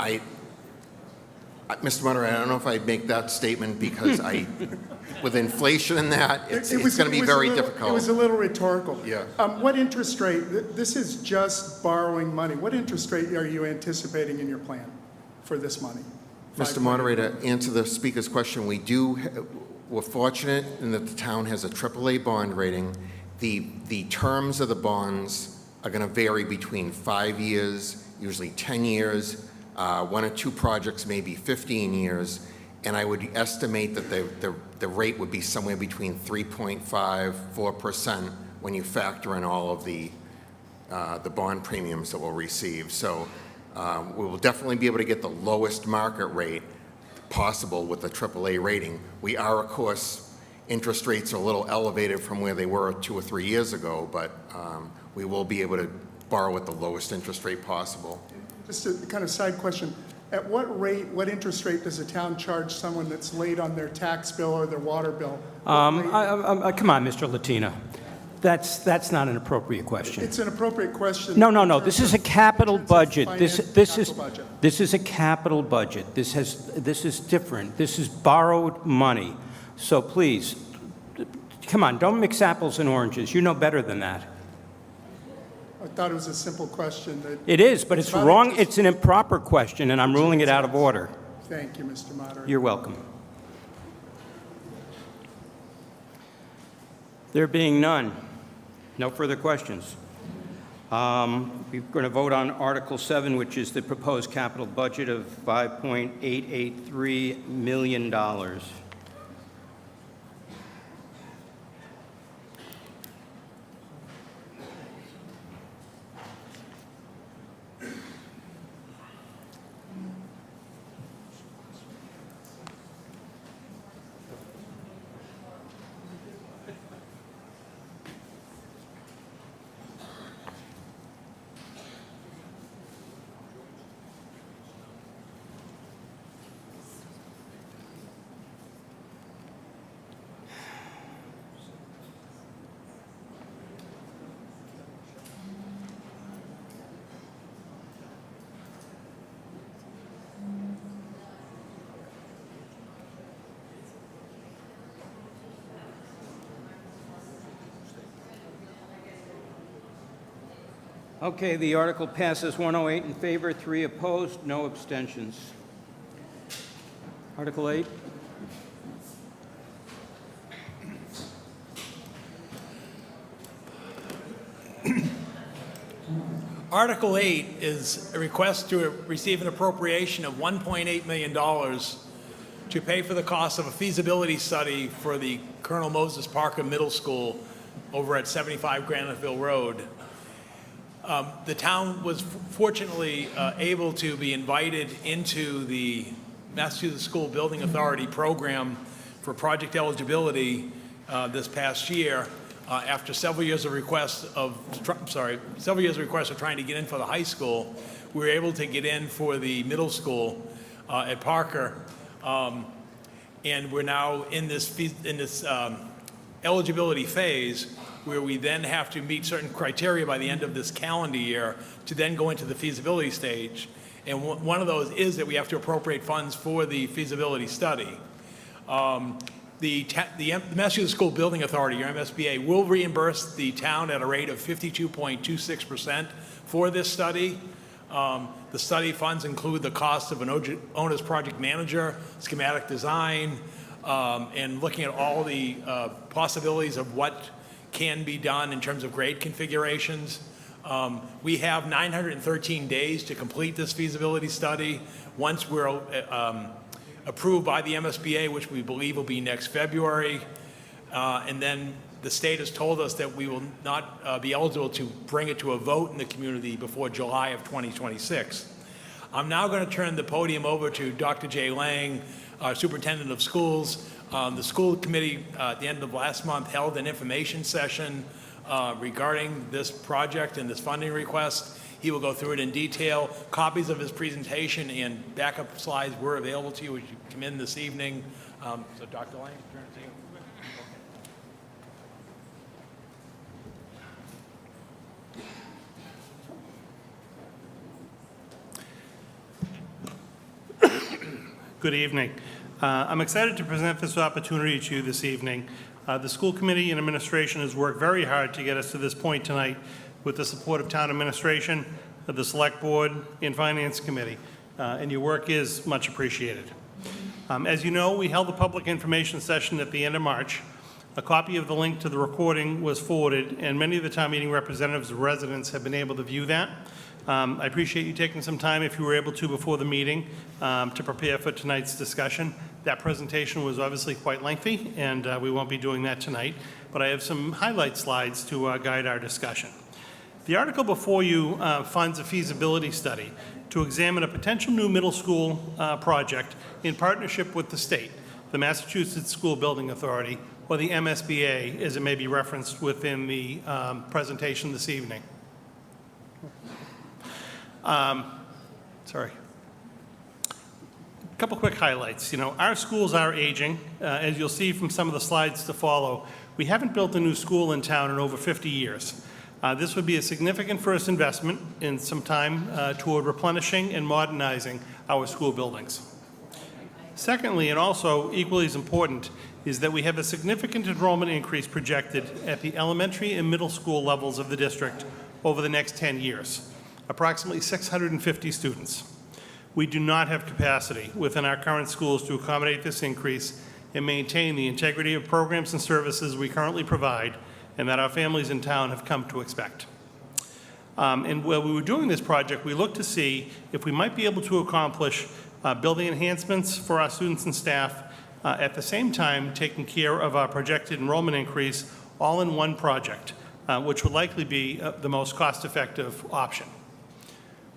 Mr. Moderator, I don't know if I'd make that statement because with inflation and that, it's going to be very difficult. It was a little rhetorical. Yeah. What interest rate, this is just borrowing money. What interest rate are you anticipating in your plan for this money? Mr. Moderator, to answer the speaker's question, we're fortunate in that the town has a AAA bond rating. The terms of the bonds are going to vary between 5 years, usually 10 years, 1 or 2 projects maybe 15 years, and I would estimate that the rate would be somewhere between 3.5–4% when you factor in all of the bond premiums that we'll receive. So we will definitely be able to get the lowest market rate possible with the AAA rating. We are, of course, interest rates are a little elevated from where they were 2 or 3 years ago, but we will be able to borrow at the lowest interest rate possible. Just a kind of side question. At what interest rate does the town charge someone that's late on their tax bill or their water bill? Come on, Mr. Latina. That's not an appropriate question. It's an appropriate question. No. This is a capital budget. This is Capital budget. this is a capital budget. This is different. This is borrowed money. So please, come on, don't mix apples and oranges. You know better than that. I thought it was a simple question that. It is, but it's probably wrong. just- It's an improper question, and I'm ruling it out of order. Thank you, Mr. Moderator. You're welcome. There being none, no further questions. We're going to vote on Article 7, which is the proposed capital budget of $5.883 million. Okay, the article passes 108 in favor, 3 opposed, no abstentions. Article 8. Article 8 is a request to receive an appropriation of $1.8 million to pay for the cost of a feasibility study for the Colonel Moses Parker Middle School over at 75 Graniteville Road. The town was fortunately able to be invited into the Massachusetts School Building Authority program for project eligibility this past year after several years of requests of trying to get in for the high school. We were able to get in for the middle school at Parker, and we're now in this eligibility phase where we then have to meet certain criteria by the end of this calendar year to then go into the feasibility stage. And one of those is that we have to appropriate funds for the feasibility study. The Massachusetts School Building Authority, or MSBA, will reimburse the town at a rate of 52.26% for this study. The study funds include the cost of an owner's project manager, schematic design, and looking at all the possibilities of what can be done in terms of grade configurations. We have 913 days to complete this feasibility study. Once we're approved by the MSBA, which we believe will be next February, and then the state has told us that we will not be eligible to bring it to a vote in the community before July of 2026. I'm now going to turn the podium over to Dr. Jay Lang, our superintendent of schools. The school committee at the end of last month held an information session regarding this project and this funding request. He will go through it in detail. Copies of his presentation and backup slides were available to you as you come in this evening. So Dr. Lang, turn it to you. Good evening. I'm excited to present this opportunity to you this evening. The school committee and administration has worked very hard to get us to this point tonight with the support of town administration, of the select board, and finance committee, and your work is much appreciated. As you know, we held a public information session at the end of March. A copy of the link to the recording was forwarded, and many of the town meeting representatives and residents have been able to view that. I appreciate you taking some time, if you were able to, before the meeting to prepare for tonight's discussion. That presentation was obviously quite lengthy, and we won't be doing that tonight, but I have some highlight slides to guide our discussion. The article before you funds a feasibility study to examine a potential new middle school project in partnership with the state, the Massachusetts School Building Authority, or the MSBA, as it may be referenced within the presentation this evening. Sorry. A couple quick highlights. You know, our schools are aging. As you'll see from some of the slides to follow, We haven't built a new school in town in over 50 years. This would be a significant first investment in some time toward replenishing and modernizing our school buildings. Secondly, and also equally as important, is that we have a significant enrollment increase projected at the elementary and middle school levels of the district over the next 10 years, approximately 650 students. We do not have capacity within our current schools to accommodate this increase and maintain the integrity of programs and services we currently provide and that our families in town have come to expect. And while we were doing this project, we looked to see if we might be able to accomplish building enhancements for our students and staff, at the same time taking care of our projected enrollment increase all in one project, which would likely be the most cost-effective option.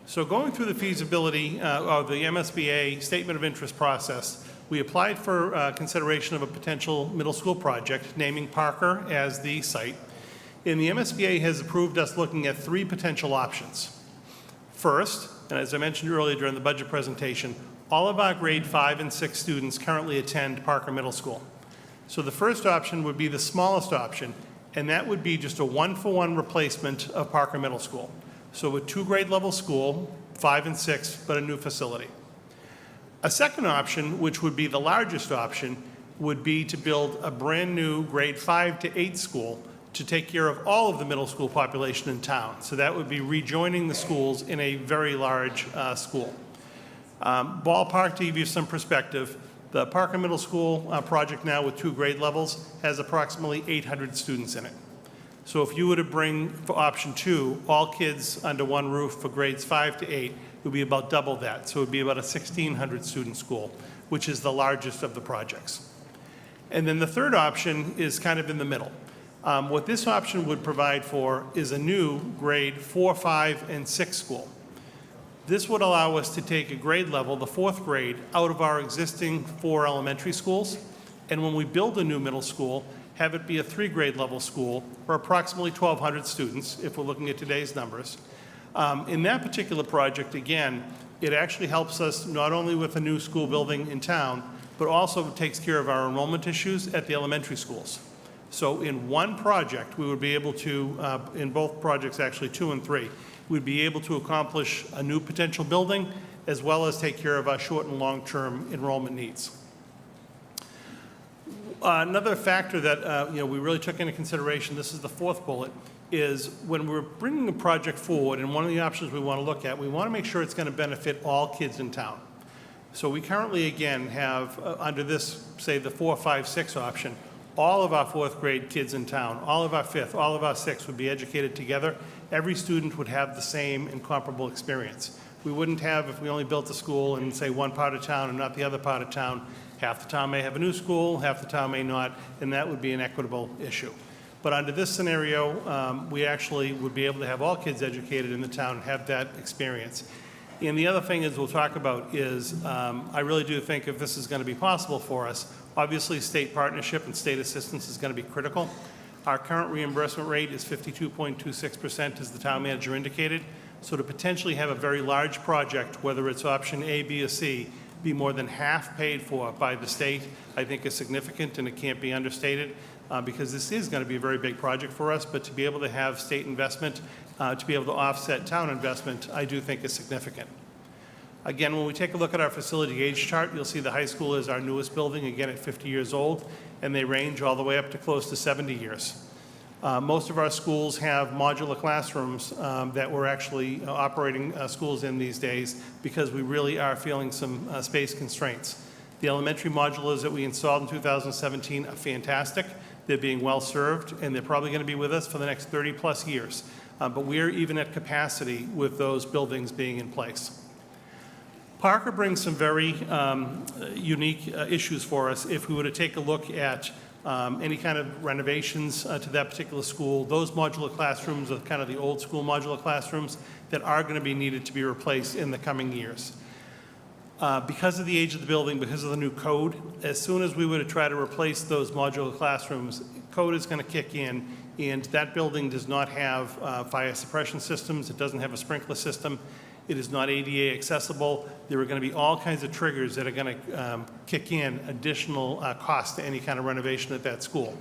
So going through the feasibility of the MSBA Statement of Interest process, we applied for consideration of a potential middle school project, naming Parker as the site. And the MSBA has approved us looking at 3 potential options. First, and as I mentioned earlier during the budget presentation, all of our grade 5 and 6 students currently attend Parker Middle School. So the first option would be the smallest option, and that would be just a 1-for-1 replacement of Parker Middle School. So a 2-grade level school, 5 and 6, but a new facility. A second option, which would be the largest option, would be to build a brand new grade 5 to 8 school to take care of all of the middle school population in town. So that would be rejoining the schools in a very large school. Ballpark, to give you some perspective, the Parker Middle School project now with 2 grade levels has approximately 800 students in it. So if you were to bring, for option 2, all kids under one roof for grades 5 to 8, it would be about double that. So it would be about a 1,600 student school, which is the largest of the projects. And then the third option is kind of in the middle. What this option would provide for is a new grade 4, 5, and 6 school. This would allow us to take a grade level, the 4th grade, out of our existing 4 elementary schools, and when we build a new middle school, have it be a 3-grade level school for approximately 1,200 students, if we're looking at today's numbers. In that particular project, again, it actually helps us not only with a new school building in town, but also takes care of our enrollment issues at the elementary schools. So in one project, we would be able to, in both projects actually 2 and 3, we'd be able to accomplish a new potential building as well as take care of our short and long-term enrollment needs. Another factor that we really took into consideration, this is the 4th bullet, is when we're bringing a project forward, and one of the options we want to look at, we want to make sure it's going to benefit all kids in town. So we currently, again, have under this, say, the 4, 5, 6 option, all of our 4th grade kids in town, all of our 5th, all of our 6th would be educated together. Every student would have the same and comparable experience. We wouldn't have, if we only built a school in, say, one part of town and not the other part of town, half the town may have a new school, half the town may not, and that would be an equitable issue. But under this scenario, we actually would be able to have all kids educated in the town and have that experience. And the other thing is we'll talk about is I really do think if this is going to be possible for us, obviously state partnership and state assistance is going to be critical. Our current reimbursement rate is 52.26%, as the town manager indicated. So to potentially have a very large project, whether it's option A, B, or C, be more than half paid for by the state, I think is significant, and it can't be understated, because this is going to be a very big project for us. But to be able to have state investment, to be able to offset town investment, I do think is significant. Again, when we take a look at our facility age chart, you'll see the high school is our newest building, again at 50 years old, and they range all the way up to close to 70 years. Most of our schools have modular classrooms that we're actually operating schools in these days because we really are feeling some space constraints. The elementary modulars that we installed in 2017 are fantastic. They're being well served, and they're probably going to be with us for the next 30 plus years. But we're even at capacity with those buildings being in place. Parker brings some very unique issues for us if we were to take a look at any kind of renovations to that particular school. Those modular classrooms are kind of the old school modular classrooms that are going to be needed to be replaced in the coming years. Because of the age of the building, because of the new code, as soon as we were to try to replace those modular classrooms, code is going to kick in, and that building does not have fire suppression systems. It doesn't have a sprinkler system. It is not ADA accessible. There are going to be all kinds of triggers that are going to kick in additional cost to any kind of renovation at that school.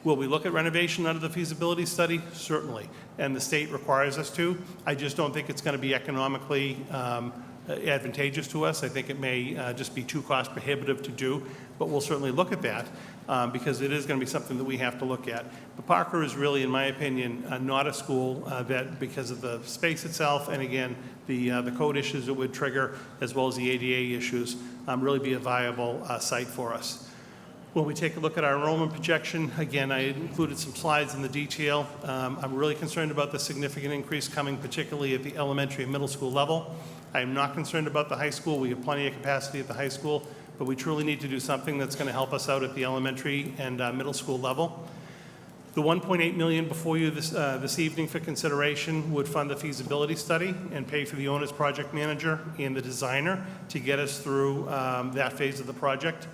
Will we look at renovation under the feasibility study? Certainly, and the state requires us to. I just don't think it's going to be economically advantageous to us. I think it may just be too cost prohibitive to do, but we'll certainly look at that because it is going to be something that we have to look at. But Parker is really, in my opinion, not a school that, because of the space itself, and again, the code issues it would trigger, as well as the ADA issues, really be a viable site for us. When we take a look at our enrollment projection, again, I included some slides in the detail. I'm really concerned about the significant increase coming particularly at the elementary and middle school level. I am not concerned about the high school. We have plenty of capacity at the high school, but we truly need to do something that's going to help us out at the elementary and middle school level. The $1.8 million before you this evening for consideration would fund the feasibility study and pay for the owner's project manager and the designer to get us through that phase of the project.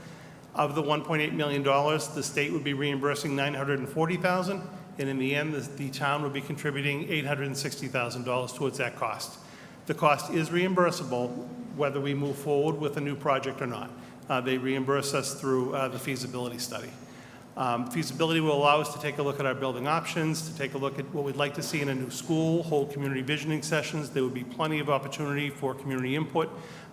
Of the $1.8 million, the state would be reimbursing $940,000, and in the end, the town would be contributing $860,000 towards that cost. The cost is reimbursable whether we move forward with a new project or not. They reimburse us through the feasibility study. Feasibility will allow us to take a look at our building options, to take a look at what we'd like to see in a new school, hold community visioning sessions. There would be plenty of opportunity for community input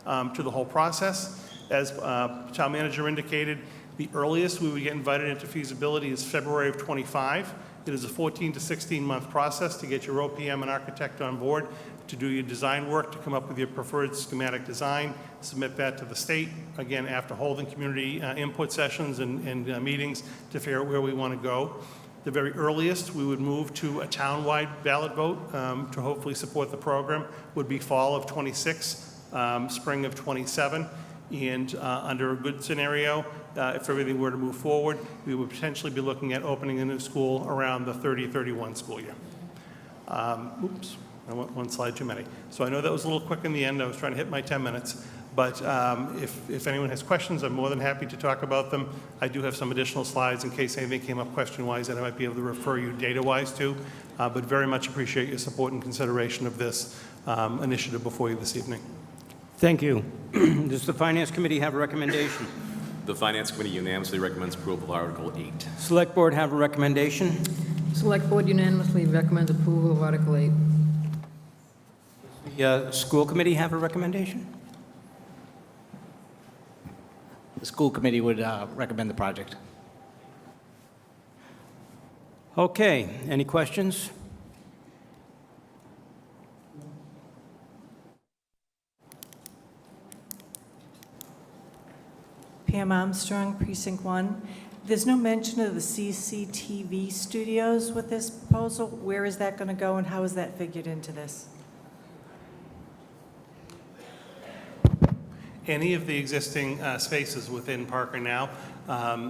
to the whole process. As town manager indicated, the earliest we would get invited into feasibility is February of '25. It is a 14 to 16 month process to get your OPM and architect on board, to do your design work, to come up with your preferred schematic design, submit that to the state, again, after holding community input sessions and meetings to figure out where we want to go. The very earliest we would move to a town-wide ballot vote to hopefully support the program would be fall of '26, spring of '27. And under a good scenario, if everything were to move forward, we would potentially be looking at opening a new school around the 30-31 school year. Oops, I went one slide too many. So I know that was a little quick in the end. I was trying to hit my 10 minutes. But if anyone has questions, I'm more than happy to talk about them. I do have some additional slides in case anything came up question-wise that I might be able to refer you data-wise to. But very much appreciate your support and consideration of this initiative before you this evening. Thank you. Does the Finance Committee have a recommendation? The Finance Committee unanimously recommends approval of Article 8. Select Board have a recommendation? Select Board unanimously recommends approval of Article 8. The School Committee have a recommendation? The school committee would recommend the project. Okay, any questions? Pam Armstrong, Precinct 1. There's no mention of the CCTV studios with this proposal. Where is that going to go, and how is that figured into this? Any of the existing spaces within Parker now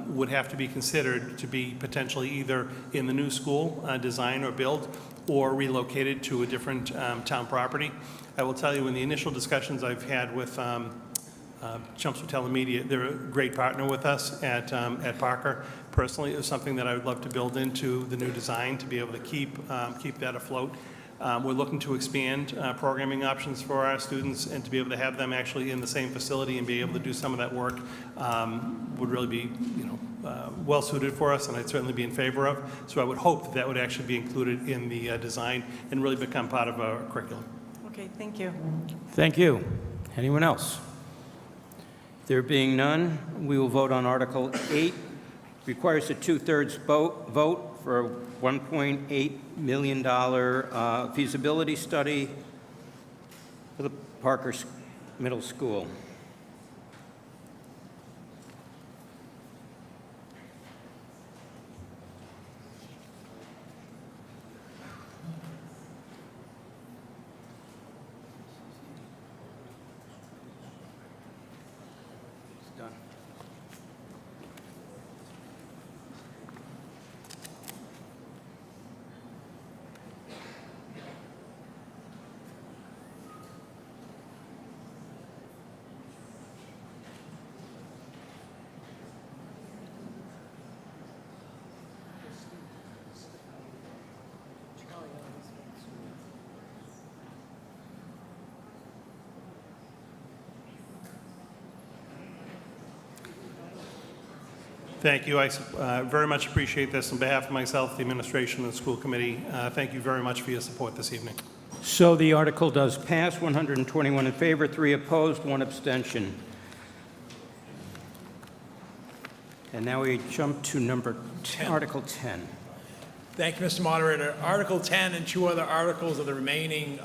would have to be considered to be potentially either in the new school design or build, or relocated to a different town property. I will tell you, in the initial discussions I've had with Chelmsford TeleMedia, they're a great partner with us at Parker. Personally, it was something that I would love to build into the new design to be able to keep that afloat. We're looking to expand programming options for our students, and to be able to have them actually in the same facility and be able to do some of that work would really be, well suited for us, and I'd certainly be in favor of. So I would hope that that would actually be included in the design and really become part of our curriculum. Okay, thank you. Thank you. Anyone else? There being none, we will vote on Article 8. Requires a 2/3 vote for a $1.8 million feasibility study for the Parker Middle School. Thank you. I very much appreciate this. On behalf of myself, the administration, and the school committee, thank you very much for your support this evening. So the article does pass, 121 in favor, 3 opposed, 1 abstention. And now we jump to number 10, Article 10. Thank you, Mr. Moderator. Article 10 and 2 other articles are the remaining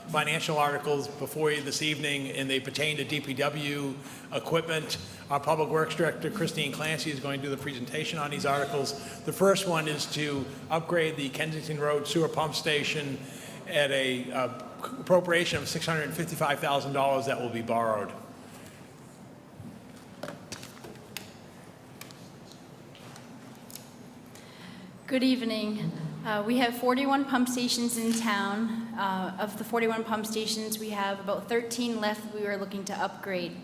financial articles before you this evening, and they pertain to DPW equipment. Our Public Works Director, Christine Clancy, is going to do the presentation on these articles. The first one is to upgrade the Kensington Road sewer pump station at a appropriation of $655,000 that will be borrowed. Good evening. We have 41 pump stations in town. Of the 41 pump stations, we have about 13 left we are looking to upgrade.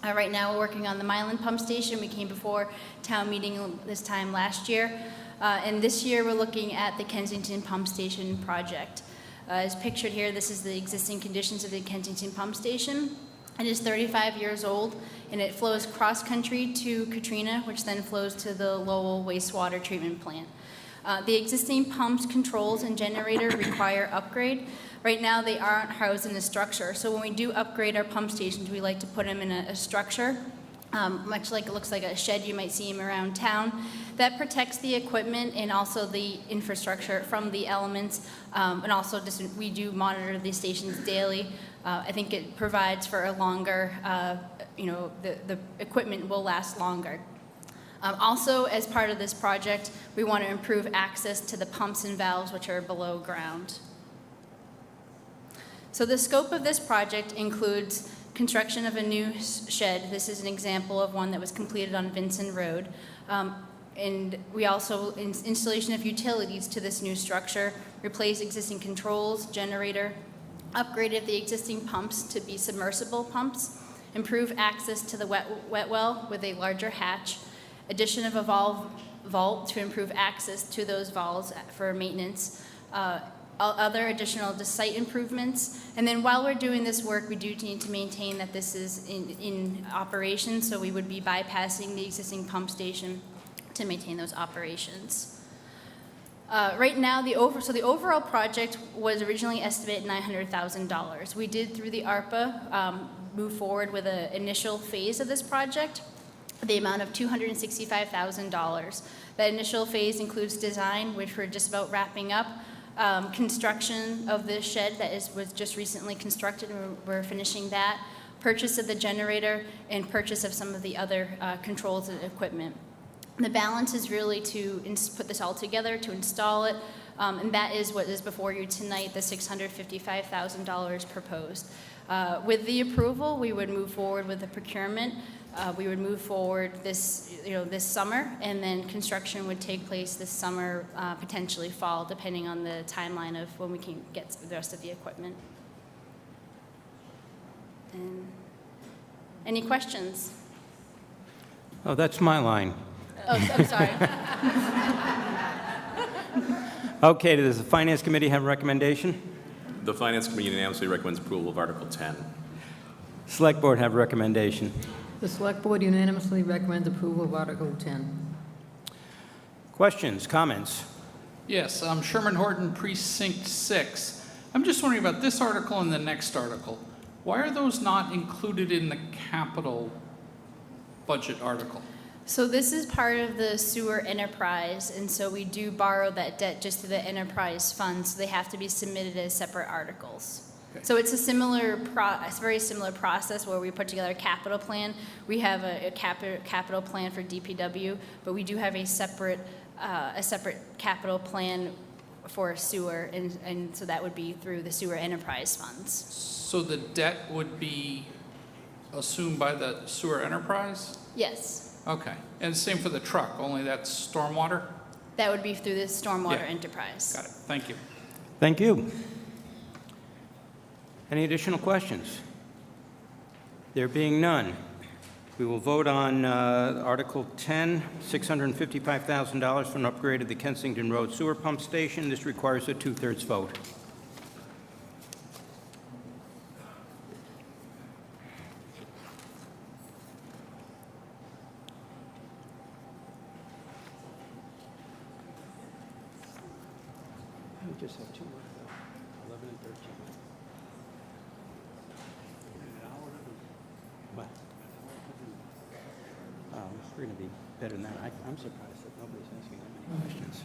Right now, we're working on the Milan pump station. We came before town meeting this time last year. And this year, we're looking at the Kensington pump station project. As pictured here, this is the existing conditions of the Kensington pump station. It is 35 years old, and it flows cross-country to Katrina, which then flows to the Lowell wastewater treatment plant. The existing pumps, controls, and generator require upgrade. Right now, they aren't housed in a structure. So when we do upgrade our pump stations, we like to put them in a structure, much like it looks like a shed you might see them around town. That protects the equipment and also the infrastructure from the elements. And also, we do monitor these stations daily. I think it provides for a longer, the equipment will last longer. Also, as part of this project, we want to improve access to the pumps and valves which are below ground. So the scope of this project includes construction of a new shed. This is an example of one that was completed on Vincent Road. And we also, installation of utilities to this new structure, replace existing controls, generator, upgraded the existing pumps to be submersible pumps, improve access to the wet well with a larger hatch, addition of a vault to improve access to those valves for maintenance, other additional site improvements. And then while we're doing this work, we do need to maintain that this is in operation, so we would be bypassing the existing pump station to maintain those operations. Right now, the overall project was originally estimated $900,000. We did, through the ARPA, move forward with an initial phase of this project, the amount of $265,000. That initial phase includes design, which we're just about wrapping up, construction of the shed that was just recently constructed, and we're finishing that, purchase of the generator, and purchase of some of the other controls and equipment. The balance is really to put this all together, to install it, and that is what is before you tonight, the $655,000 proposed. With the approval, we would move forward with the procurement. We would move forward this summer, and then construction would take place this summer, potentially fall, depending on the timeline of when we can get the rest of the equipment. And any questions? Oh, that's my line. Oh, I'm sorry. Okay, does the Finance Committee have a recommendation? The Finance Committee unanimously recommends approval of Article 10. Select Board have a recommendation. The Select Board unanimously recommends approval of Article 10. Questions, comments? Yes, Sherman Horton, Precinct 6. I'm just wondering about this article and the next article. Why are those not included in the capital budget article? So this is part of the sewer enterprise, and so we do borrow that debt just to the enterprise fund, so they have to be submitted as separate articles. Okay. So it's a very similar process where we put together a capital plan. We have a capital plan for DPW, but we do have a separate capital plan for sewer, and so that would be through the sewer enterprise funds. So the debt would be assumed by the sewer enterprise? Yes. Okay, and same for the truck, only that's stormwater? That would be through the stormwater enterprise. Got it, thank you. Thank you. Any additional questions? There being none, we will vote on Article 10, $655,000 for an upgrade of the Kensington Road sewer pump station. This requires a 2/3 vote. just have two more, 11 and 13. What? Oh, we're going to be better than that. I'm surprised that nobody's asking that many questions.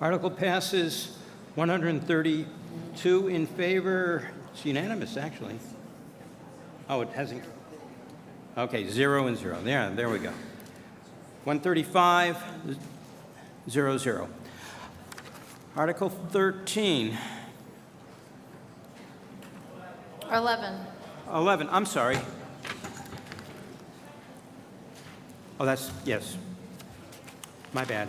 Article passes 132 in favor. It's unanimous, actually. Oh, it hasn't. Okay, 0 and 0. There we go. 135, 0, 0. Article 13. 11. 11, I'm sorry. Oh, that's, yes. My bad.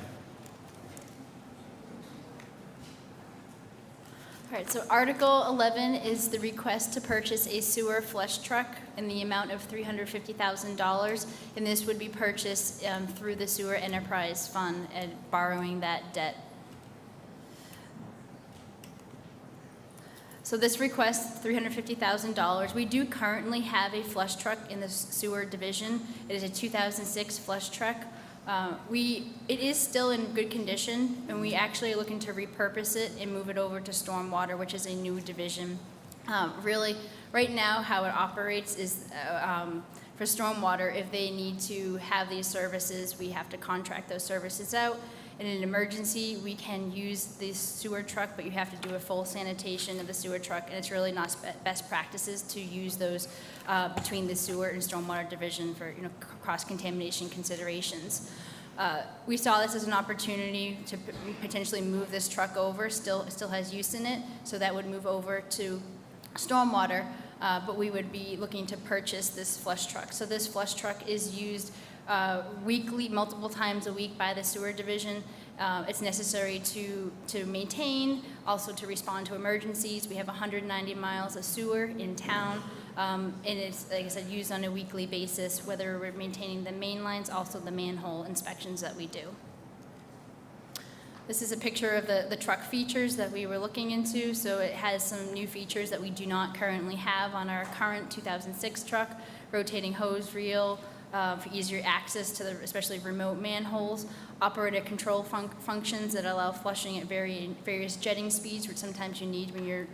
All right, so Article 11 is the request to purchase a sewer flush truck in the amount of $350,000, and this would be purchased through the Sewer Enterprise Fund and borrowing that debt. So this request, $350,000. We do currently have a flush truck in the sewer division. It is a 2006 flush truck. It is still in good condition, and we actually are looking to repurpose it and move it over to stormwater, which is a new division. Really, right now, how it operates is for stormwater, if they need to have these services, we have to contract those services out. In an emergency, we can use the sewer truck, but you have to do a full sanitation of the sewer truck, and it's really not best practices to use those between the sewer and stormwater division for cross-contamination considerations. We saw this as an opportunity to potentially move this truck over. It still has use in it, so that would move over to stormwater, but we would be looking to purchase this flush truck. So this flush truck is used weekly, multiple times a week by the sewer division. It's necessary to maintain, also to respond to emergencies. We have 190 miles of sewer in town, and it's, like I said, used on a weekly basis, whether we're maintaining the main lines, also the manhole inspections that we do. This is a picture of the truck features that we were looking into. So it has some new features that we do not currently have on our current 2006 truck: rotating hose reel, for easier access to the especially remote manholes, operator control functions that allow flushing at various jetting speeds, which sometimes you need when you're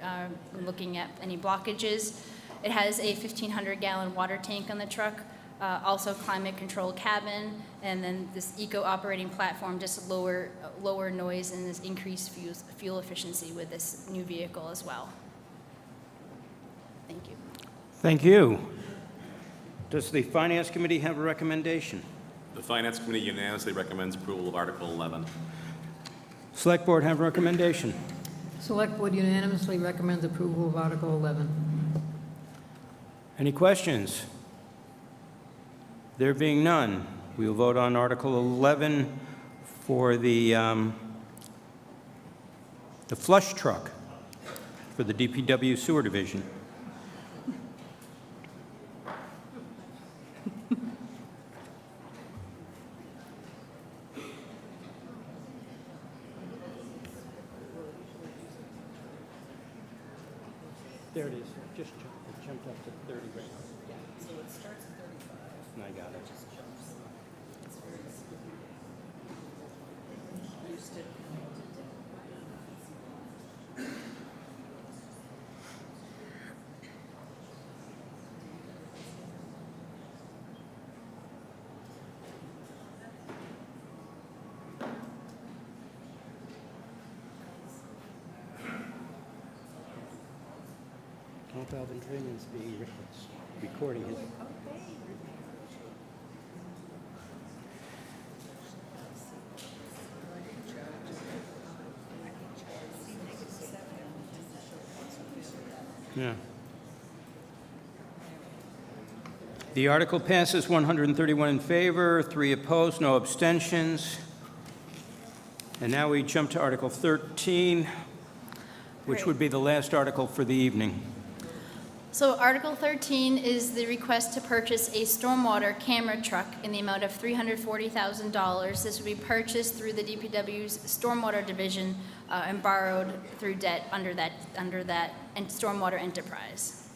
looking at any blockages. It has a 1,500-gallon water tank on the truck, also climate control cabin, and then this eco operating platform, just lower noise and this increased fuel efficiency with this new vehicle as well. Thank you. Thank you. Does the Finance Committee have a recommendation? The Finance Committee unanimously recommends approval of Article 11. Select Board have a recommendation. Select Board unanimously recommends approval of Article 11. Any questions? There being none, we will vote on Article 11 for the flush truck for the DPW Sewer Division. There it is. Just jumped up to 30 right now. Yeah, so it starts at 35. I got it. Used to. Count Alvin Draymond's being recording his. Yeah. The article passes 131 in favor, 3 opposed, no abstentions. And now we jump to Article 13, which would be the last article for the evening. So Article 13 is the request to purchase a stormwater camera truck in the amount of $340,000. This would be purchased through the DPW's stormwater division and borrowed through debt under that stormwater enterprise.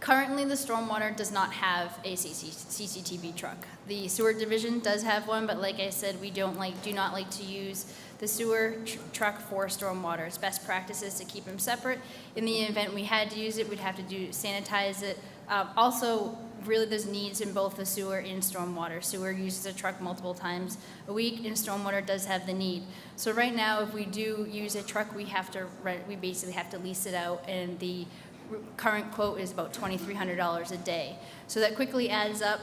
Currently, the stormwater does not have a CCTV truck. The sewer division does have one, but like I said, we do not like to use the sewer truck for stormwater. It's best practices to keep them separate. In the event we had to use it, we'd have to sanitize it. Also, really there's needs in both the sewer and stormwater. Sewer uses a truck multiple times a week, and stormwater does have the need. So right now, if we do use a truck, we basically have to lease it out, and the current quote is about $2,300 a day. So that quickly adds up.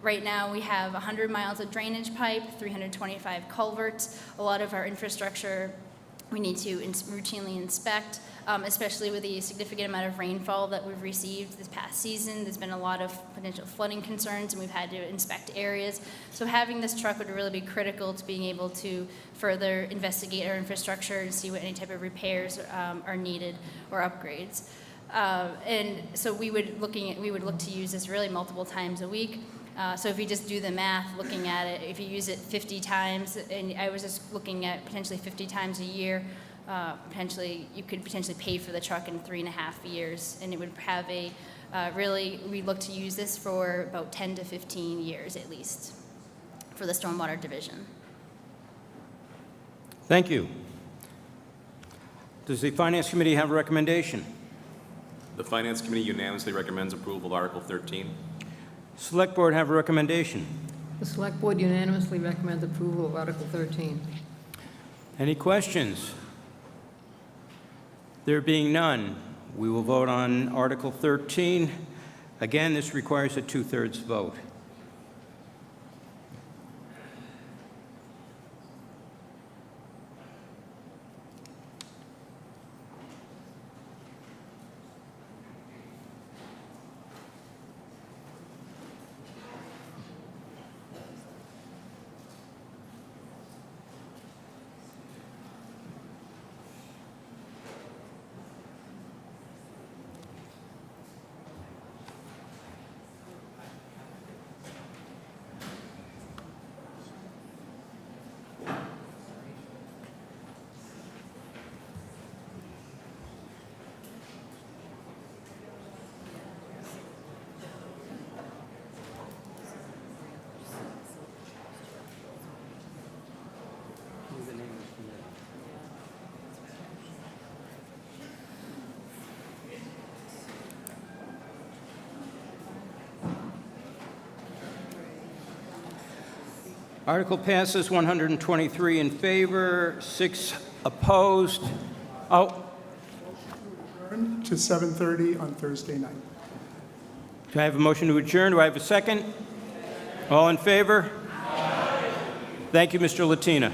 Right now, we have 100 miles of drainage pipe, 325 culverts. A lot of our infrastructure we need to routinely inspect, especially with the significant amount of rainfall that we've received this past season. There's been a lot of potential flooding concerns, and we've had to inspect areas. So having this truck would really be critical to being able to further investigate our infrastructure and see what any type of repairs are needed or upgrades. And so we would look to use this really multiple times a week. So if you just do the math, looking at it, if you use it 50 times, and I was just looking at potentially 50 times a year, you could potentially pay for the truck in 3.5 years, and it would have we look to use this for about 10 to 15 years at least for the stormwater division. Thank you. Does the Finance Committee have a recommendation? The Finance Committee unanimously recommends approval of Article 13. Select Board have a recommendation. The Select Board unanimously recommends approval of Article 13. Any questions? There being none, we will vote on Article 13. Again, this requires a 2/3 vote. Article passes 123 in favor, 6 opposed. To 7:30 on Thursday night. Do I have a motion to adjourn? Do I have a second? All in favor? Thank you, Mr. Latina.